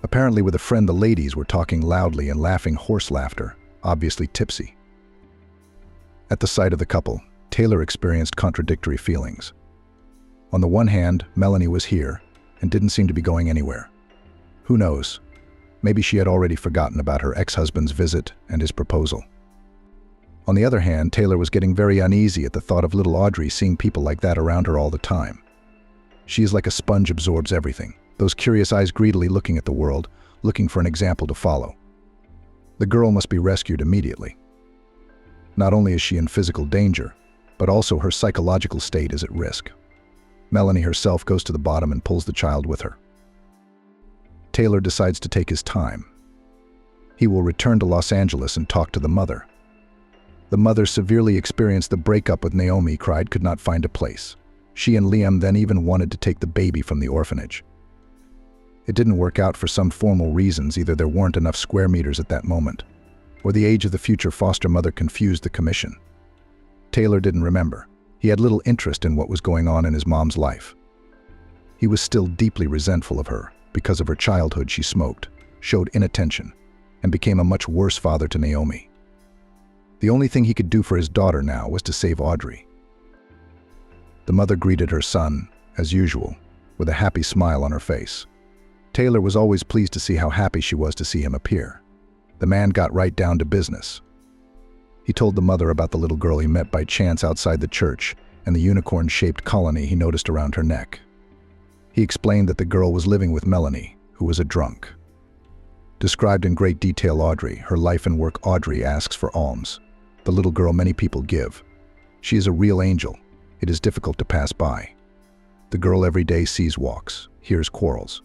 Apparently with a friend, the ladies were talking loudly and laughing hoarse laughter, obviously tipsy. At the sight of the couple, Taylor experienced contradictory feelings. On the one hand, Melanie was here and didn't seem to be going anywhere. Who knows? Maybe she had already forgotten about her ex-husband's visit and his proposal. On the other hand, Taylor was getting very uneasy at the thought of little Audrey seeing people like that around her all the time. She is like a sponge, absorbs everything, those curious eyes greedily looking at the world, looking for an example to follow. The girl must be rescued immediately. Not only is she in physical danger, but also her psychological state is at risk. Melanie herself goes to the bottom and pulls the child with her. Taylor decides to take his time. He will return to Los Angeles and talk to the mother. The mother severely experienced the breakup with Naomi, cried, could not find a place. She and Liam then even wanted to take the baby from the orphanage. It didn't work out for some formal reasons. Either there weren't enough square meters at that moment, or the age of the future foster mother confused the commission. Taylor didn't remember. He had little interest in what was going on in his mom's life. He was still deeply resentful of her. Because of her childhood, she smoked, showed inattention, and became a much worse father to Naomi. The only thing he could do for his daughter now was to save Audrey. The mother greeted her son, as usual, with a happy smile on her face. Taylor was always pleased to see how happy she was to see him appear. The man got right down to business. He told the mother about the little girl he met by chance outside the church and the unicorn-shaped colony he noticed around her neck. He explained that the girl was living with Melanie, who was a drunk. Described in great detail Audrey, her life and work. Audrey asks for alms, the little girl many people give. She is a real angel. It is difficult to pass by. The girl every day sees walks, hears quarrels.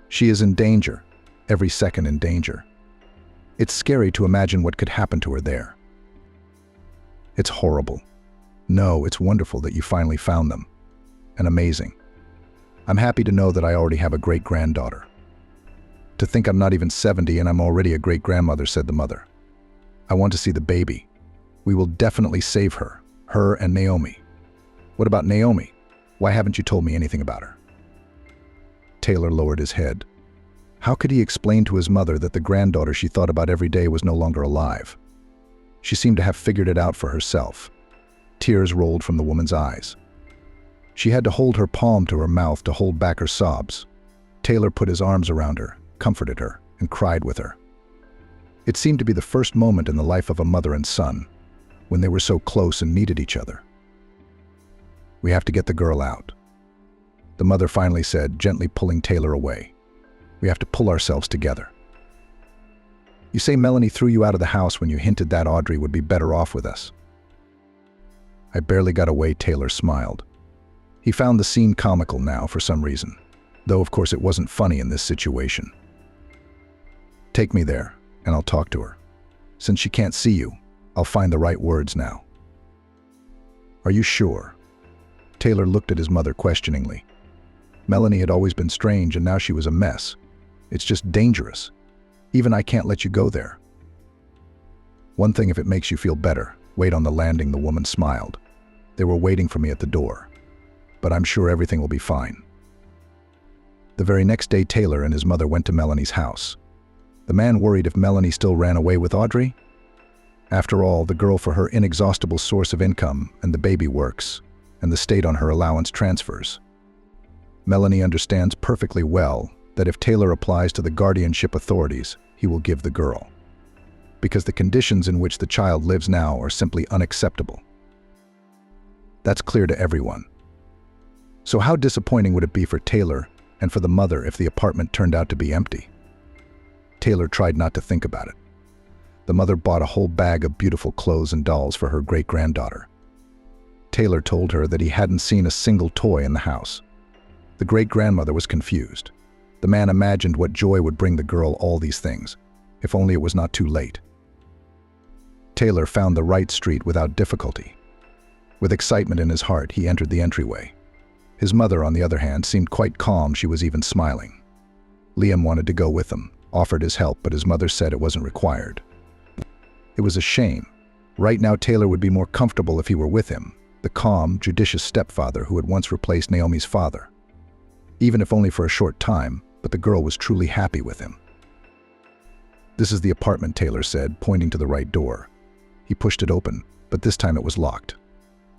She is in danger, every second in danger. It's scary to imagine what could happen to her there. It's horrible. No, it's wonderful that you finally found them. And amazing. I'm happy to know that I already have a great-granddaughter. To think I'm not even 70 and I'm already a great-grandmother, said the mother. I want to see the baby. We will definitely save her and Naomi. What about Naomi? Why haven't you told me anything about her? Taylor lowered his head. How could he explain to his mother that the granddaughter she thought about every day was no longer alive? She seemed to have figured it out for herself. Tears rolled from the woman's eyes. She had to hold her palm to her mouth to hold back her sobs. Taylor put his arms around her, comforted her, and cried with her. It seemed to be the first moment in the life of a mother and son, when they were so close and needed each other. We have to get the girl out, the mother finally said, gently pulling Taylor away. We have to pull ourselves together. You say Melanie threw you out of the house when you hinted that Audrey would be better off with us. I barely got away, Taylor smiled. He found the scene comical now for some reason, though of course it wasn't funny in this situation. Take me there, and I'll talk to her. Since she can't see you, I'll find the right words now. Are you sure? Taylor looked at his mother questioningly. Melanie had always been strange, and now she was a mess. It's just dangerous. Even I can't let you go there. One thing if it makes you feel better. Wait on the landing, the woman smiled. They were waiting for me at the door. But I'm sure everything will be fine. The very next day, Taylor and his mother went to Melanie's house. The man worried if Melanie still ran away with Audrey. After all, the girl for her inexhaustible source of income, and the baby works, and the state on her allowance transfers. Melanie understands perfectly well that if Taylor applies to the guardianship authorities, he will give the girl. Because the conditions in which the child lives now are simply unacceptable. That's clear to everyone. So how disappointing would it be for Taylor and for the mother if the apartment turned out to be empty? Taylor tried not to think about it. The mother bought a whole bag of beautiful clothes and dolls for her great-granddaughter. Taylor told her that he hadn't seen a single toy in the house. The great-grandmother was confused. The man imagined what joy would bring the girl all these things, if only it was not too late. Taylor found the right street without difficulty. With excitement in his heart, he entered the entryway. His mother, on the other hand, seemed quite calm. She was even smiling. Liam wanted to go with them, offered his help, but his mother said it wasn't required. It was a shame. Right now, Taylor would be more comfortable if he were with him, the calm, judicious stepfather who had once replaced Naomi's father. Even if only for a short time, but the girl was truly happy with him. This is the apartment, Taylor said, pointing to the right door. He pushed it open, but this time it was locked.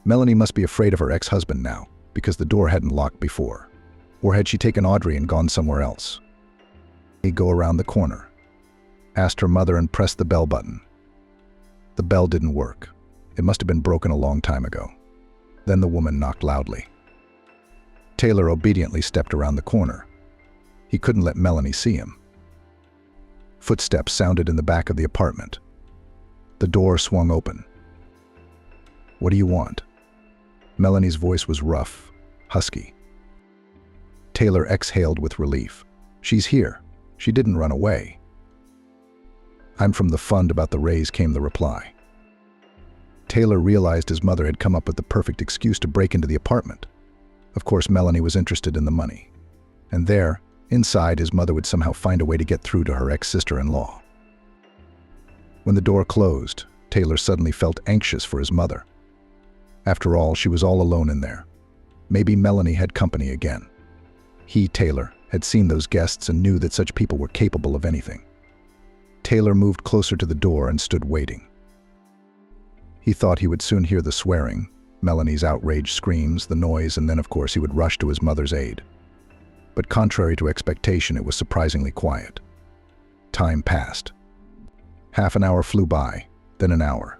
Melanie must be afraid of her ex-husband now, because the door hadn't locked before. Or had she taken Audrey and gone somewhere else? He'd go around the corner, asked her mother, and pressed the bell button. The bell didn't work. It must have been broken a long time ago. Then the woman knocked loudly. Taylor obediently stepped around the corner. He couldn't let Melanie see him. Footsteps sounded in the back of the apartment. The door swung open. What do you want? Melanie's voice was rough, husky. Taylor exhaled with relief. She's here. She didn't run away. I'm from the fund about the raise, came the reply. Taylor realized his mother had come up with the perfect excuse to break into the apartment. Of course, Melanie was interested in the money. And there, inside, his mother would somehow find a way to get through to her ex-sister-in-law. When the door closed, Taylor suddenly felt anxious for his mother. After all, she was all alone in there. Maybe Melanie had company again. He, Taylor, had seen those guests and knew that such people were capable of anything. Taylor moved closer to the door and stood waiting. He thought he would soon hear the swearing, Melanie's outraged screams, the noise, and then of course he would rush to his mother's aid. But contrary to expectation, it was surprisingly quiet. Time passed. Half an hour flew by, Then an hour.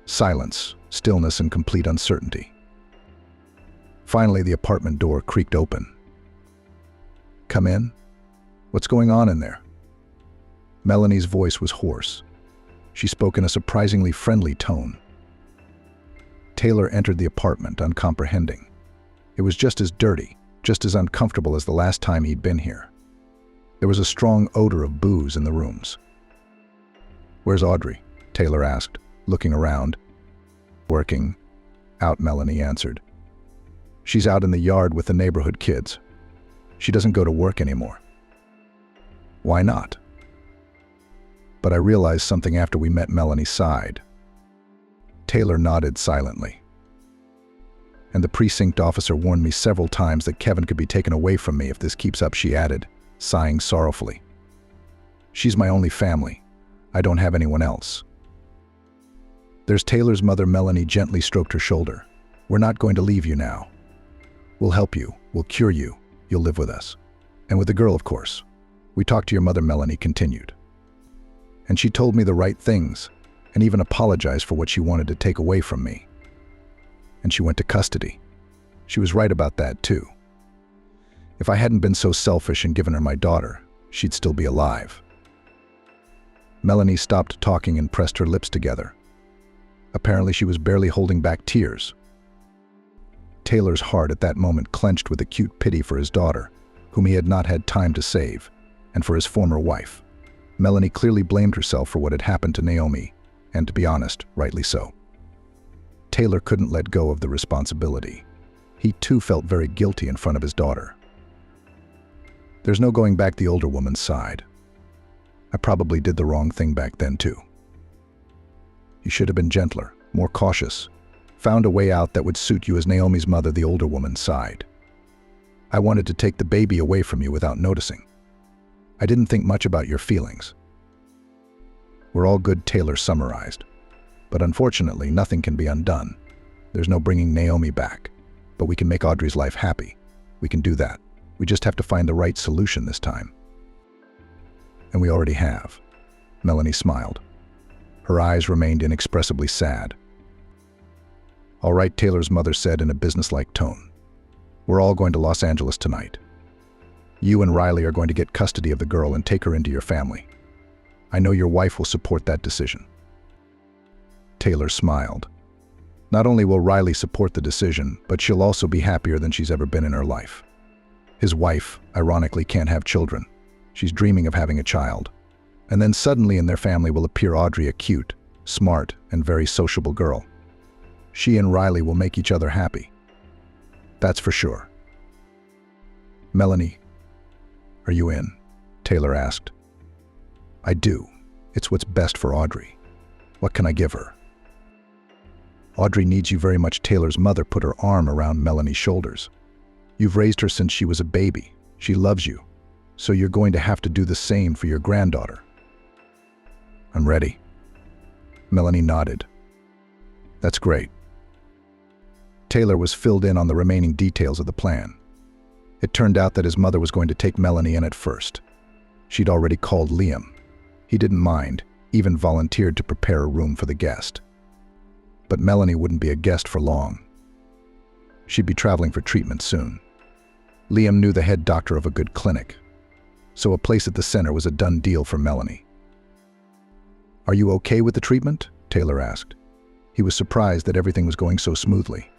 Silence, stillness, and complete uncertainty. Finally, the apartment door creaked open. "Come in? What's going on in there?" Melanie's voice was hoarse. She spoke in a surprisingly friendly tone. Taylor entered the apartment, uncomprehending. It was just as dirty, just as uncomfortable as the last time he'd been here. There was a strong odor of booze in the rooms. "Where's Audrey?" Taylor asked, looking around. "Working. Out," Melanie answered. "She's out in the yard with the neighborhood kids. She doesn't go to work anymore." "Why not?" But I realized something after we met Melanie's side. Taylor nodded silently. "And the precinct officer warned me several times that Kevin could be taken away from me if this keeps up," she added, sighing sorrowfully. "She's my only family. I don't have anyone else." There's Taylor's mother. Melanie gently stroked her shoulder. "We're not going to leave you now. We'll help you. We'll cure you. You'll live with us. And with the girl, of course. We talked to your mother," Melanie continued. "And she told me the right things, and even apologized for what she wanted to take away from me. And she went to custody. She was right about that, too. If I hadn't been so selfish and given her my daughter, she'd still be alive." Melanie stopped talking and pressed her lips together. Apparently, she was barely holding back tears. Taylor's heart at that moment clenched with acute pity for his daughter, whom he had not had time to save, and for his former wife. Melanie clearly blamed herself for what had happened to Naomi, and to be honest, rightly so. Taylor couldn't let go of the responsibility. He too felt very guilty in front of his daughter. "There's no going back," the older woman sighed. "I probably did the wrong thing back then too. You should have been gentler, more cautious, found a way out that would suit you as Naomi's mother," the older woman sighed. "I wanted to take the baby away from you without noticing. I didn't think much about your feelings." "We're all good," Taylor summarized. "But unfortunately, nothing can be undone. There's no bringing Naomi back. But we can make Audrey's life happy. We can do that. We just have to find the right solution this time." "And we already have." Melanie smiled. Her eyes remained inexpressibly sad. "All right," Taylor's mother said in a businesslike tone. "We're all going to Los Angeles tonight. You and Riley are going to get custody of the girl and take her into your family. I know your wife will support that decision." Taylor smiled. Not only will Riley support the decision, but she'll also be happier than she's ever been in her life. His wife, ironically, can't have children. She's dreaming of having a child. And then suddenly in their family will appear Audrey, a cute, smart, and very sociable girl. She and Riley will make each other happy. That's for sure. "Melanie, are you in?" Taylor asked. "I do. It's what's best for Audrey. What can I give her?" "Audrey needs you very much." Taylor's mother put her arm around Melanie's shoulders. "You've raised her since she was a baby. She loves you. So you're going to have to do the same for your granddaughter." "I'm ready." Melanie nodded. "That's great." Taylor was filled in on the remaining details of the plan. It turned out that his mother was going to take Melanie in at first. She'd already called Liam. He didn't mind, even volunteered to prepare a room for the guest. But Melanie wouldn't be a guest for long. She'd be traveling for treatment soon. Liam knew the head doctor of a good clinic, so a place at the center was a done deal for Melanie. "Are you okay with the treatment?" Taylor asked. He was surprised that everything was going so smoothly.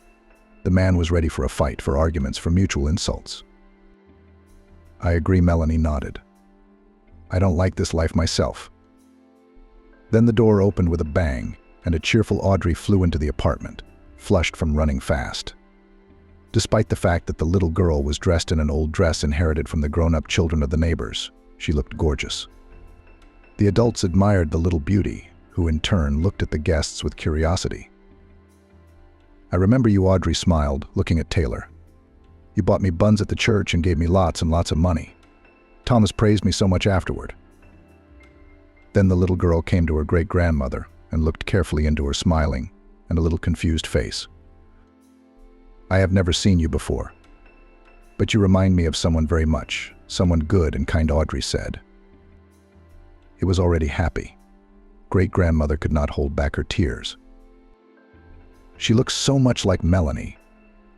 The man was ready for a fight, for arguments, for mutual insults. "I agree," Melanie nodded. "I don't like this life myself." Then the door opened with a bang, and a cheerful Audrey flew into the apartment, flushed from running fast. Despite the fact that the little girl was dressed in an old dress inherited from the grown-up children of the neighbors, she looked gorgeous. The adults admired the little beauty, who in turn looked at the guests with curiosity. "I remember you," Audrey smiled, looking at Taylor. "You bought me buns at the church and gave me lots and lots of money. Thomas praised me so much afterward." Then the little girl came to her great-grandmother and looked carefully into her smiling and a little confused face. "I have never seen you before, but you remind me of someone very much, someone good and kind," Audrey said. It was already happy. great-grandmother could not hold back her tears. She looks so much like Melanie,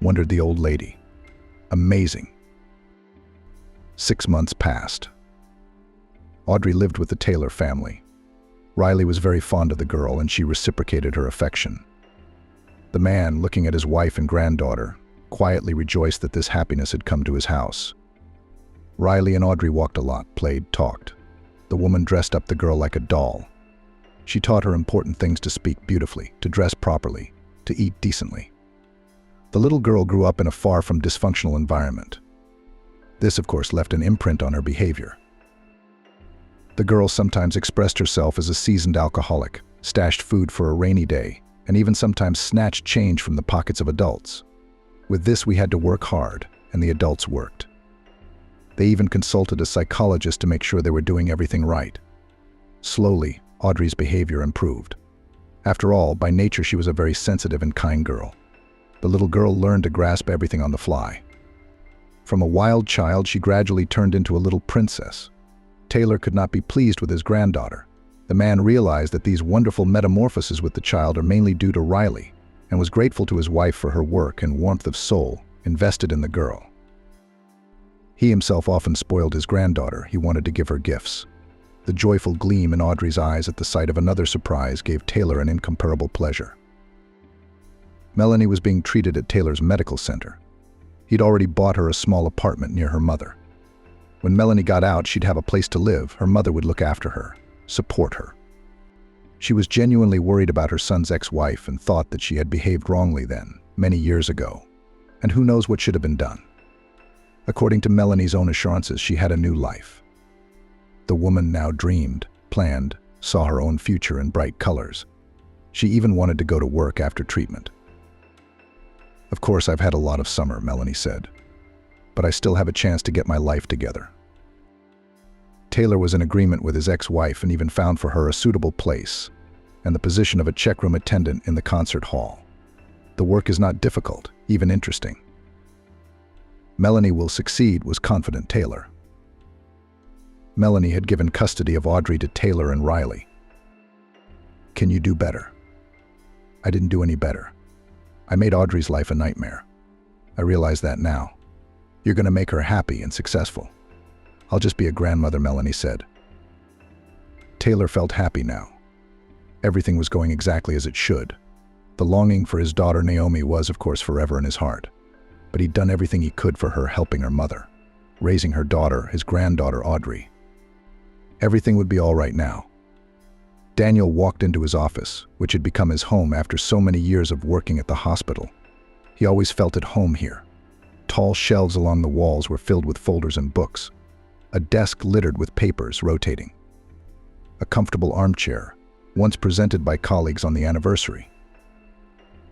wondered the old lady. Amazing. 6 months passed. Audrey lived with the Taylor family. Riley was very fond of the girl, and she reciprocated her affection. The man, looking at his wife and granddaughter, quietly rejoiced that this happiness had come to his house. Riley and Audrey walked a lot, played, talked. The woman dressed up the girl like a doll. She taught her important things: to speak beautifully, to dress properly, to eat decently. The little girl grew up in a far from dysfunctional environment. This, of course, left an imprint on her behavior. The girl sometimes expressed herself as a seasoned alcoholic, stashed food for a rainy day, and even sometimes snatched change from the pockets of adults. With this, we had to work hard, and the adults worked. They even consulted a psychologist to make sure they were doing everything right. Slowly, Audrey's behavior improved. After all, by nature she was a very sensitive and kind girl. The little girl learned to grasp everything on the fly. From a wild child, she gradually turned into a little princess. Taylor could not be pleased with his granddaughter. The man realized that these wonderful metamorphoses with the child are mainly due to Riley, and was grateful to his wife for her work and warmth of soul invested in the girl. He himself often spoiled his granddaughter. He wanted to give her gifts. The joyful gleam in Audrey's eyes at the sight of another surprise gave Taylor an incomparable pleasure. Melanie was being treated at Taylor's medical center. He'd already bought her a small apartment near her mother. When Melanie got out, she'd have a place to live. Her mother would look after her, support her. She was genuinely worried about her son's ex-wife and thought that she had behaved wrongly then, many years ago. And who knows what should have been done. According to Melanie's own assurances, she had a new life. The woman now dreamed, planned, saw her own future in bright colors. She even wanted to go to work after treatment. "Of course, I've had a lot of summer," Melanie said, "but I still have a chance to get my life together." Taylor was in agreement with his ex-wife and even found for her a suitable place and the position of a checkroom attendant in the concert hall. The work is not difficult, even interesting. Melanie will succeed, was confident Taylor. Melanie had given custody of Audrey to Taylor and Riley. "Can you do better?" "I didn't do any better. I made Audrey's life a nightmare. I realize that now. You're going to make her happy and successful. I'll just be a grandmother," Melanie said. Taylor felt happy now. Everything was going exactly as it should. The longing for his daughter Naomi was, of course, forever in his heart. But he'd done everything he could for her, helping her mother, raising her daughter, his granddaughter Audrey. Everything would be all right now. Daniel walked into his office, which had become his home after so many years of working at the hospital. He always felt at home here. Tall shelves along the walls were filled with folders and books. A desk littered with papers rotating. A comfortable armchair, once presented by colleagues on the anniversary.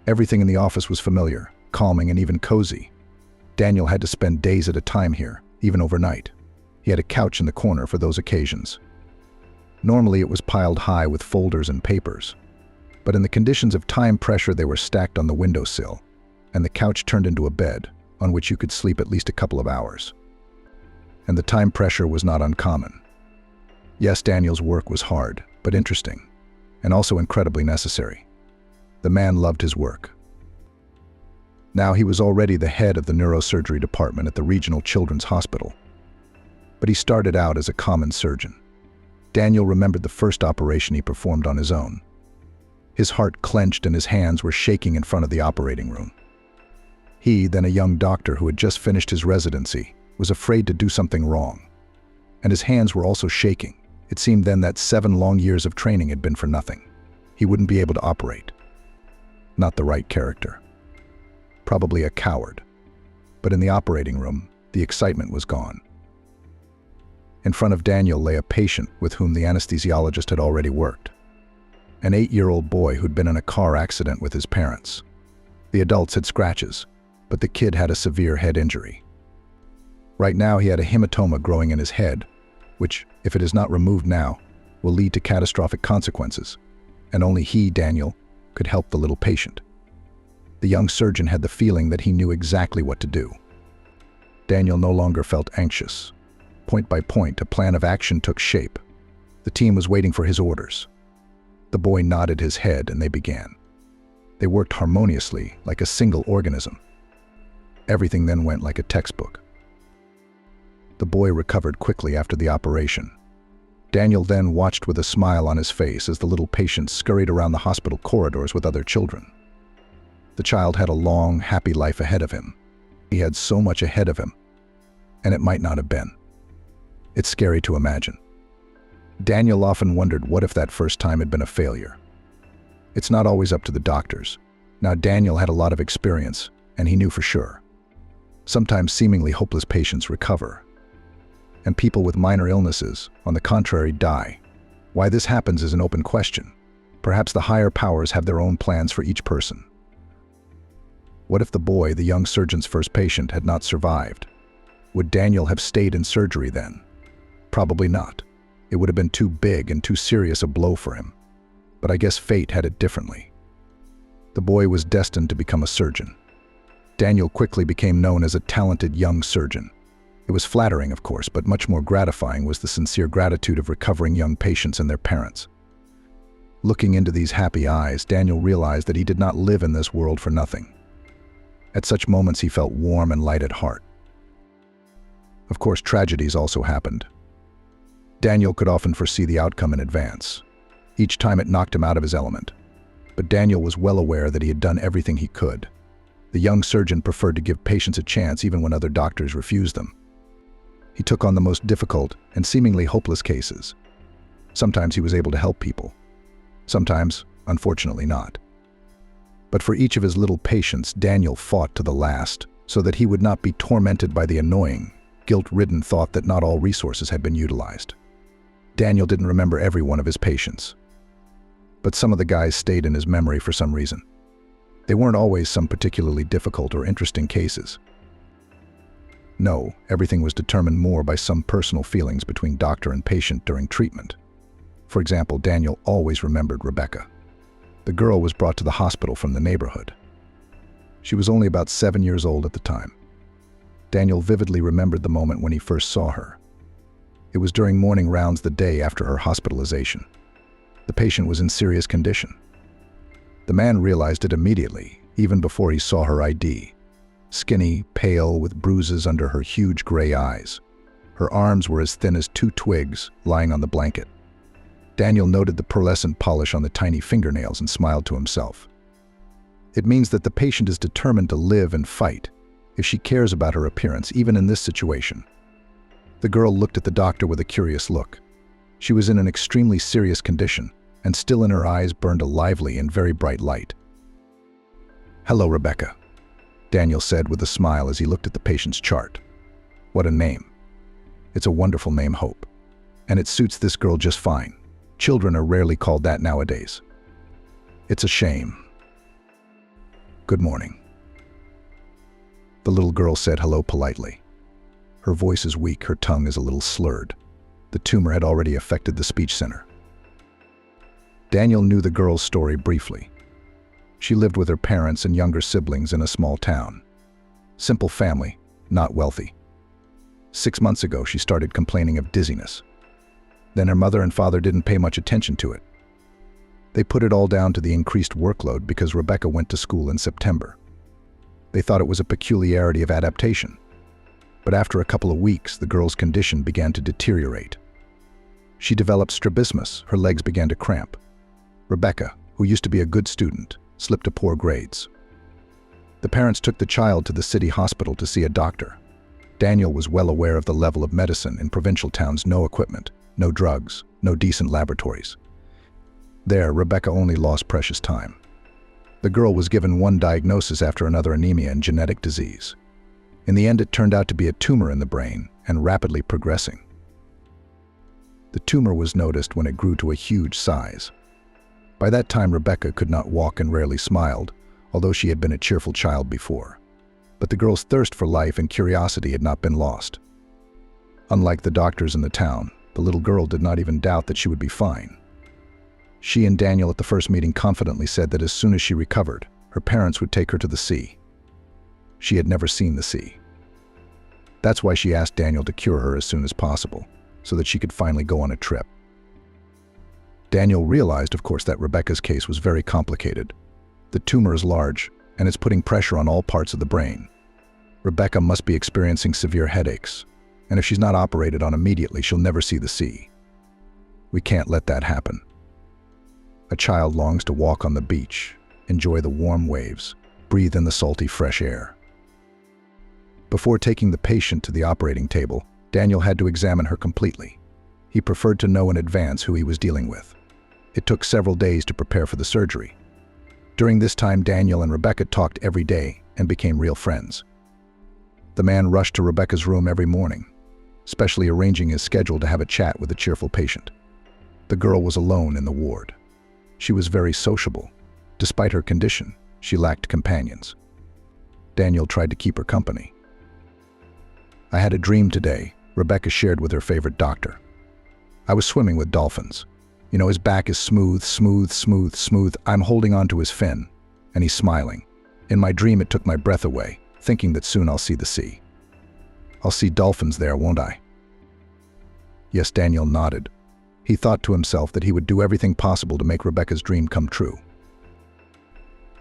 Everything in the office was familiar, calming, and even cozy. Daniel had to spend days at a time here, even overnight. He had a couch in the corner for those occasions. Normally it was piled high with folders and papers, but in the conditions of time pressure they were stacked on the windowsill, and the couch turned into a bed on which you could sleep at least a couple of hours. And the time pressure was not uncommon. Yes, Daniel's work was hard, but interesting, and also incredibly necessary. The man loved his work. Now he was already the head of the neurosurgery department at the regional children's hospital. But he started out as a common surgeon. Daniel remembered the first operation he performed on his own. His heart clenched and his hands were shaking in front of the operating room. He, then a young doctor who had just finished his residency, was afraid to do something wrong. And his hands were also shaking. It seemed then that 7 long years of training had been for nothing. He wouldn't be able to operate. Not the right character. Probably a coward. But in the operating room, the excitement was gone. In front of Daniel lay a patient with whom the anesthesiologist had already worked. An 8-year-old boy who'd been in a car accident with his parents. The adults had scratches, but the kid had a severe head injury. Right now he had a hematoma growing in his head, which, if it is not removed now, will lead to catastrophic consequences, and only he, Daniel, could help the little patient. The young surgeon had the feeling that he knew exactly what to do. Daniel no longer felt anxious. Point by point, a plan of action took shape. The team was waiting for his orders. The boy nodded his head and they began. They worked harmoniously, like a single organism. Everything then went like a textbook. The boy recovered quickly after the operation. Daniel then watched with a smile on his face as the little patient scurried around the hospital corridors with other children. The child had a long, happy life ahead of him. He had so much ahead of him, and it might not have been. It's scary to imagine. Daniel often wondered what if that first time had been a failure. It's not always up to the doctors. Now Daniel had a lot of experience, and he knew for sure. Sometimes seemingly hopeless patients recover, and people with minor illnesses, on the contrary, die. Why this happens is an open question. Perhaps the higher powers have their own plans for each person. What if the boy, the young surgeon's first patient, had not survived? Would Daniel have stayed in surgery then? Probably not. It would have been too big and too serious a blow for him. But I guess fate had it differently. The boy was destined to become a surgeon. Daniel quickly became known as a talented young surgeon. It was flattering, of course, but much more gratifying was the sincere gratitude of recovering young patients and their parents. Looking into these happy eyes, Daniel realized that he did not live in this world for nothing. At such moments, he felt warm and light at heart. Of course, tragedies also happened. Daniel could often foresee the outcome in advance. Each time it knocked him out of his element. But Daniel was well aware that he had done everything he could. The young surgeon preferred to give patients a chance even when other doctors refused them. He took on the most difficult and seemingly hopeless cases. Sometimes he was able to help people. Sometimes, unfortunately, not. But for each of his little patients, Daniel fought to the last, so that he would not be tormented by the annoying, guilt-ridden thought that not all resources had been utilized. Daniel didn't remember every one of his patients. But some of the guys stayed in his memory for some reason. They weren't always some particularly difficult or interesting cases. No, everything was determined more by some personal feelings between doctor and patient during treatment. For example, Daniel always remembered Rebecca. The girl was brought to the hospital from the neighborhood. She was only about 7 years old at the time. Daniel vividly remembered the moment when he first saw her. It was during morning rounds the day after her hospitalization. The patient was in serious condition. The man realized it immediately, even before he saw her ID. Skinny, pale, with bruises under her huge gray eyes. Her arms were as thin as 2 twigs lying on the blanket. Daniel noted the pearlescent polish on the tiny fingernails and smiled to himself. It means that the patient is determined to live and fight if she cares about her appearance, even in this situation. The girl looked at the doctor with a curious look. She was in an extremely serious condition, and still in her eyes burned a lively and very bright light. "Hello, Rebecca," Daniel said with a smile as he looked at the patient's chart. "What a name. It's a wonderful name, Hope. And it suits this girl just fine. Children are rarely called that nowadays. It's a shame. Good morning." The little girl said hello politely. Her voice is weak, her tongue is a little slurred. The tumor had already affected the speech center. Daniel knew the girl's story briefly. She lived with her parents and younger siblings in a small town. Simple family, not wealthy. 6 months ago, she started complaining of dizziness. Then her mother and father didn't pay much attention to it. They put it all down to the increased workload because Rebecca went to school in September. They thought it was a peculiarity of adaptation. But after a couple of weeks, the girl's condition began to deteriorate. She developed strabismus, her legs began to cramp. Rebecca, who used to be a good student, slipped to poor grades. The parents took the child to the city hospital to see a doctor. Daniel was well aware of the level of medicine in provincial towns: no equipment, no drugs, no decent laboratories. There, Rebecca only lost precious time. The girl was given one diagnosis after another: anemia and genetic disease. In the end, it turned out to be a tumor in the brain and rapidly progressing. The tumor was noticed when it grew to a huge size. By that time, Rebecca could not walk and rarely smiled, although she had been a cheerful child before. But the girl's thirst for life and curiosity had not been lost. Unlike the doctors in the town, the little girl did not even doubt that she would be fine. She and Daniel at the first meeting confidently said that as soon as she recovered, her parents would take her to the sea. She had never seen the sea. That's why she asked Daniel to cure her as soon as possible, so that she could finally go on a trip. Daniel realized, of course, that Rebecca's case was very complicated. The tumor is large, and it's putting pressure on all parts of the brain. Rebecca must be experiencing severe headaches, and if she's not operated on immediately, she'll never see the sea. We can't let that happen. A child longs to walk on the beach, enjoy the warm waves, breathe in the salty fresh air. Before taking the patient to the operating table, Daniel had to examine her completely. He preferred to know in advance who he was dealing with. It took several days to prepare for the surgery. During this time, Daniel and Rebecca talked every day and became real friends. The man rushed to Rebecca's room every morning, specially arranging his schedule to have a chat with a cheerful patient. The girl was alone in the ward. She was very sociable. Despite her condition, she lacked companions. Daniel tried to keep her company. "I had a dream today," Rebecca shared with her favorite doctor. "I was swimming with dolphins. You know, his back is smooth, smooth, smooth, smooth. I'm holding on to his fin, and he's smiling. In my dream, it took my breath away, thinking that soon I'll see the sea. I'll see dolphins there, won't I?" Yes, Daniel nodded. He thought to himself that he would do everything possible to make Rebecca's dream come true.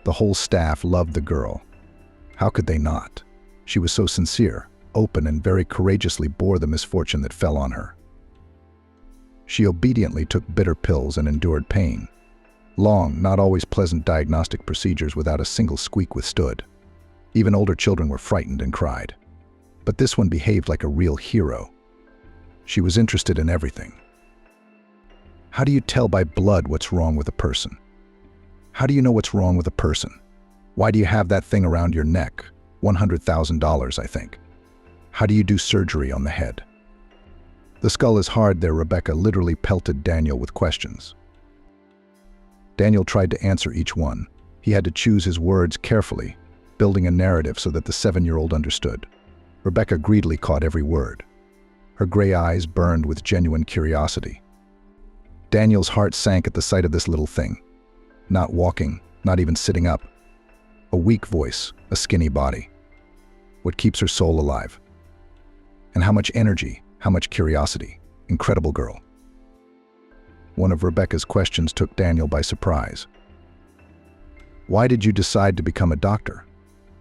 The whole staff loved the girl. How could they not? She was so sincere, open, and very courageously bore the misfortune that fell on her. She obediently took bitter pills and endured pain. Long, not always pleasant diagnostic procedures without a single squeak withstood. Even older children were frightened and cried. But this one behaved like a real hero. She was interested in everything. How do you tell by blood what's wrong with a person? How do you know what's wrong with a person? Why do you have that thing around your neck? $100,000, I think. How do you do surgery on the head? The skull is hard there. Rebecca literally pelted Daniel with questions. Daniel tried to answer each one. He had to choose his words carefully, building a narrative so that the 7-year-old understood. Rebecca greedily caught every word. Her gray eyes burned with genuine curiosity. Daniel's heart sank at the sight of this little thing. Not walking, not even sitting up. A weak voice, a skinny body. What keeps her soul alive? And how much energy, how much curiosity. Incredible girl. One of Rebecca's questions took Daniel by surprise. "Why did you decide to become a doctor?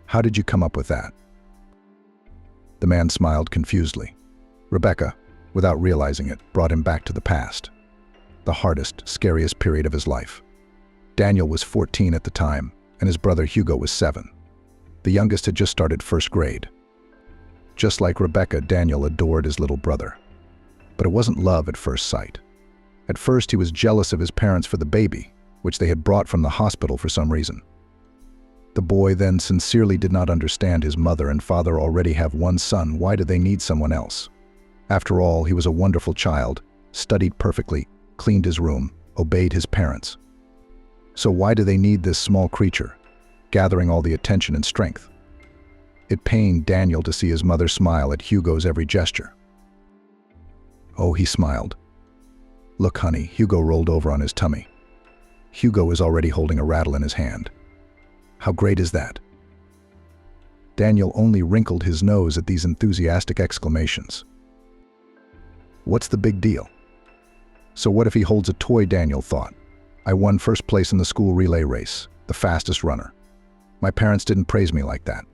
How did you come up with that?" The man smiled confusedly. Rebecca, without realizing it, brought him back to the past. The hardest, scariest period of his life. Daniel was 14 at the time, and his brother Hugo was 7. The youngest had just started first grade. Just like Rebecca, Daniel adored his little brother. But it wasn't love at first sight. At first, he was jealous of his parents for the baby, which they had brought from the hospital for some reason. The boy then sincerely did not understand his mother and father already have one son. Why do they need someone else? After all, he was a wonderful child, studied perfectly, cleaned his room, obeyed his parents. So why do they need this small creature, gathering all the attention and strength? It pained Daniel to see his mother smile at Hugo's every gesture. Oh, he smiled. "Look, honey," Hugo rolled over on his tummy. Hugo was already holding a rattle in his hand. "How great is that?" Daniel only wrinkled his nose at these enthusiastic exclamations. What's the big deal? So what if he holds a toy? Daniel thought. I won first place in the school relay race, the fastest runner. My parents didn't praise me like that.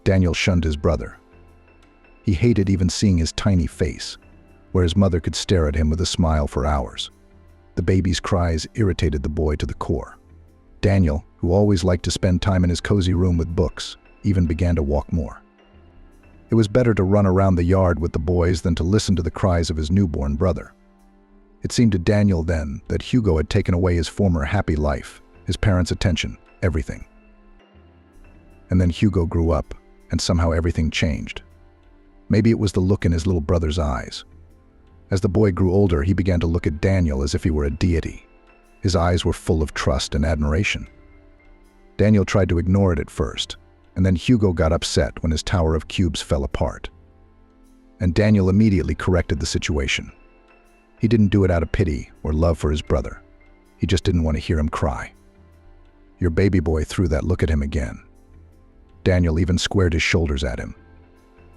Daniel shunned his brother. He hated even seeing his tiny face, where his mother could stare at him with a smile for hours. The baby's cries irritated the boy to the core. Daniel, who always liked to spend time in his cozy room with books, even began to walk more. It was better to run around the yard with the boys than to listen to the cries of his newborn brother. It seemed to Daniel then that Hugo had taken away his former happy life, his parents' attention, everything. And then Hugo grew up, and somehow everything changed. Maybe it was the look in his little brother's eyes. As the boy grew older, he began to look at Daniel as if he were a deity. His eyes were full of trust and admiration. Daniel tried to ignore it at first, and then Hugo got upset when his tower of cubes fell apart. And Daniel immediately corrected the situation. He didn't do it out of pity or love for his brother. He just didn't want to hear him cry. Your baby boy threw that look at him again. Daniel even squared his shoulders at him.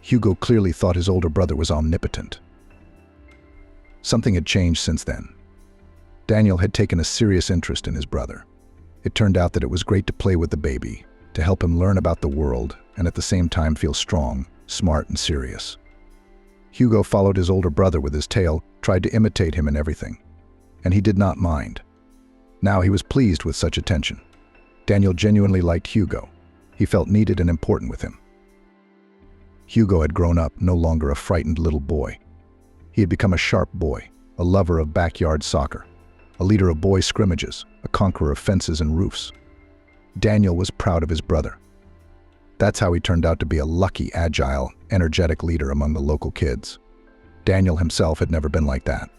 Hugo clearly thought his older brother was omnipotent. Something had changed since then. Daniel had taken a serious interest in his brother. It turned out that it was great to play with the baby, to help him learn about the world and at the same time feel strong, smart, and serious. Hugo followed his older brother with his tail, tried to imitate him in everything, and he did not mind. Now he was pleased with such attention. Daniel genuinely liked Hugo. He felt needed and important with him. Hugo had grown up, no longer a frightened little boy. He had become a sharp boy, a lover of backyard soccer, a leader of boy scrimmages, a conqueror of fences and roofs. Daniel was proud of his brother. That's how he turned out to be a lucky, agile, energetic leader among the local kids. Daniel himself had never been like that.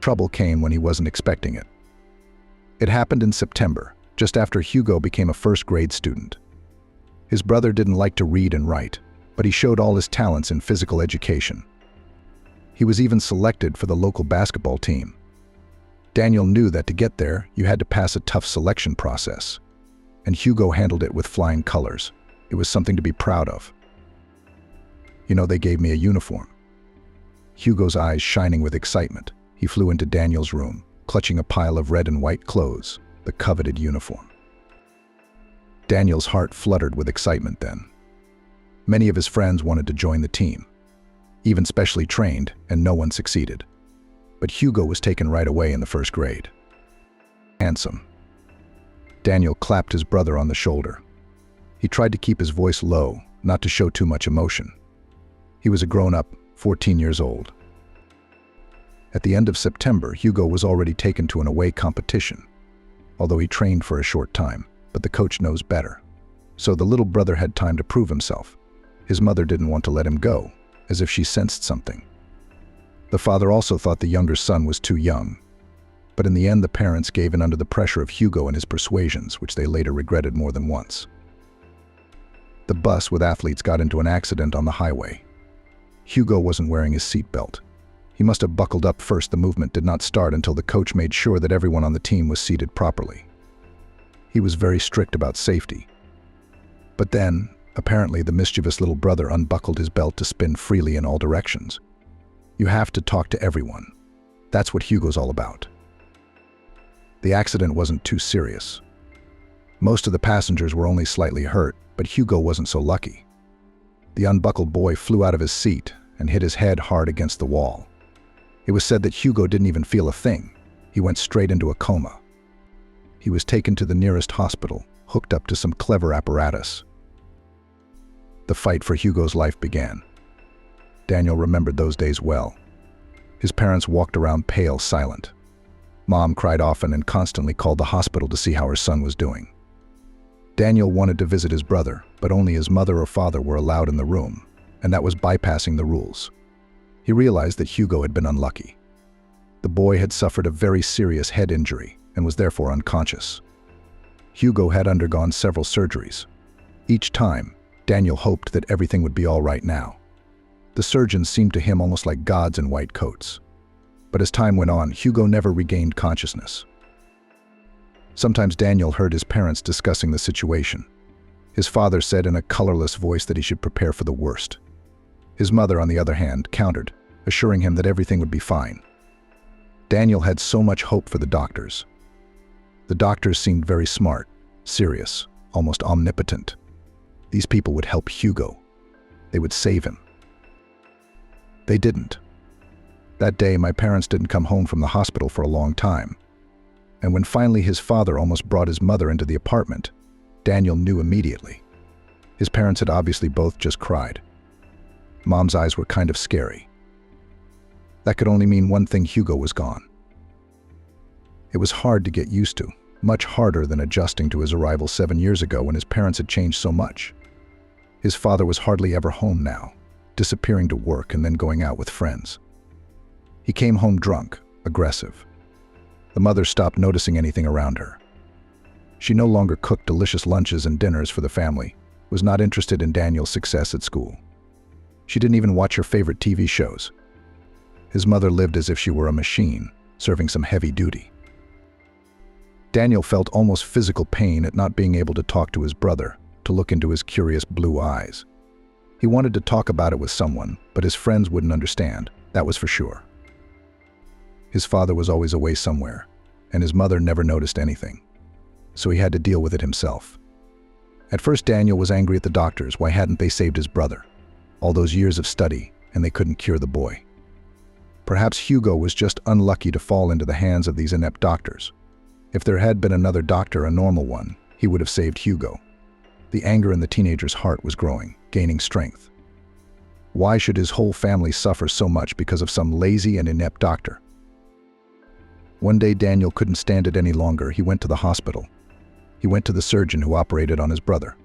Trouble came when he wasn't expecting it. It happened in September, just after Hugo became a first-grade student. His brother didn't like to read and write, but he showed all his talents in physical education. He was even selected for the local basketball team. Daniel knew that to get there, you had to pass a tough selection process, and Hugo handled it with flying colors. It was something to be proud of. "You know, they gave me a uniform." Hugo's eyes shining with excitement, he flew into Daniel's room, clutching a pile of red and white clothes, the coveted uniform. Daniel's heart fluttered with excitement then. Many of his friends wanted to join the team, even specially trained, and no one succeeded. But Hugo was taken right away in the first grade. Handsome. Daniel clapped his brother on the shoulder. He tried to keep his voice low, not to show too much emotion. He was a grown-up, 14 years old. At the end of September, Hugo was already taken to an away competition, although he trained for a short time, but the coach knows better. So the little brother had time to prove himself. His mother didn't want to let him go, as if she sensed something. The father also thought the younger son was too young, but in the end the parents gave in under the pressure of Hugo and his persuasions, which they later regretted more than once. The bus with athletes got into an accident on the highway. Hugo wasn't wearing his seatbelt. He must have buckled up first. The movement did not start until the coach made sure that everyone on the team was seated properly. He was very strict about safety. But then, apparently, the mischievous little brother unbuckled his belt to spin freely in all directions. You have to talk to everyone. That's what Hugo's all about. The accident wasn't too serious. Most of the passengers were only slightly hurt, but Hugo wasn't so lucky. The unbuckled boy flew out of his seat and hit his head hard against the wall. It was said that Hugo didn't even feel a thing. He went straight into a coma. He was taken to the nearest hospital, hooked up to some clever apparatus. The fight for Hugo's life began. Daniel remembered those days well. His parents walked around pale, silent. Mom cried often and constantly called the hospital to see how her son was doing. Daniel wanted to visit his brother, but only his mother or father were allowed in the room, and that was bypassing the rules. He realized that Hugo had been unlucky. The boy had suffered a very serious head injury and was therefore unconscious. Hugo had undergone several surgeries. Each time, Daniel hoped that everything would be all right now. The surgeons seemed to him almost like gods in white coats. But as time went on, Hugo never regained consciousness. Sometimes Daniel heard his parents discussing the situation. His father said in a colorless voice that he should prepare for the worst. His mother, on the other hand, countered, assuring him that everything would be fine. Daniel had so much hope for the doctors. The doctors seemed very smart, serious, almost omnipotent. These people would help Hugo. They would save him. They didn't. That day, my parents didn't come home from the hospital for a long time. And when finally his father almost brought his mother into the apartment, Daniel knew immediately. His parents had obviously both just cried. Mom's eyes were kind of scary. That could only mean one thing: Hugo was gone. It was hard to get used to, much harder than adjusting to his arrival 7 years ago when his parents had changed so much. His father was hardly ever home now, disappearing to work and then going out with friends. He came home drunk, aggressive. The mother stopped noticing anything around her. She no longer cooked delicious lunches and dinners for the family, was not interested in Daniel's success at school. She didn't even watch her favorite TV shows. His mother lived as if she were a machine, serving some heavy duty. Daniel felt almost physical pain at not being able to talk to his brother, to look into his curious blue eyes. He wanted to talk about it with someone, but his friends wouldn't understand, that was for sure. His father was always away somewhere, and his mother never noticed anything. So he had to deal with it himself. At first, Daniel was angry at the doctors. Why hadn't they saved his brother? All those years of study, and they couldn't cure the boy. Perhaps Hugo was just unlucky to fall into the hands of these inept doctors. If there had been another doctor, a normal one, he would have saved Hugo. The anger in the teenager's heart was growing, gaining strength. Why should his whole family suffer so much because of some lazy and inept doctor? One day, Daniel couldn't stand it any longer. He went to the hospital. He went to the surgeon who operated on his brother.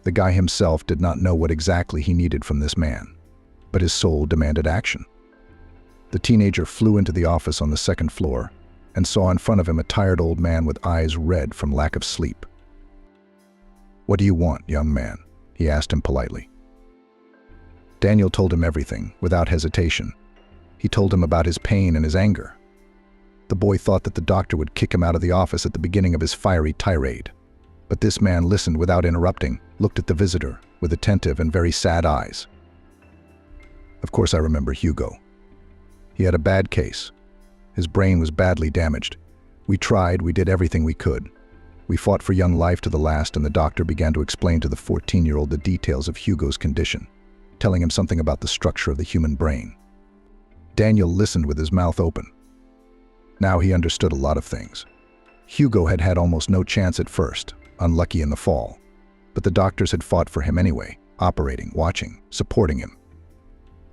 The guy himself did not know what exactly he needed from this man, but his soul demanded action. The teenager flew into the office on the second floor and saw in front of him a tired old man with eyes red from lack of sleep. "What do you want, young man?" he asked him politely. Daniel told him everything, without hesitation. He told him about his pain and his anger. The boy thought that the doctor would kick him out of the office at the beginning of his fiery tirade. But this man listened without interrupting, looked at the visitor with attentive and very sad eyes. Of course, I remember Hugo. He had a bad case. His brain was badly damaged. We did everything we could. We fought for young life to the last, and the doctor began to explain to the 14-year-old the details of Hugo's condition, telling him something about the structure of the human brain. Daniel listened with his mouth open. Now he understood a lot of things. Hugo had had almost no chance at first, unlucky in the fall. But the doctors had fought for him anyway, operating, watching, supporting him.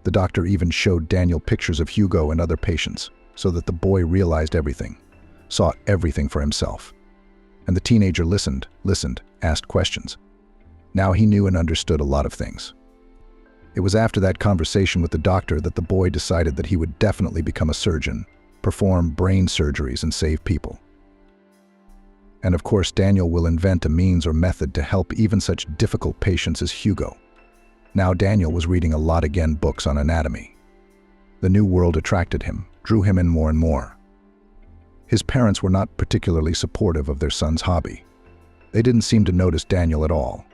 The doctor even showed Daniel pictures of Hugo and other patients, so that the boy realized everything, saw everything for himself. And the teenager listened, asked questions. Now he knew and understood a lot of things. It was after that conversation with the doctor that the boy decided that he would definitely become a surgeon, perform brain surgeries and save people. And of course, Daniel will invent a means or method to help even such difficult patients as Hugo. Now Daniel was reading a lot again, books on anatomy. The new world attracted him, drew him in more and more. His parents were not particularly supportive of their son's hobby. They didn't seem to notice Daniel at all.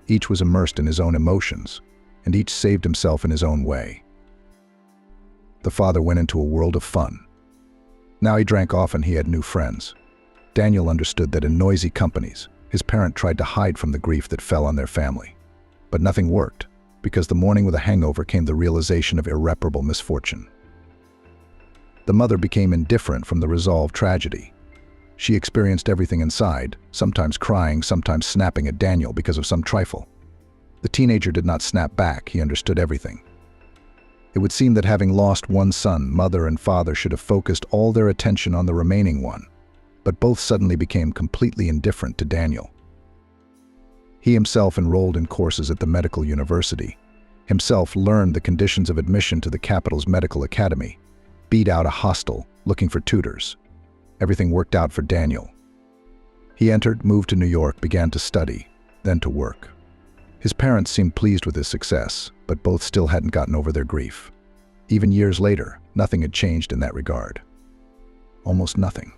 Each was immersed in his own emotions, and each saved himself in his own way. The father went into a world of fun. Now he drank often, he had new friends. Daniel understood that in noisy companies, his parent tried to hide from the grief that fell on their family. But nothing worked, because the morning with a hangover came the realization of irreparable misfortune. The mother became indifferent from the resolved tragedy. She experienced everything inside, sometimes crying, sometimes snapping at Daniel because of some trifle. The teenager did not snap back, he understood everything. It would seem that having lost one son, mother and father should have focused all their attention on the remaining one, but both suddenly became completely indifferent to Daniel. He himself enrolled in courses at the medical university, himself learned the conditions of admission to the capital's medical academy, beat out a hostel, looking for tutors. Everything worked out for Daniel. He entered, moved to New York, began to study, then to work. His parents seemed pleased with his success, but both still hadn't gotten over their grief. Even years later, nothing had changed in that regard. Almost nothing.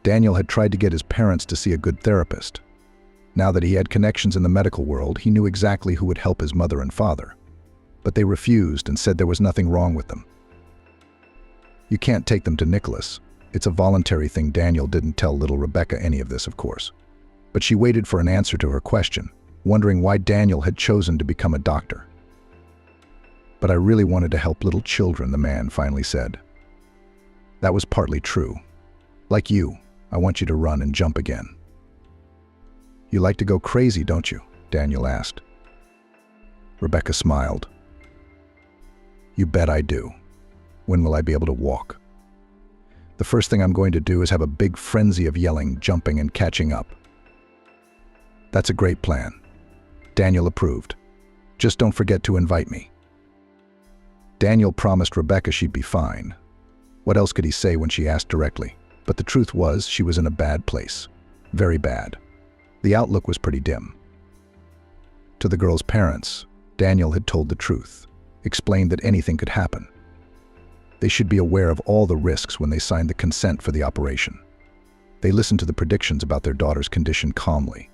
Daniel had tried to get his parents to see a good therapist. Now that he had connections in the medical world, he knew exactly who would help his mother and father. But they refused and said there was nothing wrong with them. You can't take them to Nicholas. It's a voluntary thing. Daniel didn't tell little Rebecca any of this, of course. But she waited for an answer to her question, wondering why Daniel had chosen to become a doctor. "But I really wanted to help little children," the man finally said. "That was partly true. Like you, I want you to run and jump again." "You like to go crazy, don't you?" Daniel asked. Rebecca smiled. "You bet I do. When will I be able to walk? The first thing I'm going to do is have a big frenzy of yelling, jumping, and catching up." "That's a great plan." Daniel approved. "Just don't forget to invite me." Daniel promised Rebecca she'd be fine. What else could he say when she asked directly? But the truth was, she was in a bad place. Very bad. The outlook was pretty dim. To the girl's parents, Daniel had told the truth, explained that anything could happen. They should be aware of all the risks when they signed the consent for the operation. They listened to the predictions about their daughter's condition calmly.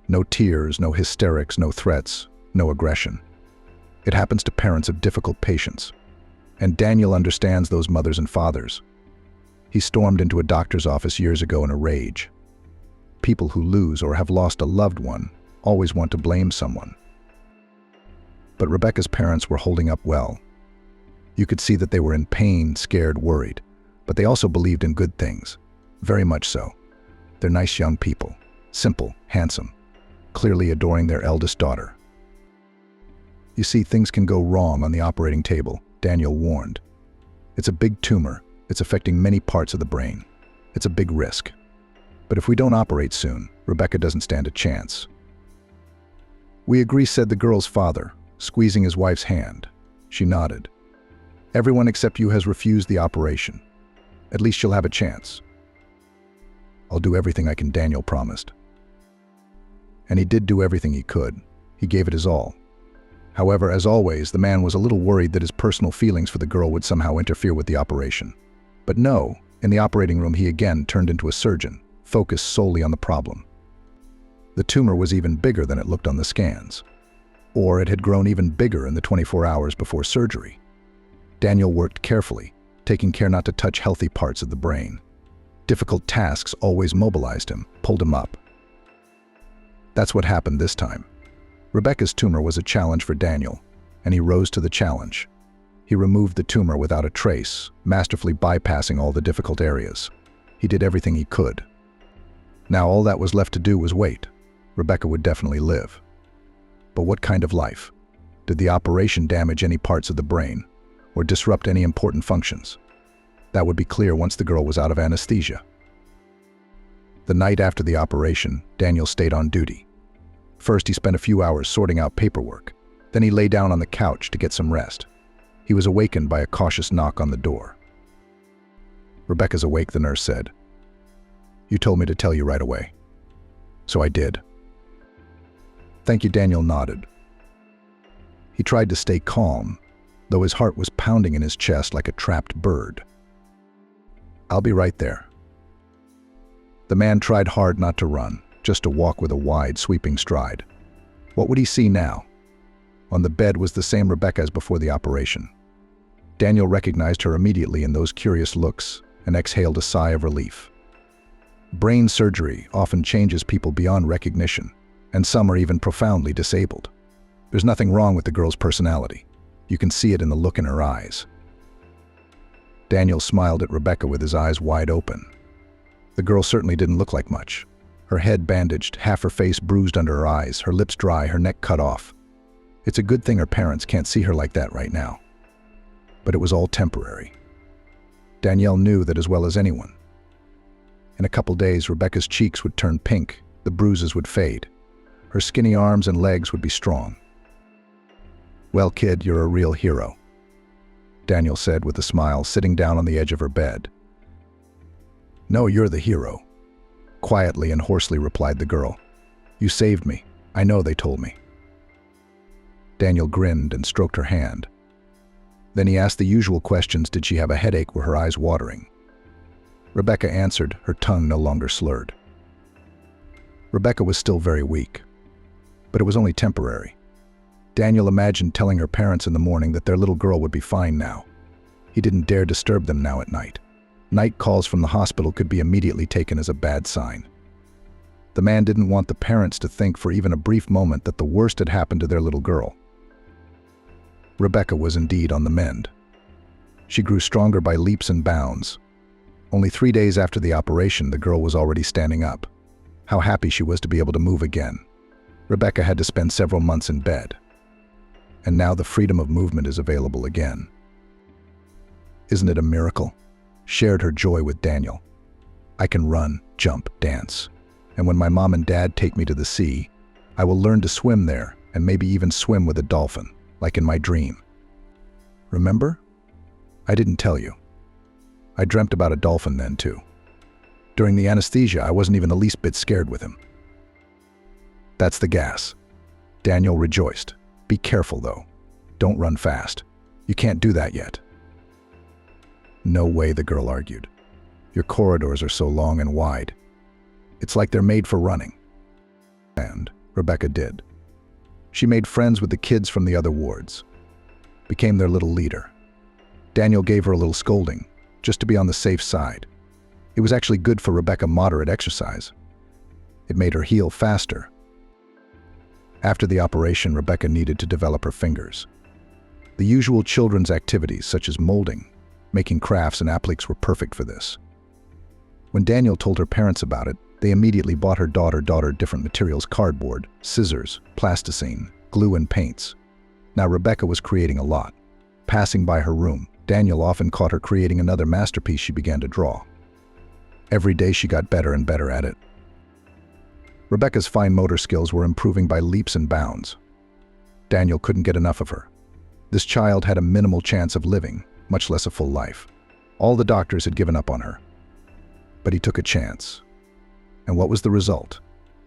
No tears, no hysterics, no threats, no aggression. It happens to parents of difficult patients. And Daniel understands those mothers and fathers. He stormed into a doctor's office years ago in a rage. People who lose or have lost a loved one always want to blame someone. But Rebecca's parents were holding up well. You could see that they were in pain, scared, worried, but they also believed in good things. Very much so. They're nice young people, simple, handsome, clearly adoring their eldest daughter. You see, things can go wrong on the operating table, Daniel warned. It's a big tumor. It's affecting many parts of the brain. It's a big risk. But if we don't operate soon, Rebecca doesn't stand a chance. We agree, said the girl's father, squeezing his wife's hand. She nodded. Everyone except you has refused the operation. At least she'll have a chance. I'll do everything I can, Daniel promised. And he did do everything he could. He gave it his all. However, as always, the man was a little worried that his personal feelings for the girl would somehow interfere with the operation. But no, in the operating room he again turned into a surgeon, focused solely on the problem. The tumor was even bigger than it looked on the scans. Or it had grown even bigger in the 24 hours before surgery. Daniel worked carefully, taking care not to touch healthy parts of the brain. Difficult tasks always mobilized him, pulled him up. That's what happened this time. Rebecca's tumor was a challenge for Daniel, and he rose to the challenge. He removed the tumor without a trace, masterfully bypassing all the difficult areas. He did everything he could. Now all that was left to do was wait. Rebecca would definitely live. But what kind of life? Did the operation damage any parts of the brain, or disrupt any important functions? That would be clear once the girl was out of anesthesia. The night after the operation, Daniel stayed on duty. First, he spent a few hours sorting out paperwork. Then he lay down on the couch to get some rest. He was awakened by a cautious knock on the door. Rebecca's awake, the nurse said. You told me to tell you right away. So I did. Thank you, Daniel nodded. He tried to stay calm, though his heart was pounding in his chest like a trapped bird. I'll be right there. The man tried hard not to run, just to walk with a wide, sweeping stride. What would he see now? On the bed was the same Rebecca as before the operation. Daniel recognized her immediately in those curious looks and exhaled a sigh of relief. Brain surgery often changes people beyond recognition, and some are even profoundly disabled. There's nothing wrong with the girl's personality. You can see it in the look in her eyes. Daniel smiled at Rebecca with his eyes wide open. The girl certainly didn't look like much. Her head bandaged, half her face bruised under her eyes, her lips dry, her neck cut off. It's a good thing her parents can't see her like that right now. But it was all temporary. Danielle knew that as well as anyone. In a couple days, Rebecca's cheeks would turn pink, the bruises would fade. Her skinny arms and legs would be strong. Well, kid, you're a real hero, Daniel said with a smile, sitting down on the edge of her bed. No, you're the hero, quietly and hoarsely replied the girl. You saved me. I know, they told me. Daniel grinned and stroked her hand. Then he asked the usual questions. Did she have a headache? Were her eyes watering? Rebecca answered, her tongue no longer slurred. Rebecca was still very weak, but it was only temporary. Daniel imagined telling her parents in the morning that their little girl would be fine now. He didn't dare disturb them now at night. Night calls from the hospital could be immediately taken as a bad sign. The man didn't want the parents to think for even a brief moment that the worst had happened to their little girl. Rebecca was indeed on the mend. She grew stronger by leaps and bounds. Only 3 days after the operation, the girl was already standing up. How happy she was to be able to move again. Rebecca had to spend several months in bed. And now the freedom of movement is available again. Isn't it a miracle? Shared her joy with Daniel. I can run, jump, dance. And when my mom and dad take me to the sea, I will learn to swim there and maybe even swim with a dolphin, like in my dream. Remember? I didn't tell you. I dreamt about a dolphin then too. During the anesthesia, I wasn't even the least bit scared with him. That's the gas. Daniel rejoiced. Be careful though. Don't run fast. You can't do that yet. No way, the girl argued. Your corridors are so long and wide. It's like they're made for running. And Rebecca did. She made friends with the kids from the other wards, became their little leader. Daniel gave her a little scolding, just to be on the safe side. It was actually good for Rebecca moderate exercise. It made her heal faster. After the operation, Rebecca needed to develop her fingers. The usual children's activities, such as molding, making crafts, and appliques were perfect for this. When Daniel told her parents about it, they immediately bought her daughter different materials: cardboard, scissors, plasticine, glue, and paints. Now Rebecca was creating a lot. Passing by her room, Daniel often caught her creating another masterpiece she began to draw. Every day she got better and better at it. Rebecca's fine motor skills were improving by leaps and bounds. Daniel couldn't get enough of her. This child had a minimal chance of living, much less a full life. All the doctors had given up on her. But he took a chance. And what was the result?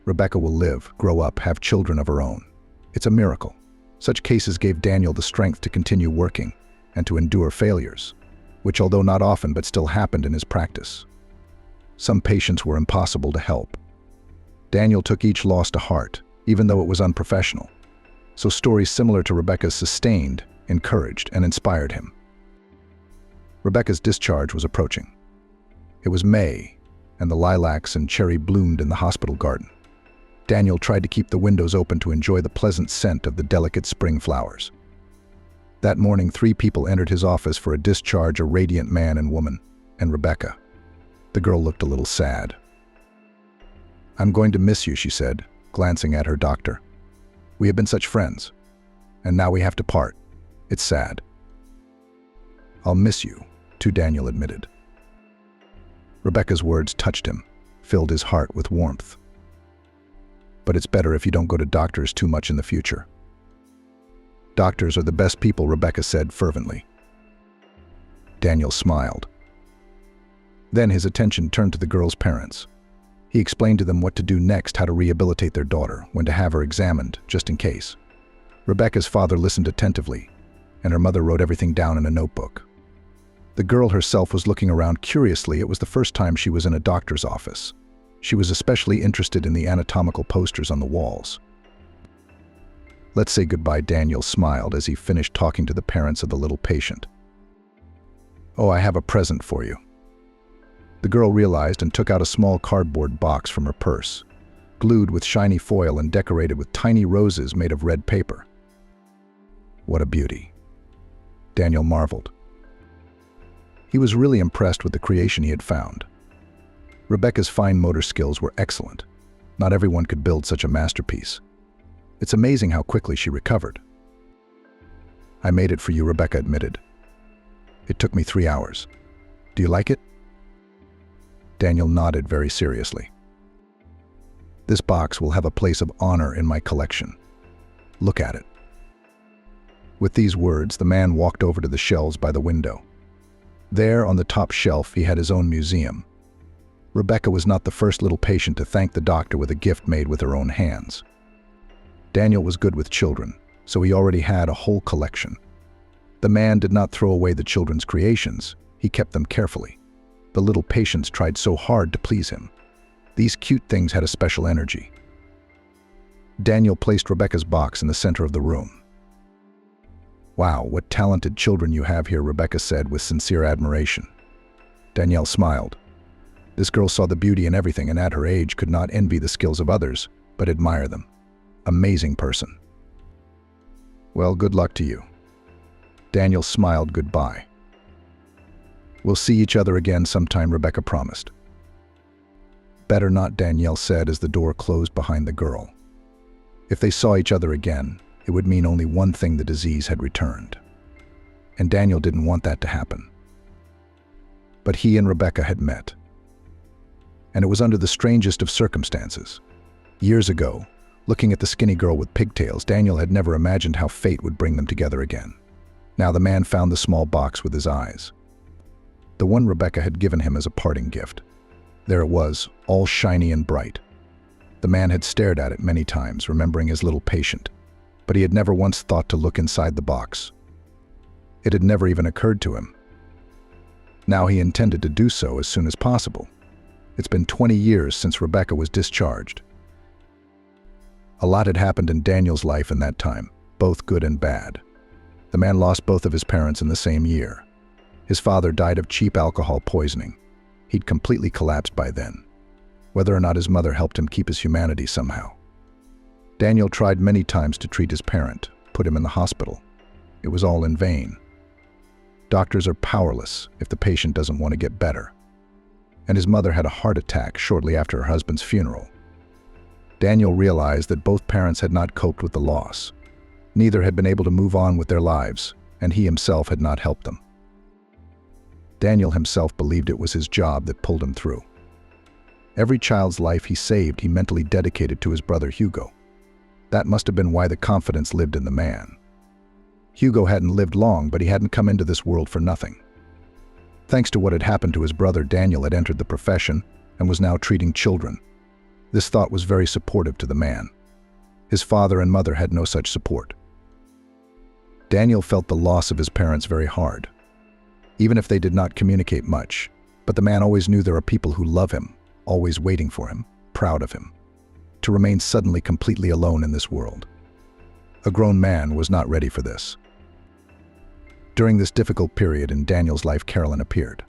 Rebecca will live, grow up, have children of her own. It's a miracle. Such cases gave Daniel the strength to continue working and to endure failures, which, although not often, but still happened in his practice. Some patients were impossible to help. Daniel took each loss to heart, even though it was unprofessional. So stories similar to Rebecca's sustained, encouraged, and inspired him. Rebecca's discharge was approaching. It was May, and the lilacs and cherry bloomed in the hospital garden. Daniel tried to keep the windows open to enjoy the pleasant scent of the delicate spring flowers. That morning, 3 people entered his office for a discharge: a radiant man and woman, and Rebecca. The girl looked a little sad. "I'm going to miss you," she said, glancing at her doctor. "We have been such friends, and now we have to part. It's sad." "I'll miss you," too, Daniel admitted. Rebecca's words touched him, filled his heart with warmth. "But it's better if you don't go to doctors too much in the future." "Doctors are the best people," Rebecca said fervently. Daniel smiled. Then his attention turned to the girl's parents. He explained to them what to do next, how to rehabilitate their daughter, when to have her examined, just in case. Rebecca's father listened attentively, and her mother wrote everything down in a notebook. The girl herself was looking around curiously. It was the first time she was in a doctor's office. She was especially interested in the anatomical posters on the walls. "Let's say goodbye," Daniel smiled as he finished talking to the parents of the little patient. "Oh, I have a present for you." The girl realized and took out a small cardboard box from her purse, glued with shiny foil and decorated with tiny roses made of red paper. "What a beauty," Daniel marveled. He was really impressed with the creation he had found. Rebecca's fine motor skills were excellent. Not everyone could build such a masterpiece. It's amazing how quickly she recovered. "I made it for you," Rebecca admitted. "It took me 3 hours. Do you like it?" Daniel nodded very seriously. "This box will have a place of honor in my collection. Look at it." With these words, the man walked over to the shelves by the window. There, on the top shelf, he had his own museum. Rebecca was not the first little patient to thank the doctor with a gift made with her own hands. Daniel was good with children, so he already had a whole collection. The man did not throw away the children's creations. He kept them carefully. The little patients tried so hard to please him. These cute things had a special energy. Daniel placed Rebecca's box in the center of the room. "Wow, what talented children you have here," Rebecca said with sincere admiration. Danielle smiled. This girl saw the beauty in everything, and at her age could not envy the skills of others, but admire them. Amazing person. "Well, good luck to you." Daniel smiled goodbye. "We'll see each other again sometime," Rebecca promised. "Better not," Danielle said as the door closed behind the girl. If they saw each other again, it would mean only one thing: the disease had returned. And Daniel didn't want that to happen. But he and Rebecca had met. And it was under the strangest of circumstances. Years ago, looking at the skinny girl with pigtails, Daniel had never imagined how fate would bring them together again. Now the man found the small box with his eyes. The one Rebecca had given him as a parting gift. There it was, all shiny and bright. The man had stared at it many times, remembering his little patient, but he had never once thought to look inside the box. It had never even occurred to him. Now he intended to do so as soon as possible. It's been 20 years since Rebecca was discharged. A lot had happened in Daniel's life in that time, both good and bad. The man lost both of his parents in the same year. His father died of cheap alcohol poisoning. He'd completely collapsed by then. Whether or not his mother helped him keep his humanity somehow. Daniel tried many times to treat his parent, put him in the hospital. It was all in vain. Doctors are powerless if the patient doesn't want to get better. And his mother had a heart attack shortly after her husband's funeral. Daniel realized that both parents had not coped with the loss. Neither had been able to move on with their lives, and he himself had not helped them. Daniel himself believed it was his job that pulled him through. Every child's life he saved, he mentally dedicated to his brother Hugo. That must have been why the confidence lived in the man. Hugo hadn't lived long, but he hadn't come into this world for nothing. Thanks to what had happened to his brother, Daniel had entered the profession and was now treating children. This thought was very supportive to the man. His father and mother had no such support. Daniel felt the loss of his parents very hard, even if they did not communicate much. But the man always knew there are people who love him, always waiting for him, proud of him. To remain suddenly completely alone in this world. A grown man was not ready for this. During this difficult period in Daniel's life, Carolyn appeared.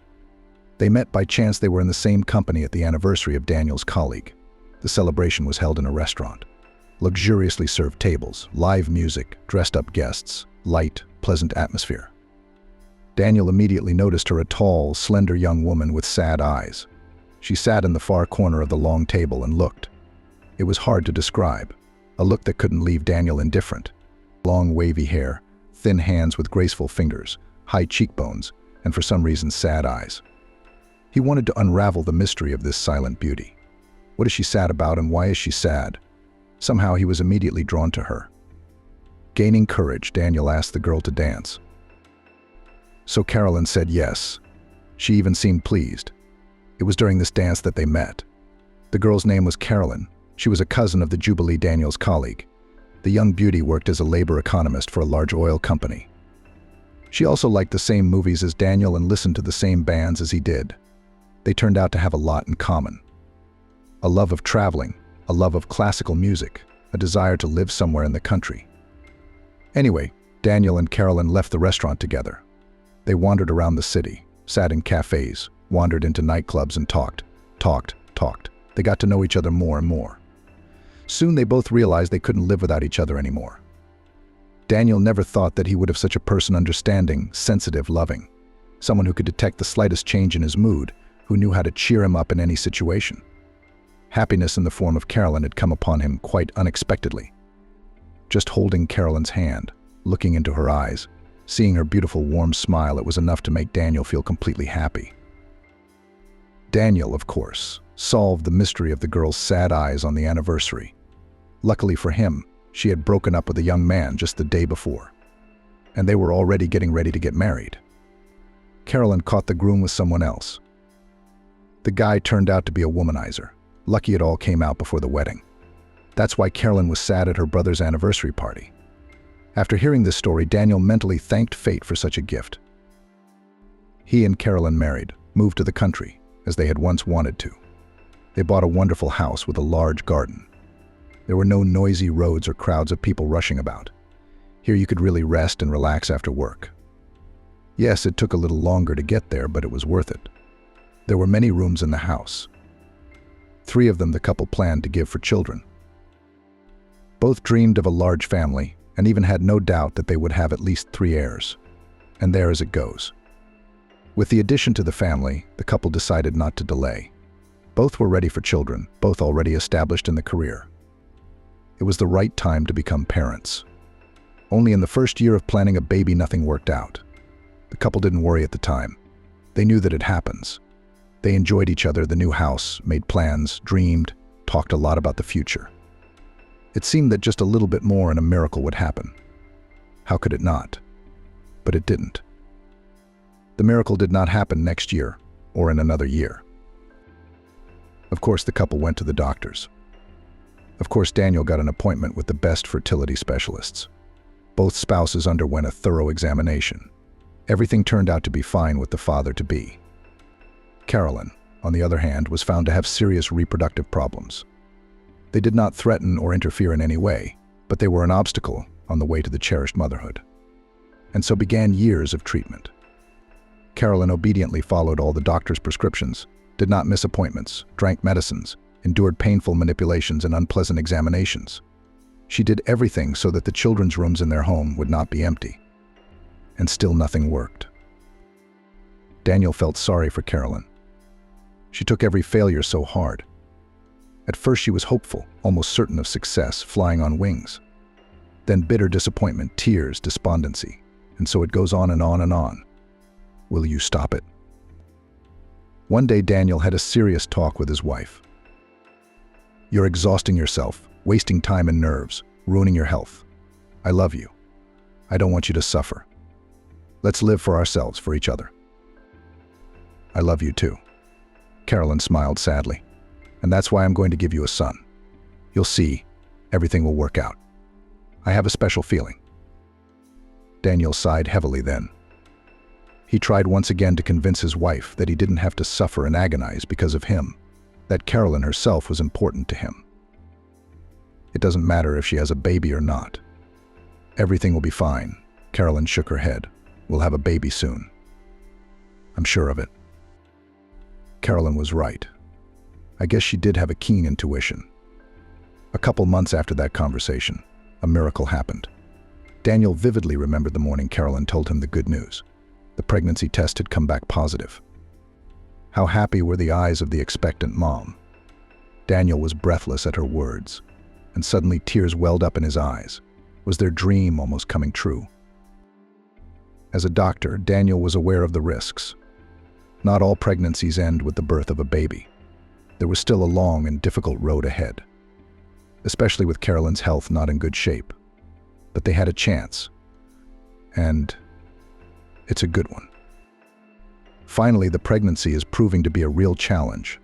They met by chance. They were in the same company at the anniversary of Daniel's colleague. The celebration was held in a restaurant. Luxuriously served tables, live music, dressed-up guests, light, pleasant atmosphere. Daniel immediately noticed her, a tall, slender young woman with sad eyes. She sat in the far corner of the long table and looked. It was hard to describe, a look that couldn't leave Daniel indifferent. Long wavy hair, thin hands with graceful fingers, high cheekbones, and for some reason sad eyes. He wanted to unravel the mystery of this silent beauty. What is she sad about, and why is she sad? Somehow he was immediately drawn to her. Gaining courage, Daniel asked the girl to dance. So Carolyn said yes. She even seemed pleased. It was during this dance that they met. The girl's name was Carolyn. She was a cousin of the Jubilee, Daniel's colleague. The young beauty worked as a labor economist for a large oil company. She also liked the same movies as Daniel and listened to the same bands as he did. They turned out to have a lot in common. A love of traveling, a love of classical music, a desire to live somewhere in the country. Anyway, Daniel and Carolyn left the restaurant together. They wandered around the city, sat in cafes, wandered into nightclubs and talked. They got to know each other more and more. Soon they both realized they couldn't live without each other anymore. Daniel never thought that he would have such a person, understanding, sensitive, loving. Someone who could detect the slightest change in his mood, who knew how to cheer him up in any situation. Happiness in the form of Carolyn had come upon him quite unexpectedly. Just holding Carolyn's hand, looking into her eyes, seeing her beautiful warm smile, it was enough to make Daniel feel completely happy. Daniel, of course, solved the mystery of the girl's sad eyes on the anniversary. Luckily for him, she had broken up with a young man just the day before, and they were already getting ready to get married. Carolyn caught the groom with someone else. The guy turned out to be a womanizer. Lucky it all came out before the wedding. That's why Carolyn was sad at her brother's anniversary party. After hearing this story, Daniel mentally thanked fate for such a gift. He and Carolyn married, moved to the country, as they had once wanted to. They bought a wonderful house with a large garden. There were no noisy roads or crowds of people rushing about. Here you could really rest and relax after work. Yes, it took a little longer to get there, but it was worth it. There were many rooms in the house. 3 of them the couple planned to give for children. Both dreamed of a large family and even had no doubt that they would have at least 3 heirs. And there as it goes. With the addition to the family, the couple decided not to delay. Both were ready for children, both already established in the career. It was the right time to become parents. Only in the first year of planning a baby, nothing worked out. The couple didn't worry at the time. They knew that it happens. They enjoyed each other, the new house, made plans, dreamed, talked a lot about the future. It seemed that just a little bit more and a miracle would happen. How could it not? But it didn't. The miracle did not happen next year or in another year. Of course, the couple went to the doctors. Of course, Daniel got an appointment with the best fertility specialists. Both spouses underwent a thorough examination. Everything turned out to be fine with the father-to-be. Carolyn, on the other hand, was found to have serious reproductive problems. They did not threaten or interfere in any way, but they were an obstacle on the way to the cherished motherhood. And so began years of treatment. Carolyn obediently followed all the doctor's prescriptions, did not miss appointments, drank medicines, endured painful manipulations and unpleasant examinations. She did everything so that the children's rooms in their home would not be empty. And still nothing worked. Daniel felt sorry for Carolyn. She took every failure so hard. At first she was hopeful, almost certain of success, flying on wings. Then bitter disappointment, tears, despondency. And so it goes on and on and on. Will you stop it? One day Daniel had a serious talk with his wife. You're exhausting yourself, wasting time and nerves, ruining your health. I love you. I don't want you to suffer. Let's live for ourselves, for each other. I love you too. Carolyn smiled sadly. And that's why I'm going to give you a son. You'll see, everything will work out. I have a special feeling. Daniel sighed heavily then. He tried once again to convince his wife that he didn't have to suffer and agonize because of him, that Carolyn herself was important to him. It doesn't matter if she has a baby or not. Everything will be fine. Carolyn shook her head. We'll have a baby soon. I'm sure of it. Carolyn was right. I guess she did have a keen intuition. A couple months after that conversation, a miracle happened. Daniel vividly remembered the morning Carolyn told him the good news. The pregnancy test had come back positive. How happy were the eyes of the expectant mom. Daniel was breathless at her words, and suddenly tears welled up in his eyes. Was their dream almost coming true? As a doctor, Daniel was aware of the risks. Not all pregnancies end with the birth of a baby. There was still a long and difficult road ahead, especially with Carolyn's health not in good shape. But they had a chance, and it's a good one. Finally, the pregnancy is proving to be a real challenge.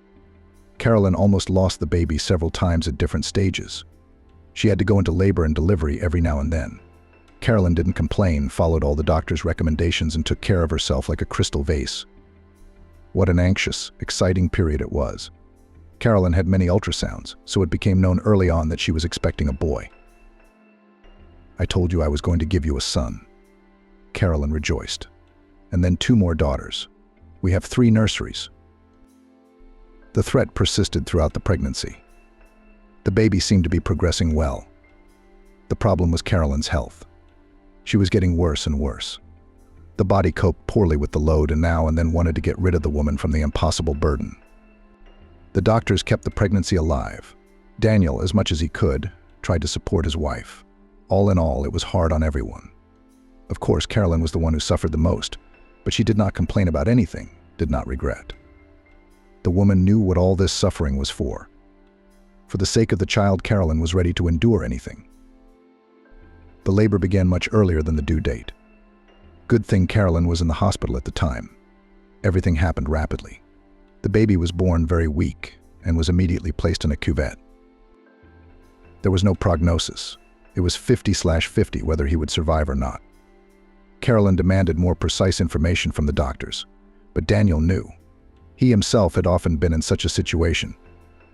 Carolyn almost lost the baby several times at different stages. She had to go into labor and delivery every now and then. Carolyn didn't complain, followed all the doctor's recommendations, and took care of herself like a crystal vase. What an anxious, exciting period it was. Carolyn had many ultrasounds, so it became known early on that she was expecting a boy. I told you I was going to give you a son. Carolyn rejoiced. And then 2 more daughters. We have 3 nurseries. The threat persisted throughout the pregnancy. The baby seemed to be progressing well. The problem was Carolyn's health. She was getting worse and worse. The body coped poorly with the load and now and then wanted to get rid of the woman from the impossible burden. The doctors kept the pregnancy alive. Daniel, as much as he could, tried to support his wife. All in all, it was hard on everyone. Of course, Carolyn was the one who suffered the most, but she did not complain about anything, did not regret. The woman knew what all this suffering was for. For the sake of the child, Carolyn was ready to endure anything. The labor began much earlier than the due date. Good thing Carolyn was in the hospital at the time. Everything happened rapidly. The baby was born very weak and was immediately placed in a cuvette. There was no prognosis. It was 50/50 whether he would survive or not. Carolyn demanded more precise information from the doctors, but Daniel knew. He himself had often been in such a situation,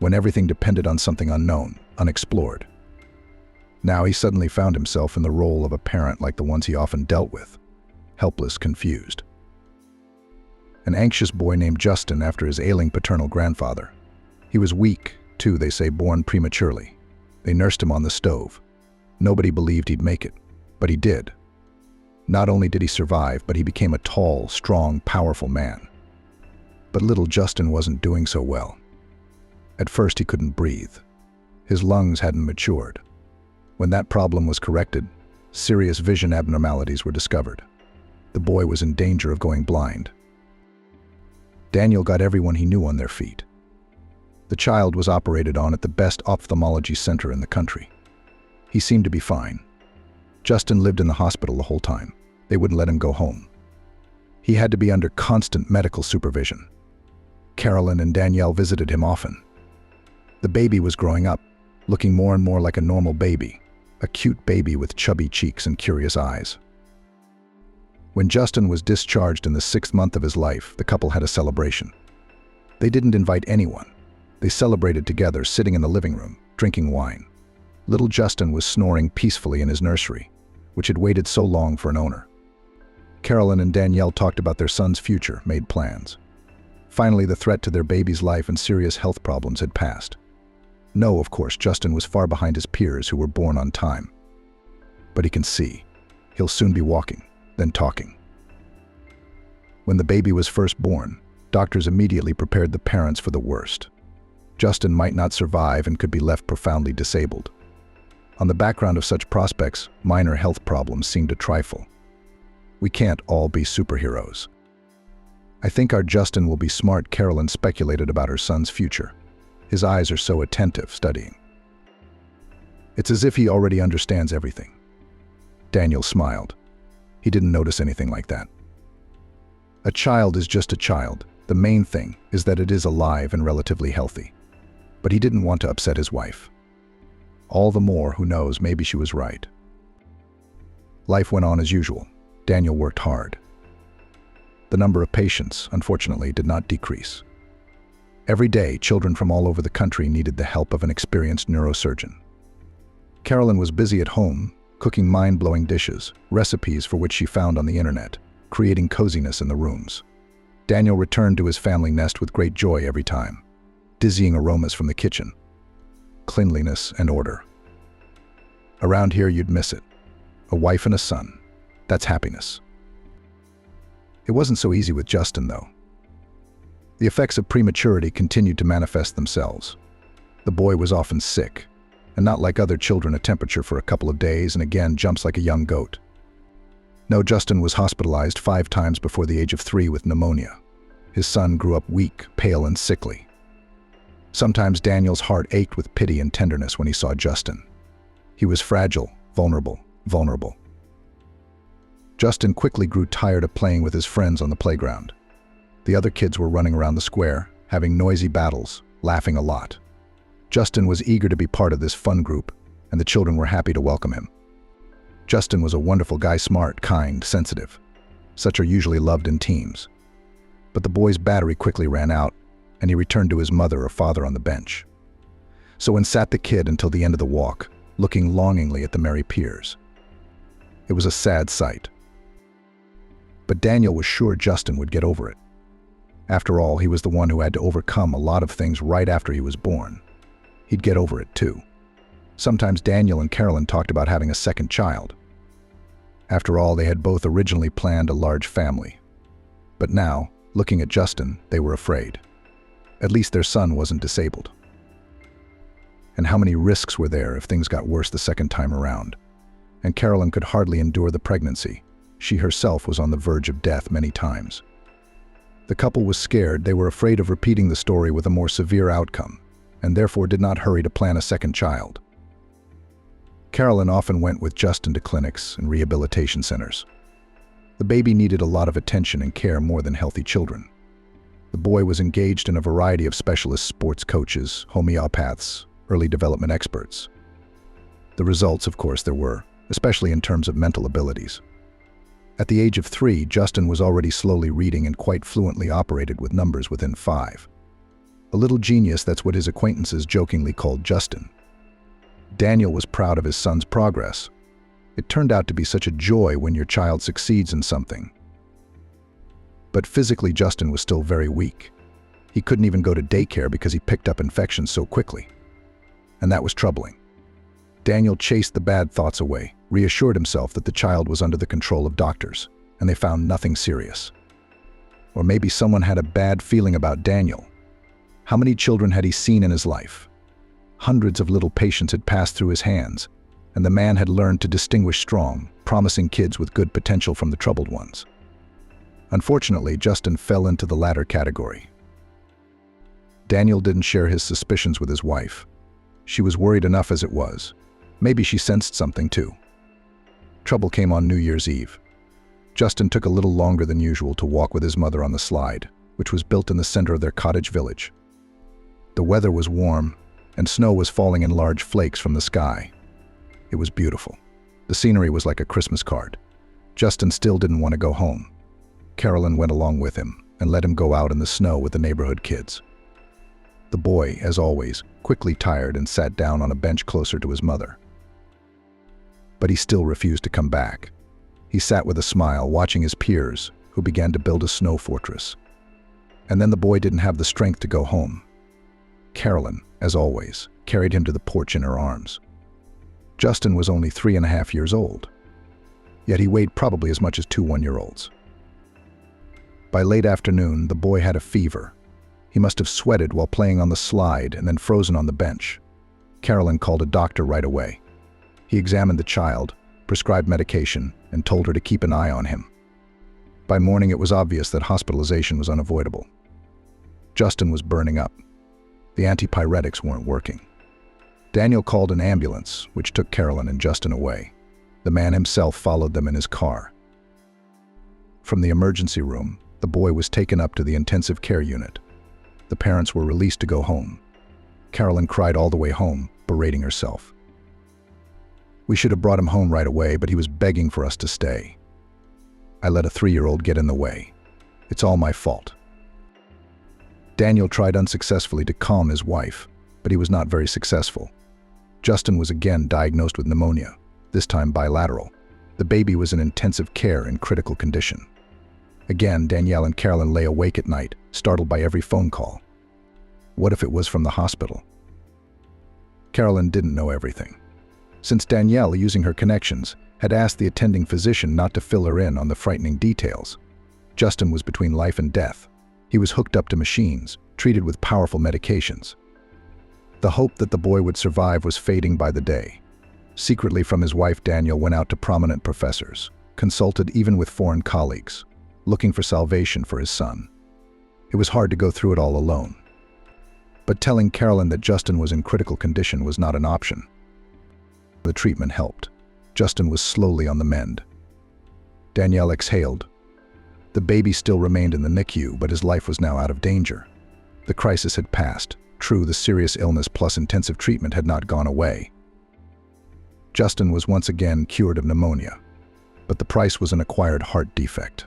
when everything depended on something unknown, unexplored. Now he suddenly found himself in the role of a parent like the ones he often dealt with, helpless, confused. An anxious boy named Justin after his ailing paternal grandfather. He was weak, too, they say, born prematurely. They nursed him on the stove. Nobody believed he'd make it, but he did. Not only did he survive, but he became a tall, strong, powerful man. But little Justin wasn't doing so well. At first he couldn't breathe. His lungs hadn't matured. When that problem was corrected, serious vision abnormalities were discovered. The boy was in danger of going blind. Daniel got everyone he knew on their feet. The child was operated on at the best ophthalmology center in the country. He seemed to be fine. Justin lived in the hospital the whole time. They wouldn't let him go home. He had to be under constant medical supervision. Carolyn and Danielle visited him often. The baby was growing up, looking more and more like a normal baby, a cute baby with chubby cheeks and curious eyes. When Justin was discharged in the 6th month of his life, the couple had a celebration. They didn't invite anyone. They celebrated together, sitting in the living room, drinking wine. Little Justin was snoring peacefully in his nursery, which had waited so long for an owner. Carolyn and Danielle talked about their son's future, made plans. Finally, the threat to their baby's life and serious health problems had passed. No, of course, Justin was far behind his peers who were born on time. But he can see. He'll soon be walking, then talking. When the baby was first born, doctors immediately prepared the parents for the worst. Justin might not survive and could be left profoundly disabled. On the background of such prospects, minor health problems seemed a trifle. We can't all be superheroes. I think our Justin will be smart, Carolyn speculated about her son's future. His eyes are so attentive, studying. It's as if he already understands everything. Daniel smiled. He didn't notice anything like that. A child is just a child. The main thing is that it is alive and relatively healthy. But he didn't want to upset his wife. All the more, who knows, maybe she was right. Life went on as usual. Daniel worked hard. The number of patients, unfortunately, did not decrease. Every day, children from all over the country needed the help of an experienced neurosurgeon. Carolyn was busy at home, cooking mind-blowing dishes, recipes for which she found on the internet, creating coziness in the rooms. Daniel returned to his family nest with great joy every time. Dizzying aromas from the kitchen. Cleanliness and order. Around here, you'd miss it. A wife and a son. That's happiness. It wasn't so easy with Justin, though. The effects of prematurity continued to manifest themselves. The boy was often sick, and not like other children, a temperature for a couple of days and again jumps like a young goat. No, Justin was hospitalized 5 times before the age of 3 with pneumonia. His son grew up weak, pale, and sickly. Sometimes Daniel's heart ached with pity and tenderness when he saw Justin. He was fragile, vulnerable. Justin quickly grew tired of playing with his friends on the playground. The other kids were running around the square, having noisy battles, laughing a lot. Justin was eager to be part of this fun group, and the children were happy to welcome him. Justin was a wonderful guy, smart, kind, sensitive. Such are usually loved in teams. But the boy's battery quickly ran out, and he returned to his mother or father on the bench. So in sat the kid until the end of the walk, looking longingly at the merry peers. It was a sad sight. But Daniel was sure Justin would get over it. After all, he was the one who had to overcome a lot of things right after he was born. He'd get over it too. Sometimes Daniel and Carolyn talked about having a second child. After all, they had both originally planned a large family. But now, looking at Justin, they were afraid. At least their son wasn't disabled. And how many risks were there if things got worse the second time around? And Carolyn could hardly endure the pregnancy. She herself was on the verge of death many times. The couple was scared. They were afraid of repeating the story with a more severe outcome, and therefore did not hurry to plan a second child. Carolyn often went with Justin to clinics and rehabilitation centers. The baby needed a lot of attention and care more than healthy children. The boy was engaged in a variety of specialists, sports coaches, homeopaths, early development experts. The results, of course, there were, especially in terms of mental abilities. At the age of 3, Justin was already slowly reading and quite fluently operated with numbers within 5. A little genius, that's what his acquaintances jokingly called Justin. Daniel was proud of his son's progress. It turned out to be such a joy when your child succeeds in something. But physically, Justin was still very weak. He couldn't even go to daycare because he picked up infections so quickly. And that was troubling. Daniel chased the bad thoughts away, reassured himself that the child was under the control of doctors, and they found nothing serious. Or maybe someone had a bad feeling about Daniel. How many children had he seen in his life? Hundreds of little patients had passed through his hands, and the man had learned to distinguish strong, promising kids with good potential from the troubled ones. Unfortunately, Justin fell into the latter category. Daniel didn't share his suspicions with his wife. She was worried enough as it was. Maybe she sensed something too. Trouble came on New Year's Eve. Justin took a little longer than usual to walk with his mother on the slide, which was built in the center of their cottage village. The weather was warm, and snow was falling in large flakes from the sky. It was beautiful. The scenery was like a Christmas card. Justin still didn't want to go home. Carolyn went along with him and let him go out in the snow with the neighborhood kids. The boy, as always, quickly tired and sat down on a bench closer to his mother. But he still refused to come back. He sat with a smile, watching his peers, who began to build a snow fortress. And then the boy didn't have the strength to go home. Carolyn, as always, carried him to the porch in her arms. Justin was only 3.5 years old, yet he weighed probably as much as 2 one-year-olds. By late afternoon, the boy had a fever. He must have sweated while playing on the slide and then frozen on the bench. Carolyn called a doctor right away. He examined the child, prescribed medication, and told her to keep an eye on him. By morning, it was obvious that hospitalization was unavoidable. Justin was burning up. The antipyretics weren't working. Daniel called an ambulance, which took Carolyn and Justin away. The man himself followed them in his car. From the emergency room, the boy was taken up to the intensive care unit. The parents were released to go home. Carolyn cried all the way home, berating herself. We should have brought him home right away, but he was begging for us to stay. I let a 3-year-old get in the way. It's all my fault. Daniel tried unsuccessfully to calm his wife, but he was not very successful. Justin was again diagnosed with pneumonia, this time bilateral. The baby was in intensive care in critical condition. Again, Danielle and Carolyn lay awake at night, startled by every phone call. What if it was from the hospital? Carolyn didn't know everything. Since Danielle, using her connections, had asked the attending physician not to fill her in on the frightening details. Justin was between life and death. He was hooked up to machines, treated with powerful medications. The hope that the boy would survive was fading by the day. Secretly from his wife, Daniel went out to prominent professors, consulted even with foreign colleagues, looking for salvation for his son. It was hard to go through it all alone. But telling Carolyn that Justin was in critical condition was not an option. The treatment helped. Justin was slowly on the mend. Danielle exhaled. The baby still remained in the NICU, but his life was now out of danger. The crisis had passed. True, the serious illness plus intensive treatment had not gone away. Justin was once again cured of pneumonia, but the price was an acquired heart defect.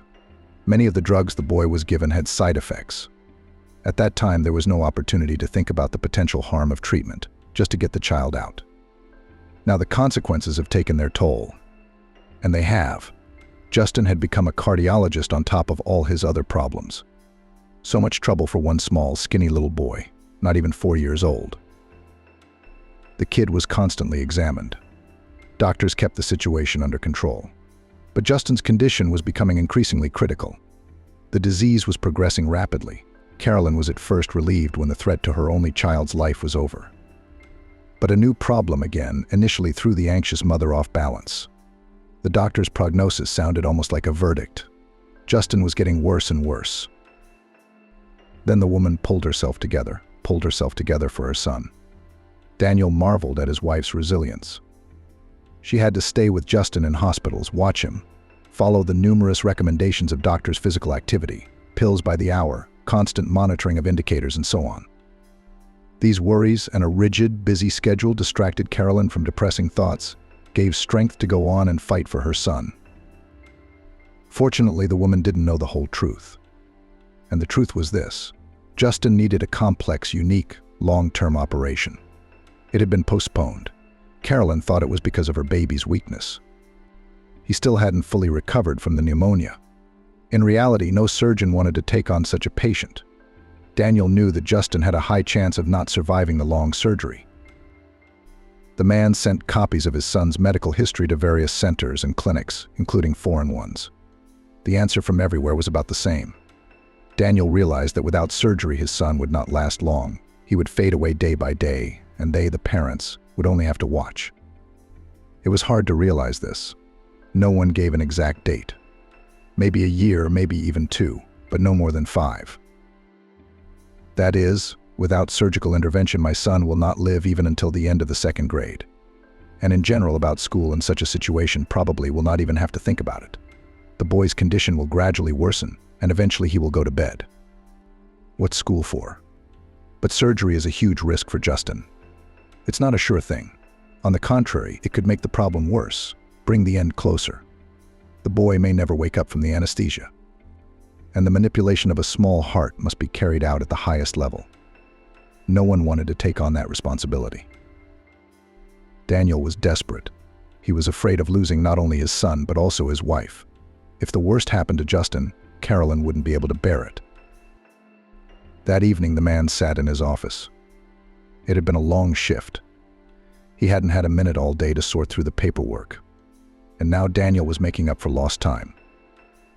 Many of the drugs the boy was given had side effects. At that time, there was no opportunity to think about the potential harm of treatment, just to get the child out. Now the consequences have taken their toll. And they have. Justin had become a cardiologist on top of all his other problems. So much trouble for one small, skinny little boy, not even 4 years old. The kid was constantly examined. Doctors kept the situation under control. But Justin's condition was becoming increasingly critical. The disease was progressing rapidly. Carolyn was at first relieved when the threat to her only child's life was over. But a new problem again initially threw the anxious mother off balance. The doctor's prognosis sounded almost like a verdict. Justin was getting worse and worse. Then the woman pulled herself together for her son. Daniel marveled at his wife's resilience. She had to stay with Justin in hospitals, watch him, follow the numerous recommendations of doctors' physical activity, pills by the hour, constant monitoring of indicators, and so on. These worries and a rigid, busy schedule distracted Carolyn from depressing thoughts, gave strength to go on and fight for her son. Fortunately, the woman didn't know the whole truth. And the truth was this: Justin needed a complex, unique, long-term operation. It had been postponed. Carolyn thought it was because of her baby's weakness. He still hadn't fully recovered from the pneumonia. In reality, no surgeon wanted to take on such a patient. Daniel knew that Justin had a high chance of not surviving the long surgery. The man sent copies of his son's medical history to various centers and clinics, including foreign ones. The answer from everywhere was about the same. Daniel realized that without surgery, his son would not last long. He would fade away day by day, and they, the parents, would only have to watch. It was hard to realize this. No one gave an exact date. Maybe a year, maybe even 2, but no more than 5. That is, without surgical intervention, my son will not live even until the end of the 2nd grade. And in general, about school in such a situation, probably will not even have to think about it. The boy's condition will gradually worsen, and eventually he will go to bed. What's school for? But surgery is a huge risk for Justin. It's not a sure thing. On the contrary, it could make the problem worse, bring the end closer. The boy may never wake up from the anesthesia. And the manipulation of a small heart must be carried out at the highest level. No one wanted to take on that responsibility. Daniel was desperate. He was afraid of losing not only his son, but also his wife. If the worst happened to Justin, Carolyn wouldn't be able to bear it. That evening, the man sat in his office. It had been a long shift. He hadn't had a minute all day to sort through the paperwork. And now Daniel was making up for lost time.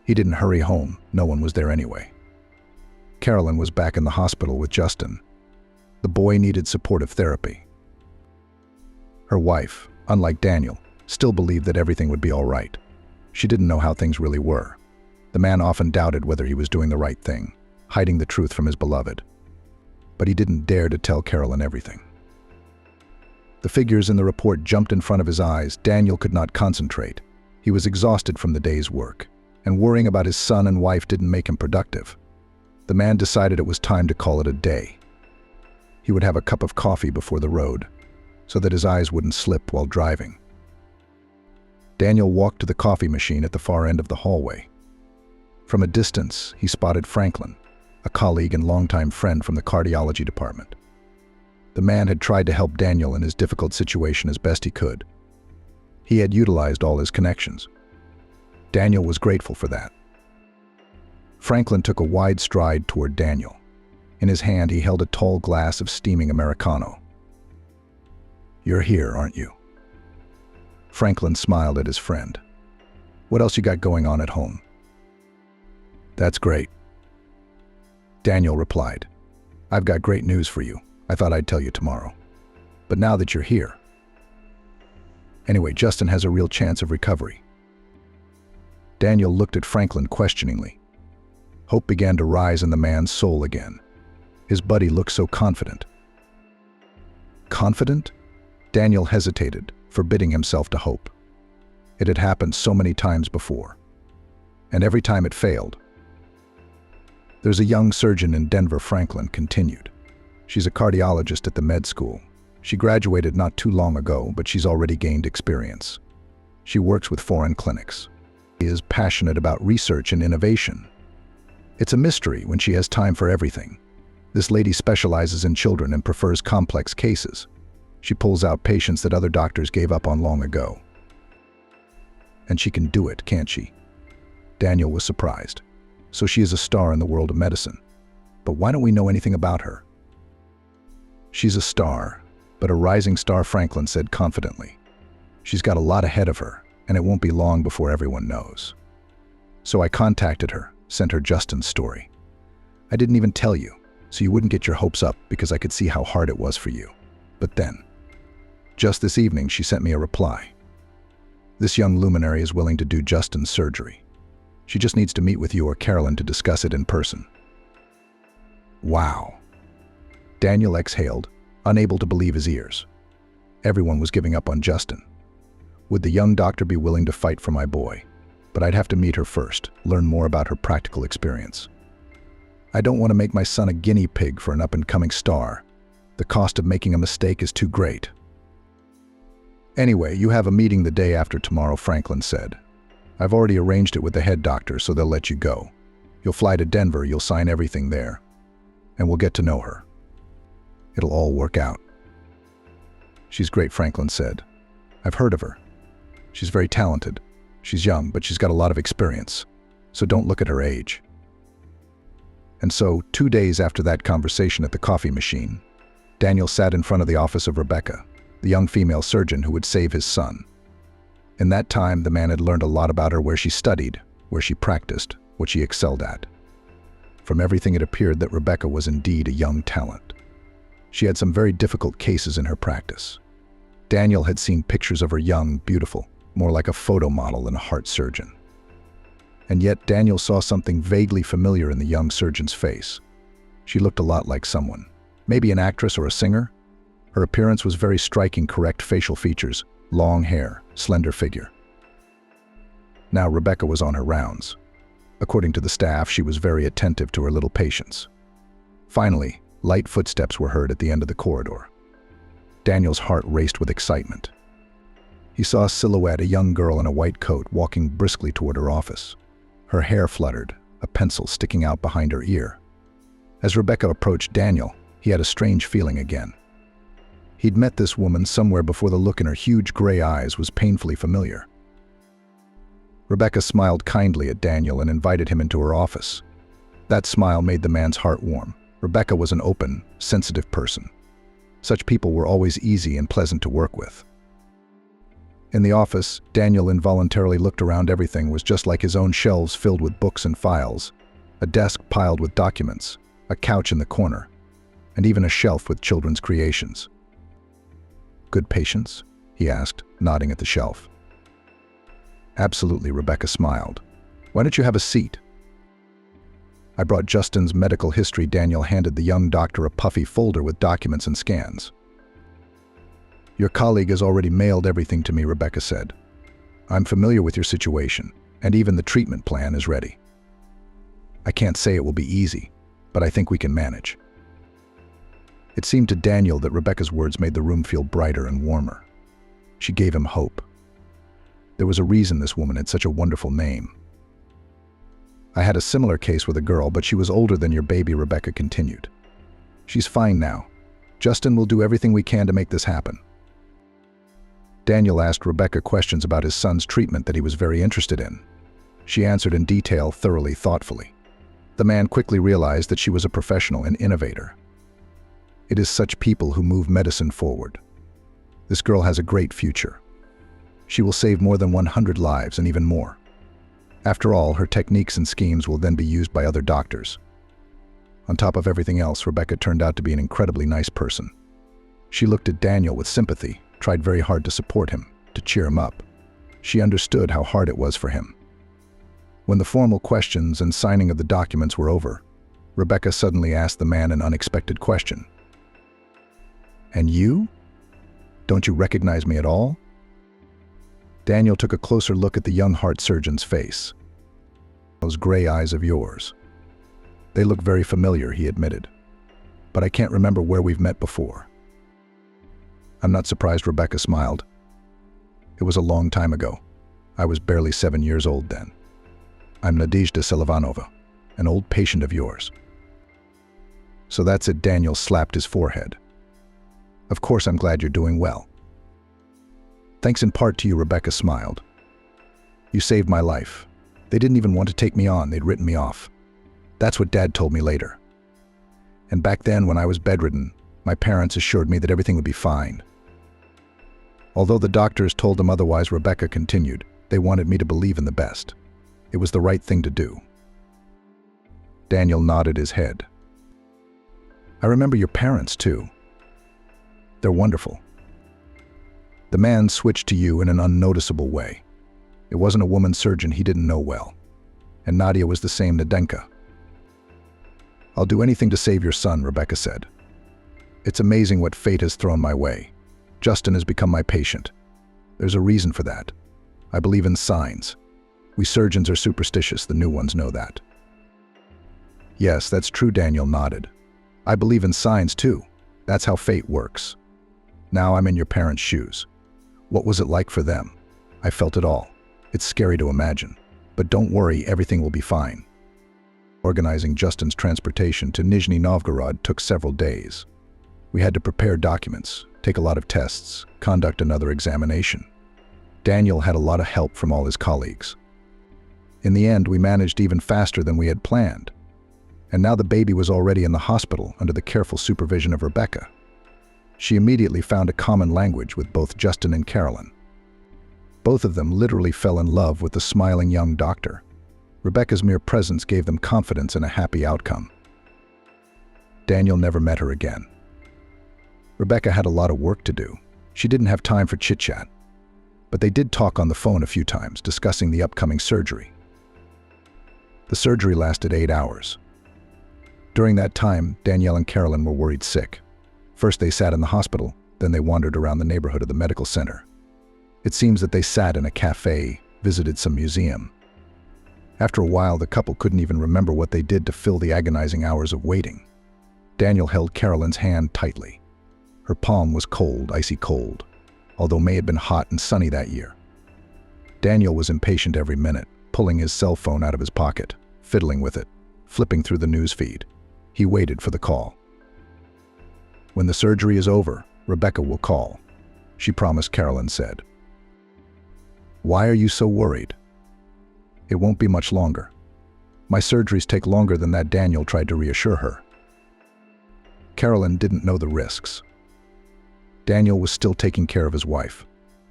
He didn't hurry home. No one was there anyway. Carolyn was back in the hospital with Justin. The boy needed supportive therapy. Her wife, unlike Daniel, still believed that everything would be all right. She didn't know how things really were. The man often doubted whether he was doing the right thing, hiding the truth from his beloved. But he didn't dare to tell Carolyn everything. The figures in the report jumped in front of his eyes. Daniel could not concentrate. He was exhausted from the day's work, and worrying about his son and wife didn't make him productive. The man decided it was time to call it a day. He would have a cup of coffee before the road, so that his eyes wouldn't slip while driving. Daniel walked to the coffee machine at the far end of the hallway. From a distance, he spotted Franklin, a colleague and longtime friend from the cardiology department. The man had tried to help Daniel in his difficult situation as best he could. He had utilized all his connections. Daniel was grateful for that. Franklin took a wide stride toward Daniel. In his hand, he held a tall glass of steaming Americano. "You're here, aren't you?" Franklin smiled at his friend. "What else you got going on at home?" "That's great." Daniel replied, "I've got great news for you. I thought I'd tell you tomorrow. But now that you're here. Anyway, Justin has a real chance of recovery." Daniel looked at Franklin questioningly. Hope began to rise in the man's soul again. His buddy looked so confident. Confident? Daniel hesitated, forbidding himself to hope. It had happened so many times before. And every time it failed. "There's a young surgeon in Denver," Franklin continued. "She's a cardiologist at the med school. She graduated not too long ago, but she's already gained experience. She works with foreign clinics. She is passionate about research and innovation. It's a mystery when she has time for everything. This lady specializes in children and prefers complex cases. She pulls out patients that other doctors gave up on long ago. And she can do it, can't she?" Daniel was surprised. "So she is a star in the world of medicine. But why don't we know anything about her?" "She's a star, but a rising star," Franklin said confidently. "She's got a lot ahead of her, and it won't be long before everyone knows. So I contacted her, sent her Justin's story. I didn't even tell you, so you wouldn't get your hopes up because I could see how hard it was for you. But then, just this evening, she sent me a reply. This young luminary is willing to do Justin's surgery. She just needs to meet with you or Carolyn to discuss it in person." Wow. Daniel exhaled, unable to believe his ears. Everyone was giving up on Justin. Would the young doctor be willing to fight for my boy? But I'd have to meet her first, learn more about her practical experience. I don't want to make my son a guinea pig for an up-and-coming star. The cost of making a mistake is too great. "Anyway, you have a meeting the day after tomorrow," Franklin said. "I've already arranged it with the head doctor, so they'll let you go. You'll fly to Denver, you'll sign everything there, and we'll get to know her. It'll all work out." "She's great," Franklin said. "I've heard of her. She's very talented. She's young, but she's got a lot of experience, so don't look at her age." And so, 2 days after that conversation at the coffee machine, Daniel sat in front of the office of Rebecca, the young female surgeon who would save his son. In that time, the man had learned a lot about her, where she studied, where she practiced, what she excelled at. From everything, it appeared that Rebecca was indeed a young talent. She had some very difficult cases in her practice. Daniel had seen pictures of her young, beautiful, more like a photo model than a heart surgeon. And yet Daniel saw something vaguely familiar in the young surgeon's face. She looked a lot like someone, maybe an actress or a singer. Her appearance was very striking, correct facial features, long hair, slender figure. Now Rebecca was on her rounds. According to the staff, she was very attentive to her little patients. Finally, light footsteps were heard at the end of the corridor. Daniel's heart raced with excitement. He saw a silhouette, a young girl in a white coat, walking briskly toward her office. Her hair fluttered, a pencil sticking out behind her ear. As Rebecca approached Daniel, he had a strange feeling again. He'd met this woman somewhere before. The look in her huge gray eyes was painfully familiar. Rebecca smiled kindly at Daniel and invited him into her office. That smile made the man's heart warm. Rebecca was an open, sensitive person. Such people were always easy and pleasant to work with. In the office, Daniel involuntarily looked around. Everything was just like his own, shelves filled with books and files, a desk piled with documents, a couch in the corner, and even a shelf with children's creations. "Good patients?" he asked, nodding at the shelf. "Absolutely," Rebecca smiled. "Why don't you have a seat?" "I brought Justin's medical history." Daniel handed the young doctor a puffy folder with documents and scans. "Your colleague has already mailed everything to me," Rebecca said. "I'm familiar with your situation, and even the treatment plan is ready. I can't say it will be easy, but I think we can manage." It seemed to Daniel that Rebecca's words made the room feel brighter and warmer. She gave him hope. There was a reason this woman had such a wonderful name. "I had a similar case with a girl, but she was older than your baby," Rebecca continued. "She's fine now. Justin will do everything we can to make this happen." Daniel asked Rebecca questions about his son's treatment that he was very interested in. She answered in detail, thoroughly, thoughtfully. The man quickly realized that she was a professional and innovator. It is such people who move medicine forward. This girl has a great future. She will save more than 100 lives and even more. After all, her techniques and schemes will then be used by other doctors. On top of everything else, Rebecca turned out to be an incredibly nice person. She looked at Daniel with sympathy, tried very hard to support him, to cheer him up. She understood how hard it was for him. When the formal questions and signing of the documents were over, Rebecca suddenly asked the man an unexpected question. "And you? Don't you recognize me at all?" Daniel took a closer look at the young heart surgeon's face. "Those gray eyes of yours. They look very familiar," he admitted. "But I can't remember where we've met before." "I'm not surprised," Rebecca smiled. "It was a long time ago. I was barely 7 years old then. I'm Nadezhda Selivanova, an old patient of yours." "So that's it." Daniel slapped his forehead. "Of course I'm glad you're doing well." "Thanks in part to you," Rebecca smiled. "You saved my life. They didn't even want to take me on. They'd written me off. That's what Dad told me later. And back then, when I was bedridden, my parents assured me that everything would be fine. Although the doctors told them otherwise," Rebecca continued, "they wanted me to believe in the best. It was the right thing to do." Daniel nodded his head. "I remember your parents, too. They're wonderful." The man switched to you in an unnoticeable way. It wasn't a woman surgeon he didn't know well. And Nadia was the same, Nadenka. "I'll do anything to save your son," Rebecca said. "It's amazing what fate has thrown my way. Justin has become my patient. There's a reason for that. I believe in signs. We surgeons are superstitious, the new ones know that." "Yes, that's true," Daniel nodded. "I believe in signs too. That's how fate works. Now I'm in your parents' shoes. What was it like for them? I felt it all. It's scary to imagine. But don't worry, everything will be fine." Organizing Justin's transportation to Nizhny Novgorod took several days. We had to prepare documents, take a lot of tests, conduct another examination. Daniel had a lot of help from all his colleagues. In the end, we managed even faster than we had planned. And now the baby was already in the hospital under the careful supervision of Rebecca. She immediately found a common language with both Justin and Carolyn. Both of them literally fell in love with the smiling young doctor. Rebecca's mere presence gave them confidence in a happy outcome. Daniel never met her again. Rebecca had a lot of work to do. She didn't have time for chit-chat. But they did talk on the phone a few times, discussing the upcoming surgery. The surgery lasted 8 hours. During that time, Danielle and Carolyn were worried sick. First they sat in the hospital, then they wandered around the neighborhood of the medical center. It seems that they sat in a cafe, visited some museum. After a while, the couple couldn't even remember what they did to fill the agonizing hours of waiting. Daniel held Carolyn's hand tightly. Her palm was cold, icy cold, although May had been hot and sunny that year. Daniel was impatient every minute, pulling his cell phone out of his pocket, fiddling with it, flipping through the news feed. He waited for the call. "When the surgery is over," Rebecca will call, she promised, Carolyn said. Why are you so worried? It won't be much longer. My surgeries take longer than that, Daniel tried to reassure her. Carolyn didn't know the risks. Daniel was still taking care of his wife.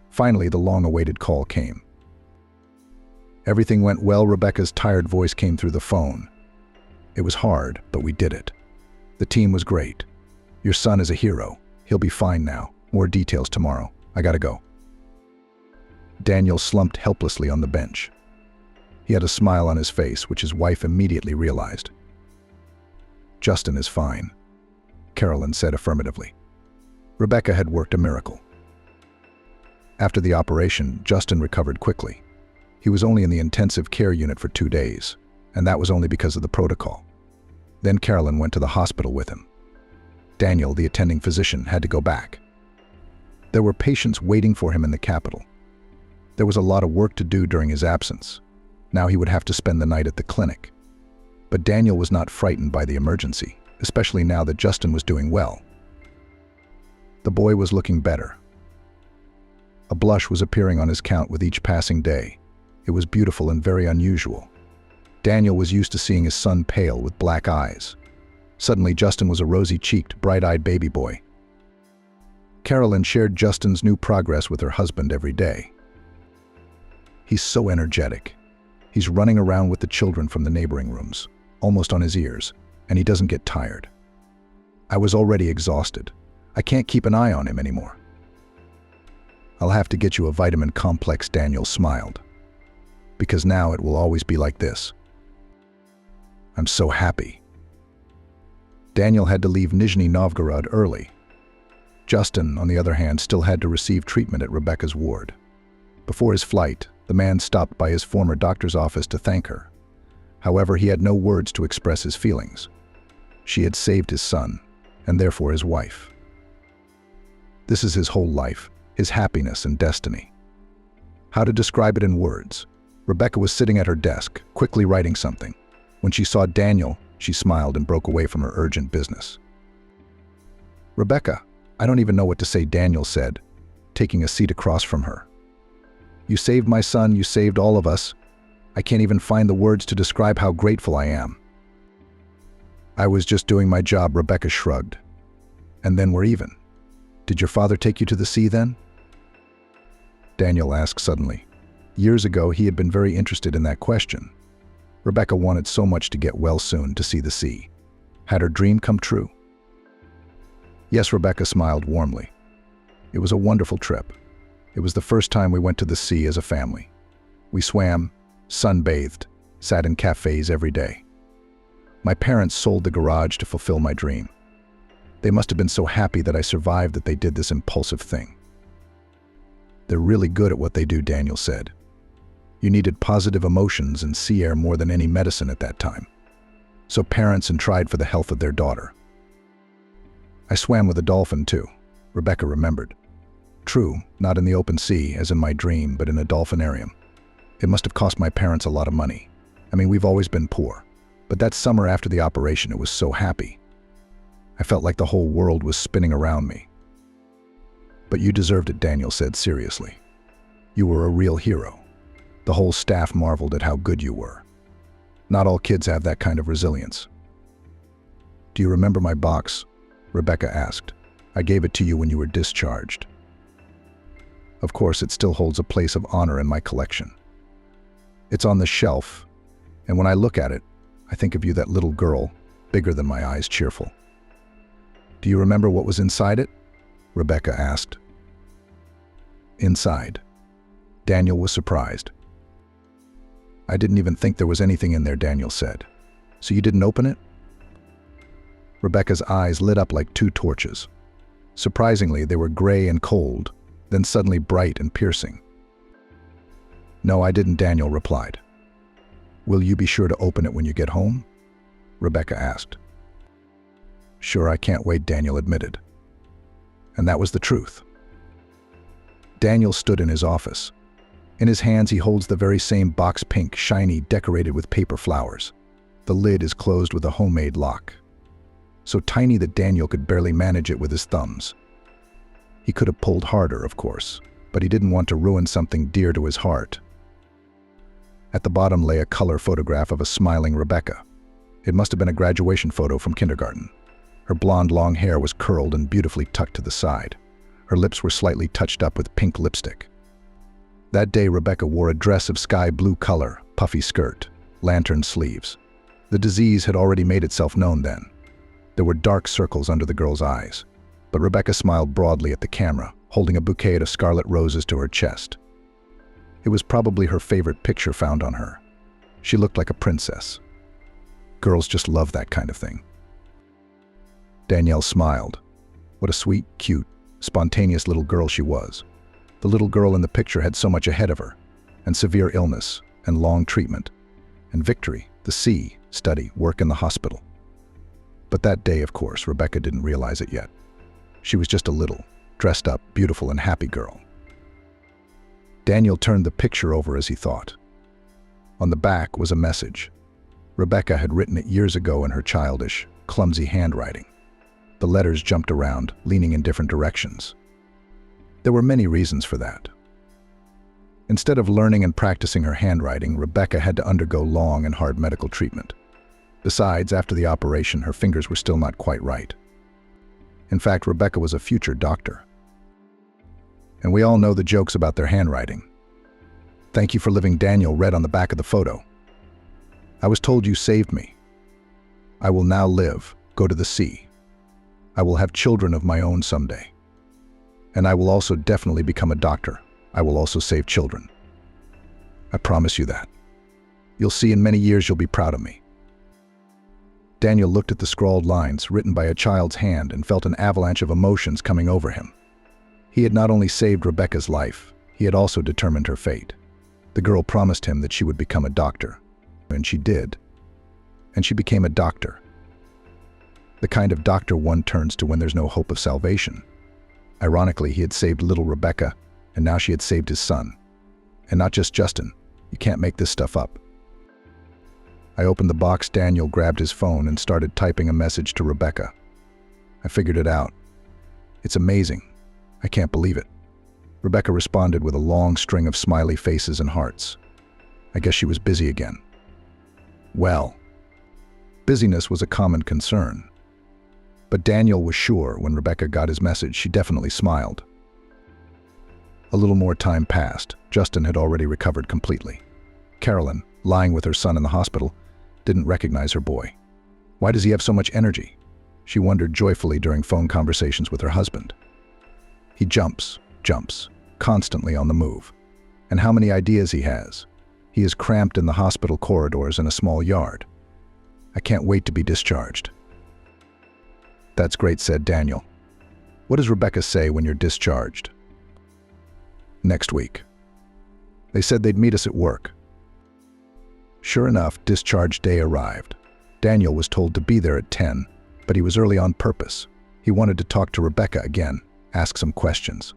Finally, the long-awaited call came. Everything went well, Rebecca's tired voice came through the phone. It was hard, but we did it. The team was great. Your son is a hero. He'll be fine now. More details tomorrow. I gotta go. Daniel slumped helplessly on the bench. He had a smile on his face, which his wife immediately realized. Justin is fine, Carolyn said affirmatively. Rebecca had worked a miracle. After the operation, Justin recovered quickly. He was only in the intensive care unit for 2 days, and that was only because of the protocol. Then Carolyn went to the hospital with him. Daniel, the attending physician, had to go back. There were patients waiting for him in the capital. There was a lot of work to do during his absence. Now he would have to spend the night at the clinic. But Daniel was not frightened by the emergency, especially now that Justin was doing well. The boy was looking better. A blush was appearing on his countenance with each passing day. It was beautiful and very unusual. Daniel was used to seeing his son pale with black eyes. Suddenly, Justin was a rosy-cheeked, bright-eyed baby boy. Carolyn shared Justin's new progress with her husband every day. He's so energetic. He's running around with the children from the neighboring rooms, almost on his ears, and he doesn't get tired. I was already exhausted. I can't keep an eye on him anymore. I'll have to get you a vitamin complex, Daniel smiled. Because now it will always be like this. I'm so happy. Daniel had to leave Nizhny Novgorod early. Justin, on the other hand, still had to receive treatment at Rebecca's ward. Before his flight, the man stopped by his former doctor's office to thank her. However, he had no words to express his feelings. She had saved his son, and therefore his wife. This is his whole life, his happiness and destiny. How to describe it in words? Rebecca was sitting at her desk, quickly writing something. When she saw Daniel, she smiled and broke away from her urgent business. Rebecca, I don't even know what to say, Daniel said, taking a seat across from her. You saved my son, you saved all of us. I can't even find the words to describe how grateful I am. I was just doing my job, Rebecca shrugged. And then we're even. Did your father take you to the sea then? Daniel asked suddenly. Years ago, he had been very interested in that question. Rebecca wanted so much to get well soon to see the sea. Had her dream come true? Yes, Rebecca smiled warmly. It was a wonderful trip. It was the first time we went to the sea as a family. We swam, sunbathed, sat in cafes every day. My parents sold the garage to fulfill my dream. They must have been so happy that I survived that they did this impulsive thing. They're really good at what they do, Daniel said. You needed positive emotions and sea air more than any medicine at that time. So parents tried for the health of their daughter. I swam with a dolphin too, Rebecca remembered. True, not in the open sea, as in my dream, but in a dolphinarium. It must have cost my parents a lot of money. I mean, we've always been poor. But that summer after the operation, it was so happy. I felt like the whole world was spinning around me. But you deserved it, Daniel said seriously. You were a real hero. The whole staff marveled at how good you were. Not all kids have that kind of resilience. Do you remember my box? Rebecca asked. I gave it to you when you were discharged. Of course, it still holds a place of honor in my collection. It's on the shelf, and when I look at it, I think of you, that little girl, bigger than my eyes, cheerful. Do you remember what was inside it? Rebecca asked. Inside. Daniel was surprised. I didn't even think there was anything in there, Daniel said. So you didn't open it? Rebecca's eyes lit up like two torches. Surprisingly, they were gray and cold, then suddenly bright and piercing. No, I didn't, Daniel replied. Will you be sure to open it when you get home? Rebecca asked. Sure, I can't wait, Daniel admitted. And that was the truth. Daniel stood in his office. In his hands, he holds the very same box, pink, shiny, decorated with paper flowers. The lid is closed with a homemade lock. So tiny that Daniel could barely manage it with his thumbs. He could have pulled harder, of course, but he didn't want to ruin something dear to his heart. At the bottom lay a color photograph of a smiling Rebecca. It must have been a graduation photo from kindergarten. Her blonde long hair was curled and beautifully tucked to the side. Her lips were slightly touched up with pink lipstick. That day, Rebecca wore a dress of sky blue color, puffy skirt, lantern sleeves. The disease had already made itself known then. There were dark circles under the girl's eyes, but Rebecca smiled broadly at the camera, holding a bouquet of scarlet roses to her chest. It was probably her favorite picture found on her. She looked like a princess. Girls just love that kind of thing. Danielle smiled. What a sweet, cute, spontaneous little girl she was. The little girl in the picture had so much ahead of her, and severe illness, and long treatment, and victory, the sea, study, work in the hospital. But that day, of course, Rebecca didn't realize it yet. She was just a little, dressed up, beautiful and happy girl. Daniel turned the picture over as he thought. On the back was a message. Rebecca had written it years ago in her childish, clumsy handwriting. The letters jumped around, leaning in different directions. There were many reasons for that. Instead of learning and practicing her handwriting, Rebecca had to undergo long and hard medical treatment. Besides, after the operation, her fingers were still not quite right. In fact, Rebecca was a future doctor. And we all know the jokes about their handwriting. Thank you for living, Daniel read on the back of the photo. I was told you saved me. I will now live, go to the sea. I will have children of my own someday. And I will also definitely become a doctor. I will also save children. I promise you that. You'll see in many years you'll be proud of me. Daniel looked at the scrawled lines written by a child's hand and felt an avalanche of emotions coming over him. He had not only saved Rebecca's life, he had also determined her fate. The girl promised him that she would become a doctor, and she did. And she became a doctor. The kind of doctor one turns to when there's no hope of salvation. Ironically, he had saved little Rebecca, and now she had saved his son. And not just Justin. You can't make this stuff up. I opened the box. Daniel grabbed his phone and started typing a message to Rebecca. I figured it out. It's amazing. I can't believe it. Rebecca responded with a long string of smiley faces and hearts. I guess she was busy again. Well, busyness was a common concern. But Daniel was sure when Rebecca got his message, she definitely smiled. A little more time passed. Justin had already recovered completely. Carolyn, lying with her son in the hospital, didn't recognize her boy. Why does he have so much energy? She wondered joyfully during phone conversations with her husband. He jumps, constantly on the move. And how many ideas he has. He is cramped in the hospital corridors in a small yard. I can't wait to be discharged. That's great, said Daniel. What does Rebecca say when you're discharged? Next week. They said they'd meet us at work. Sure enough, discharge day arrived. Daniel was told to be there at 10, but he was early on purpose. He wanted to talk to Rebecca again, ask some questions,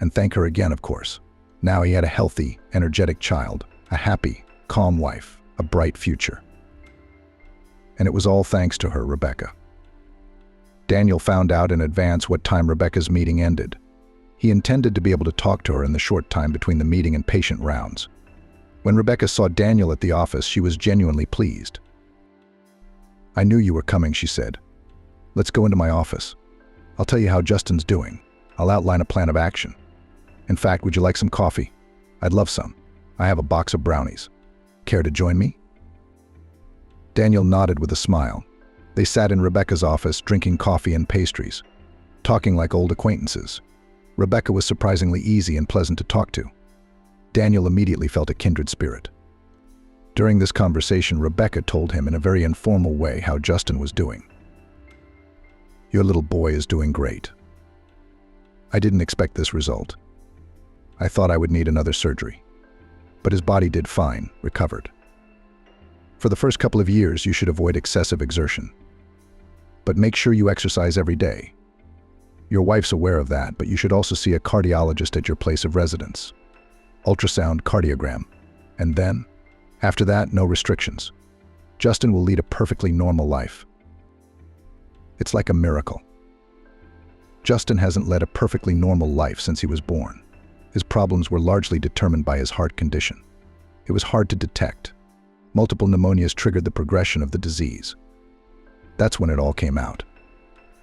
and thank her again, of course. Now he had a healthy, energetic child, a happy, calm wife, a bright future. And it was all thanks to her, Rebecca. Daniel found out in advance what time Rebecca's meeting ended. He intended to be able to talk to her in the short time between the meeting and patient rounds. When Rebecca saw Daniel at the office, she was genuinely pleased. I knew you were coming, she said. Let's go into my office. I'll tell you how Justin's doing. I'll outline a plan of action. In fact, would you like some coffee? I'd love some. I have a box of brownies. Care to join me? Daniel nodded with a smile. They sat in Rebecca's office, drinking coffee and pastries, talking like old acquaintances. Rebecca was surprisingly easy and pleasant to talk to. Daniel immediately felt a kindred spirit. During this conversation, Rebecca told him in a very informal way how Justin was doing. Your little boy is doing great. I didn't expect this result. I thought I would need another surgery. But his body did fine, recovered. For the first couple of years, you should avoid excessive exertion. But make sure you exercise every day. Your wife's aware of that, but you should also see a cardiologist at your place of residence. Ultrasound, cardiogram. And then, after that, no restrictions. Justin will lead a perfectly normal life. It's like a miracle. Justin hasn't led a perfectly normal life since he was born. His problems were largely determined by his heart condition. It was hard to detect. Multiple pneumonias triggered the progression of the disease. That's when it all came out.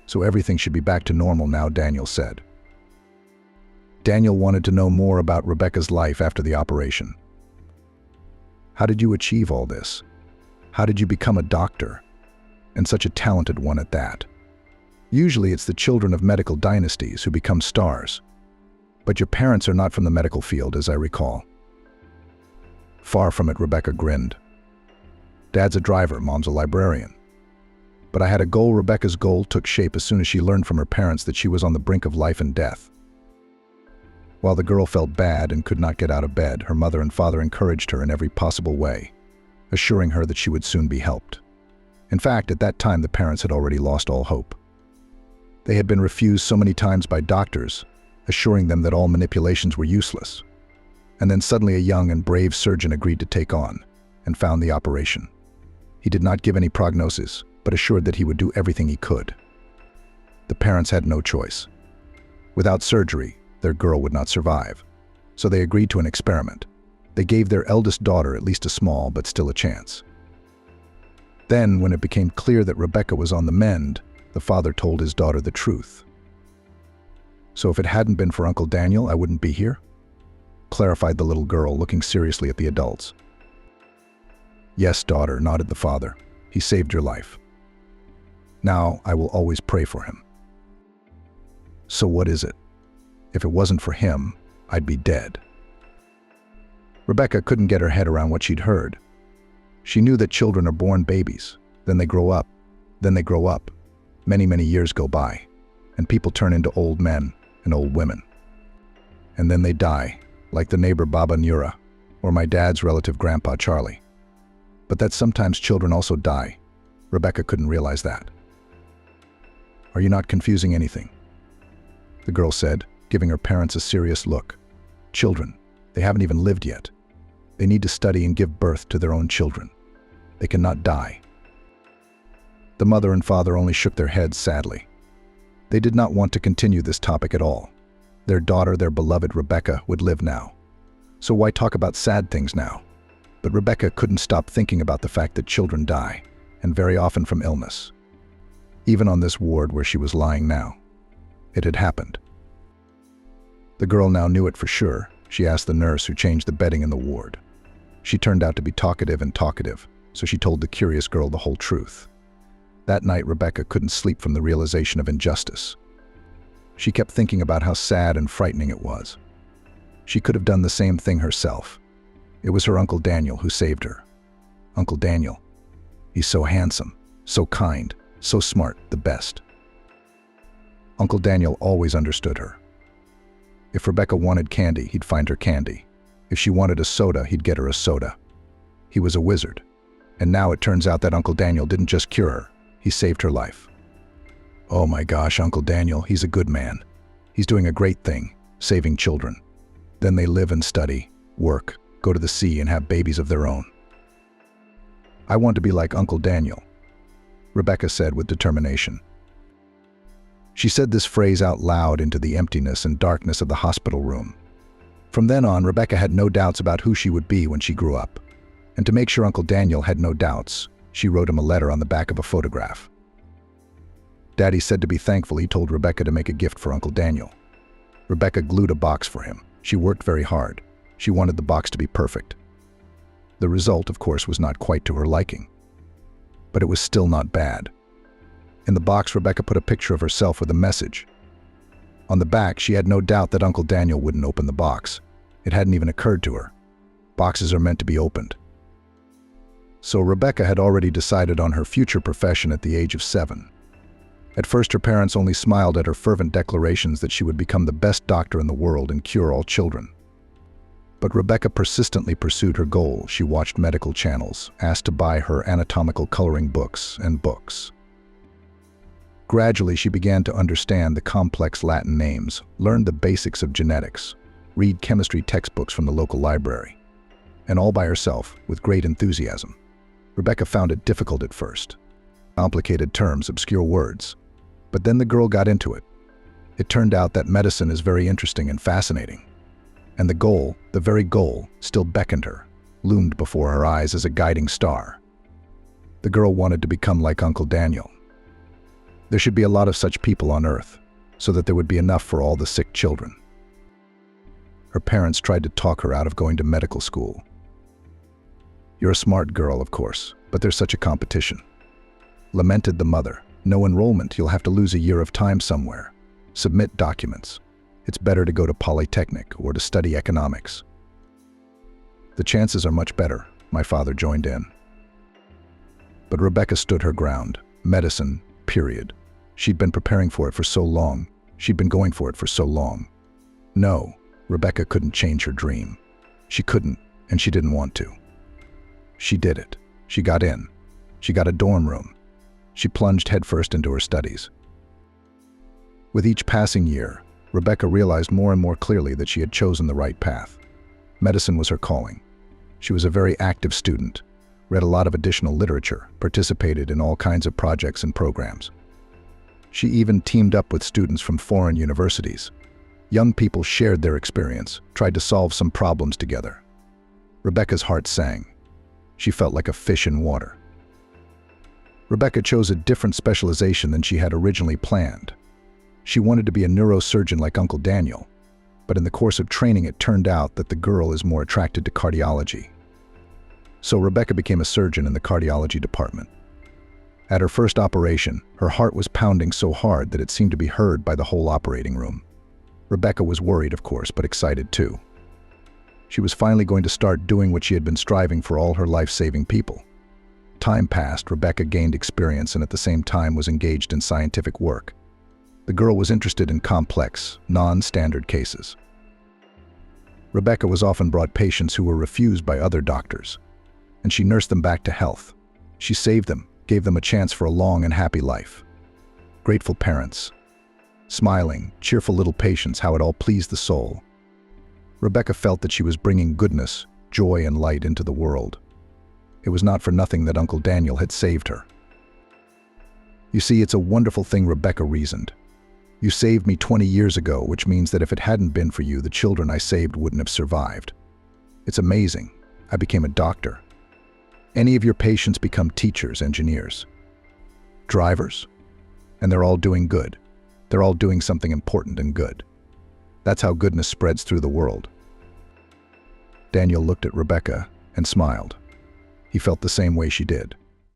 So everything should be back to normal now, Daniel said. Daniel wanted to know more about Rebecca's life after the operation. How did you achieve all this? How did you become a doctor? And such a talented one at that. Usually it's the children of medical dynasties who become stars. But your parents are not from the medical field, as I recall. Far from it, Rebecca grinned. Dad's a driver, Mom's a librarian. But I had a goal. Rebecca's goal took shape as soon as she learned from her parents that she was on the brink of life and death. While the girl felt bad and could not get out of bed, her mother and father encouraged her in every possible way, assuring her that she would soon be helped. In fact, at that time the parents had already lost all hope. They had been refused so many times by doctors, assuring them that all manipulations were useless. And then suddenly a young and brave surgeon agreed to take on and found the operation. He did not give any prognosis, but assured that he would do everything he could. The parents had no choice. Without surgery, their girl would not survive. So they agreed to an experiment. They gave their eldest daughter at least a small but still a chance. Then, when it became clear that Rebecca was on the mend, the father told his daughter the truth. So if it hadn't been for Uncle Daniel, I wouldn't be here? Clarified the little girl, looking seriously at the adults. Yes, daughter, nodded the father. He saved your life. Now I will always pray for him. So what is it? If it wasn't for him, I'd be dead. Rebecca couldn't get her head around what she'd heard. She knew that children are born babies, then they grow up, many, many years go by, and people turn into old men and old women. And then they die, like the neighbor Baba Nura, or my dad's relative Grandpa Charlie. But that sometimes children also die. Rebecca couldn't realize that. Are you not confusing anything? The girl said, giving her parents a serious look. Children, they haven't even lived yet. They need to study and give birth to their own children. They cannot die. The mother and father only shook their heads sadly. They did not want to continue this topic at all. Their daughter, their beloved Rebecca, would live now. So why talk about sad things now? But Rebecca couldn't stop thinking about the fact that children die, and very often from illness. Even on this ward where she was lying now. It had happened. The girl now knew it for sure. She asked the nurse who changed the bedding in the ward. She turned out to be talkative, so she told the curious girl the whole truth. That night, Rebecca couldn't sleep from the realization of injustice. She kept thinking about how sad and frightening it was. She could have done the same thing herself. It was her Uncle Daniel who saved her. Uncle Daniel. He's so handsome, so kind, so smart, the best. Uncle Daniel always understood her. If Rebecca wanted candy, he'd find her candy. If she wanted a soda, he'd get her a soda. He was a wizard. And now it turns out that Uncle Daniel didn't just cure her, he saved her life. Oh my gosh, Uncle Daniel, he's a good man. He's doing a great thing, saving children. Then they live and study, work, go to the sea and have babies of their own. I want to be like Uncle Daniel, Rebecca said with determination. She said this phrase out loud into the emptiness and darkness of the hospital room. From then on, Rebecca had no doubts about who she would be when she grew up. And to make sure Uncle Daniel had no doubts, she wrote him a letter on the back of a photograph. Daddy said to be thankful he told Rebecca to make a gift for Uncle Daniel. Rebecca glued a box for him. She worked very hard. She wanted the box to be perfect. The result, of course, was not quite to her liking. But it was still not bad. In the box, Rebecca put a picture of herself with a message. On the back, she had no doubt that Uncle Daniel wouldn't open the box. It hadn't even occurred to her. Boxes are meant to be opened. So Rebecca had already decided on her future profession at the age of 7. At first, her parents only smiled at her fervent declarations that she would become the best doctor in the world and cure all children. But Rebecca persistently pursued her goal. She watched medical channels, asked to buy her anatomical coloring books and books. Gradually, she began to understand the complex Latin names, learned the basics of genetics, read chemistry textbooks from the local library. And all by herself, with great enthusiasm. Rebecca found it difficult at first. Complicated terms, obscure words. But then the girl got into it. It turned out that medicine is very interesting and fascinating. And the goal, the very goal, still beckoned her, loomed before her eyes as a guiding star. The girl wanted to become like Uncle Daniel. There should be a lot of such people on Earth, so that there would be enough for all the sick children. Her parents tried to talk her out of going to medical school. "You're a smart girl, of course, but there's such a competition." Lamented the mother. "No enrollment, you'll have to lose a year of time somewhere. Submit documents. It's better to go to Polytechnic or to study economics." "The chances are much better," my father joined in. But Rebecca stood her ground. Medicine, period. She'd been preparing for it for so long. She'd been going for it for so long. No, Rebecca couldn't change her dream. She couldn't, and she didn't want to. She did it. She got in. She got a dorm room. She plunged headfirst into her studies. With each passing year, Rebecca realized more and more clearly that she had chosen the right path. Medicine was her calling. She was a very active student, read a lot of additional literature, participated in all kinds of projects and programs. She even teamed up with students from foreign universities. Young people shared their experience, tried to solve some problems together. Rebecca's heart sang. She felt like a fish in water. Rebecca chose a different specialization than she had originally planned. She wanted to be a neurosurgeon like Uncle Daniel, but in the course of training it turned out that the girl is more attracted to cardiology. So Rebecca became a surgeon in the cardiology department. At her first operation, her heart was pounding so hard that it seemed to be heard by the whole operating room. Rebecca was worried, of course, but excited too. She was finally going to start doing what she had been striving for all her life, saving people. Time passed, Rebecca gained experience and at the same time was engaged in scientific work. The girl was interested in complex, non-standard cases. Rebecca was often brought patients who were refused by other doctors, and she nursed them back to health. She saved them, gave them a chance for a long and happy life. Grateful parents. Smiling, cheerful little patients, how it all pleased the soul. Rebecca felt that she was bringing goodness, joy, and light into the world. It was not for nothing that Uncle Daniel had saved her. "You see, it's a wonderful thing," Rebecca reasoned. "You saved me 20 years ago, which means that if it hadn't been for you, the children I saved wouldn't have survived. It's amazing. I became a doctor. Any of your patients become teachers, engineers, drivers, and they're all doing good. They're all doing something important and good. That's how goodness spreads through the world." Daniel looked at Rebecca and smiled. He felt the same way she did.